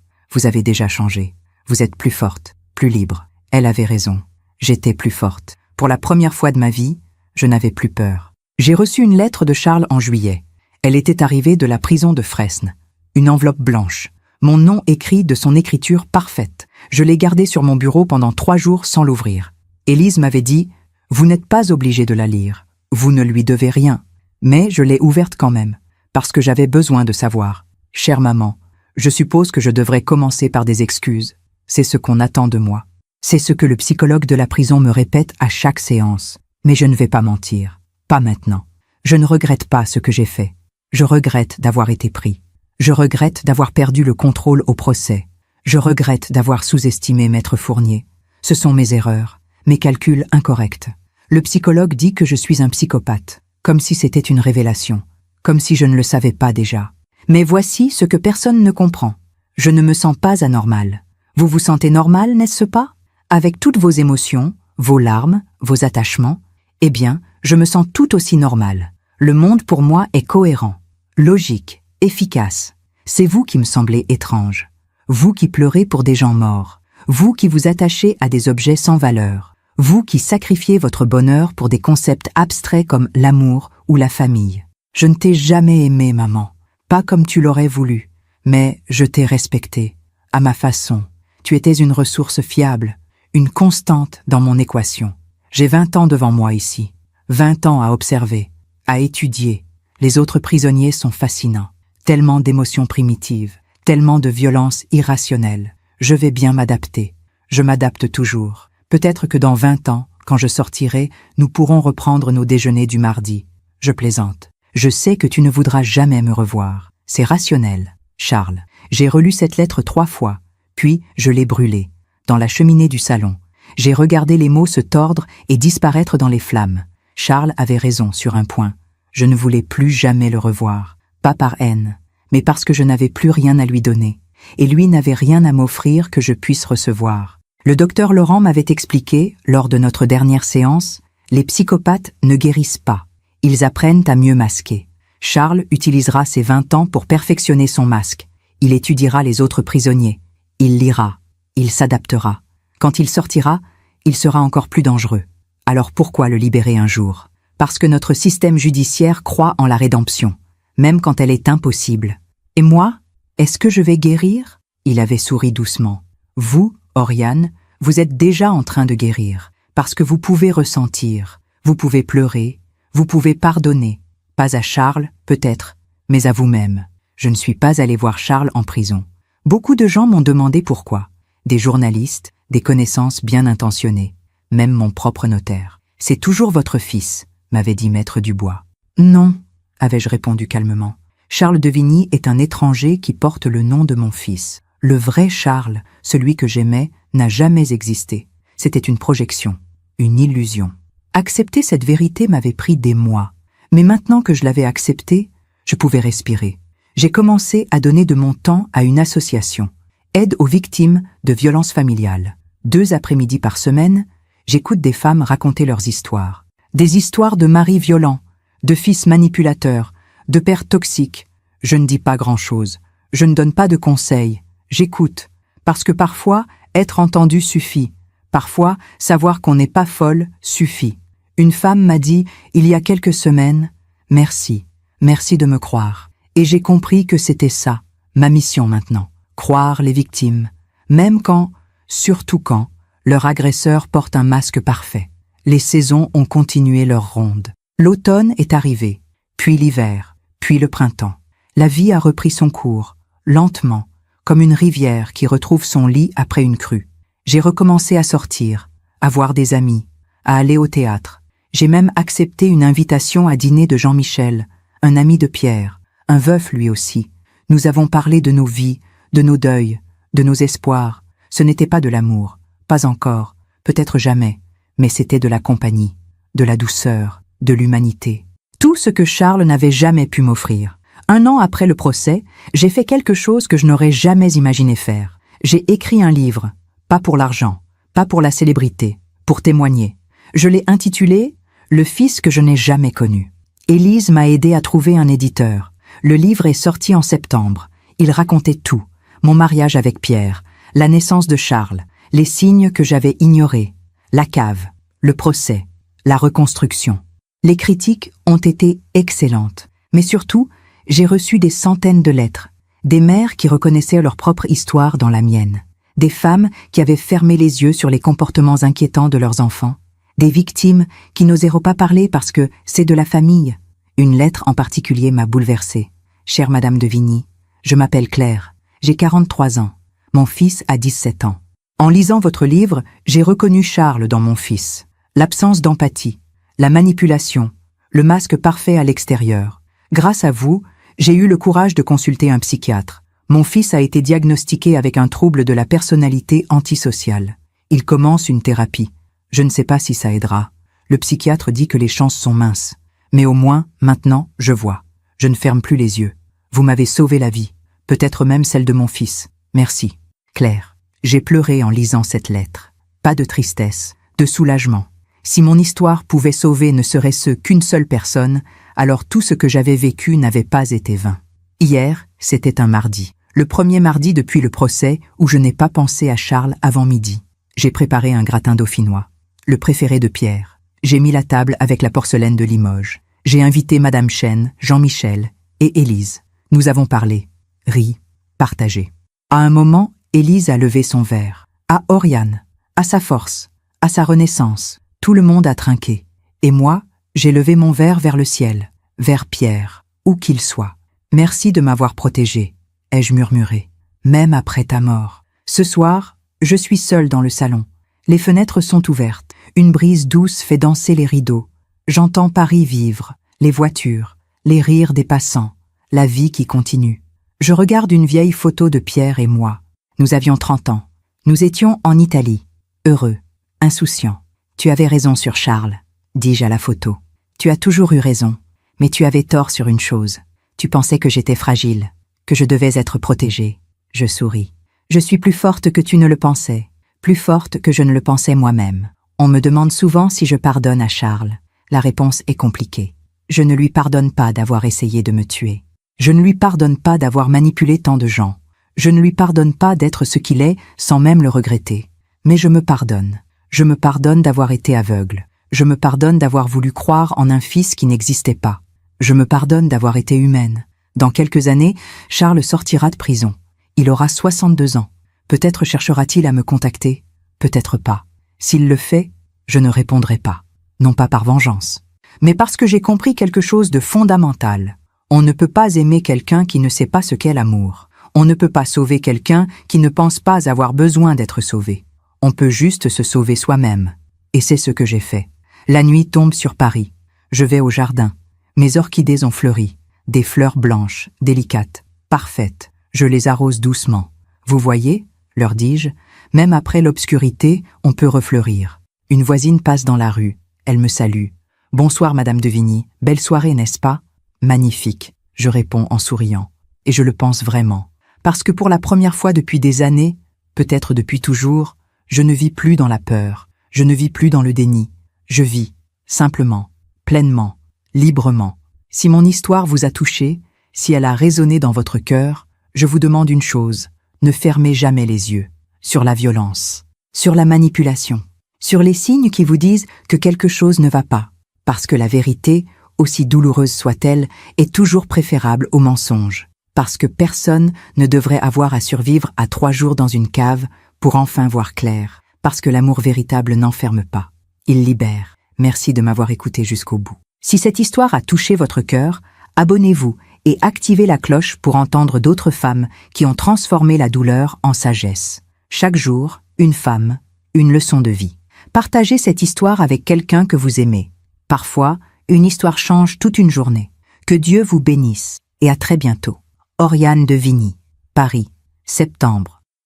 avez déjà changé. Vous êtes plus forte, plus libre. » Elle avait raison. J'étais plus forte. Pour la première fois de ma vie, je n'avais plus peur. J'ai reçu une lettre de Charles en juillet. Elle était arrivée de la prison de Fresnes. Une enveloppe blanche. Mon nom écrit de son écriture parfaite. Je l'ai gardée sur mon bureau pendant 3 jours sans l'ouvrir. Élise m'avait dit « Vous n'êtes pas obligé de la lire. Vous ne lui devez rien. » Mais je l'ai ouverte quand même. Parce que j'avais besoin de savoir. Chère maman, je suppose que je devrais commencer par des excuses. C'est ce qu'on attend de moi. C'est ce que le psychologue de la prison me répète à chaque séance. Mais je ne vais pas mentir. Pas maintenant. Je ne regrette pas ce que j'ai fait. Je regrette d'avoir été pris. Je regrette d'avoir perdu le contrôle au procès. Je regrette d'avoir sous-estimé Maître Fournier. Ce sont mes erreurs, mes calculs incorrects. Le psychologue dit que je suis un psychopathe, comme si c'était une révélation. Comme si je ne le savais pas déjà. Mais voici ce que personne ne comprend. Je ne me sens pas anormal. Vous vous sentez normal, n'est-ce pas? Avec toutes vos émotions, vos larmes, vos attachements, eh bien, je me sens tout aussi normale. Le monde pour moi est cohérent, logique, efficace. C'est vous qui me semblez étrange. Vous qui pleurez pour des gens morts. Vous qui vous attachez à des objets sans valeur. Vous qui sacrifiez votre bonheur pour des concepts abstraits comme l'amour ou la famille. Je ne t'ai jamais aimé, maman. Pas comme tu l'aurais voulu, mais je t'ai respecté. À ma façon. Tu étais une ressource fiable, une constante dans mon équation. J'ai 20 ans devant moi ici. 20 ans à observer, à étudier. Les autres prisonniers sont fascinants. Tellement d'émotions primitives, tellement de violences irrationnelles. Je vais bien m'adapter. Je m'adapte toujours. Peut-être que dans 20 ans, quand je sortirai, nous pourrons reprendre nos déjeuners du mardi. Je plaisante. Je sais que tu ne voudras jamais me revoir. C'est rationnel. Charles, j'ai relu cette lettre 3 fois, puis je l'ai brûlée, dans la cheminée du salon. J'ai regardé les mots se tordre et disparaître dans les flammes. Charles avait raison sur un point. Je ne voulais plus jamais le revoir. Pas par haine, mais parce que je n'avais plus rien à lui donner. Et lui n'avait rien à m'offrir que je puisse recevoir. Le docteur Laurent m'avait expliqué, lors de notre dernière séance, les psychopathes ne guérissent pas. Ils apprennent à mieux masquer. Charles utilisera ses 20 ans pour perfectionner son masque. Il étudiera les autres prisonniers. Il lira. Il s'adaptera. Quand il sortira, il sera encore plus dangereux. Alors pourquoi le libérer un jour? Parce que notre système judiciaire croit en la rédemption, même quand elle est impossible. Et moi, est-ce que je vais guérir? Il avait souri doucement. Vous, Oriane, vous êtes déjà en train de guérir, parce que vous pouvez ressentir, vous pouvez pleurer, vous pouvez pardonner. Pas à Charles, peut-être, mais à vous-même. Je ne suis pas allé voir Charles en prison. Beaucoup de gens m'ont demandé pourquoi. Des journalistes, des connaissances bien intentionnées. Même mon propre notaire. C'est toujours votre fils, m'avait dit Maître Dubois. Non, avais-je répondu calmement. Charles de Vigny est un étranger qui porte le nom de mon fils. Le vrai Charles, celui que j'aimais, n'a jamais existé. C'était une projection, une illusion. Accepter cette vérité m'avait pris des mois. Mais maintenant que je l'avais acceptée, je pouvais respirer. J'ai commencé à donner de mon temps à une association, Aide aux victimes de violences familiales. 2 après-midi par semaine, j'écoute des femmes raconter leurs histoires. Des histoires de maris violents, de fils manipulateurs, de pères toxiques. Je ne dis pas grand-chose. Je ne donne pas de conseils. J'écoute. Parce que parfois, être entendu suffit. Parfois, savoir qu'on n'est pas folle suffit. Une femme m'a dit, il y a quelques semaines, « Merci, merci de me croire. » Et j'ai compris que c'était ça, ma mission maintenant. Croire les victimes. Même quand, surtout quand, leur agresseur porte un masque parfait. Les saisons ont continué leur ronde. L'automne est arrivé, puis l'hiver, puis le printemps. La vie a repris son cours, lentement, comme une rivière qui retrouve son lit après une crue. J'ai recommencé à sortir, à voir des amis, à aller au théâtre. J'ai même accepté une invitation à dîner de Jean-Michel, un ami de Pierre, un veuf lui aussi. Nous avons parlé de nos vies, de nos deuils, de nos espoirs. Ce n'était pas de l'amour, pas encore, peut-être jamais, mais c'était de la compagnie, de la douceur, de l'humanité. Tout ce que Charles n'avait jamais pu m'offrir. 1 an après le procès, j'ai fait quelque chose que je n'aurais jamais imaginé faire. J'ai écrit un livre, pas pour l'argent, pas pour la célébrité, pour témoigner. Je l'ai intitulé « Le fils que je n'ai jamais connu ». Élise m'a aidé à trouver un éditeur. Le livre est sorti en septembre. Il racontait tout. Mon mariage avec Pierre, la naissance de Charles, les signes que j'avais ignorés, la cave, le procès, la reconstruction. Les critiques ont été excellentes. Mais surtout, j'ai reçu des centaines de lettres. Des mères qui reconnaissaient leur propre histoire dans la mienne. Des femmes qui avaient fermé les yeux sur les comportements inquiétants de leurs enfants. Des victimes qui n'osaient pas parler parce que c'est de la famille. Une lettre en particulier m'a bouleversée. Chère Madame de Vigny, je m'appelle Claire, j'ai 43 ans. Mon fils a 17 ans. En lisant votre livre, j'ai reconnu Charles dans mon fils. L'absence d'empathie, la manipulation, le masque parfait à l'extérieur. Grâce à vous, j'ai eu le courage de consulter un psychiatre. Mon fils a été diagnostiqué avec un trouble de la personnalité antisociale. Il commence une thérapie. Je ne sais pas si ça aidera. Le psychiatre dit que les chances sont minces. Mais au moins, maintenant, je vois. Je ne ferme plus les yeux. Vous m'avez sauvé la vie. Peut-être même celle de mon fils. Merci. Claire. J'ai pleuré en lisant cette lettre. Pas de tristesse, de soulagement. Si mon histoire pouvait sauver ne serait-ce qu'une seule personne, alors tout ce que j'avais vécu n'avait pas été vain. Hier, c'était un mardi. Le premier mardi depuis le procès où je n'ai pas pensé à Charles avant midi. J'ai préparé un gratin dauphinois, le préféré de Pierre. J'ai mis la table avec la porcelaine de Limoges. J'ai invité Madame Chen, Jean-Michel et Élise. Nous avons parlé, ri, partagé. À un moment, Élise a levé son verre. À Oriane, à sa force, à sa renaissance. Tout le monde a trinqué. Et moi, j'ai levé mon verre vers le ciel, vers Pierre, où qu'il soit. Merci de m'avoir protégé, ai-je murmuré, même après ta mort. Ce soir, je suis seule dans le salon. Les fenêtres sont ouvertes. Une brise douce fait danser les rideaux. J'entends Paris vivre, les voitures, les rires des passants, la vie qui continue. Je regarde une vieille photo de Pierre et moi. Nous avions 30 ans. Nous étions en Italie, heureux, insouciants. Tu avais raison sur Charles, dis-je à la photo. Tu as toujours eu raison, mais tu avais tort sur une chose. Tu pensais que j'étais fragile, que je devais être protégée. Je souris. Je suis plus forte que tu ne le pensais, plus forte que je ne le pensais moi-même. On me demande souvent si je pardonne à Charles. La réponse est compliquée. Je ne lui pardonne pas d'avoir essayé de me tuer. Je ne lui pardonne pas d'avoir manipulé tant de gens. Je ne lui pardonne pas d'être ce qu'il est sans même le regretter. Mais je me pardonne. Je me pardonne d'avoir été aveugle. Je me pardonne d'avoir voulu croire en un fils qui n'existait pas. Je me pardonne d'avoir été humaine. Dans quelques années, Charles sortira de prison. Il aura 62 ans. Peut-être cherchera-t-il à me contacter, peut-être pas. S'il le fait, je ne répondrai pas. Non pas par vengeance, mais parce que j'ai compris quelque chose de fondamental. On ne peut pas aimer quelqu'un qui ne sait pas ce qu'est l'amour. On ne peut pas sauver quelqu'un qui ne pense pas avoir besoin d'être sauvé. On peut juste se sauver soi-même. Et c'est ce que j'ai fait. La nuit tombe sur Paris. Je vais au jardin. Mes orchidées ont fleuri. Des fleurs blanches, délicates, parfaites. Je les arrose doucement. Vous voyez, leur dis-je, même après l'obscurité, on peut refleurir. Une voisine passe dans la rue. Elle me salue. Bonsoir, Madame de Vigny. Belle soirée, n'est-ce pas? Magnifique, je réponds en souriant. Et je le pense vraiment. Parce que pour la première fois depuis des années, peut-être depuis toujours, je ne vis plus dans la peur. Je ne vis plus dans le déni. Je vis, simplement, pleinement, librement. Si mon histoire vous a touché, si elle a résonné dans votre cœur, je vous demande une chose, ne fermez jamais les yeux sur la violence, sur la manipulation, sur les signes qui vous disent que quelque chose ne va pas, parce que la vérité, aussi douloureuse soit-elle, est toujours préférable au mensonge, parce que personne ne devrait avoir à survivre à 3 jours dans une cave pour enfin voir clair, parce que l'amour véritable n'enferme pas, il libère. Merci de m'avoir écouté jusqu'au bout. Si cette histoire a touché votre cœur, abonnez-vous et activez la cloche pour entendre d'autres femmes qui ont transformé la douleur en sagesse. Chaque jour, une femme, une leçon de vie. Partagez cette histoire avec quelqu'un que vous aimez. Parfois, une histoire change toute une journée. Que Dieu vous bénisse et à très bientôt. Oriane de Vigny, Paris, septembre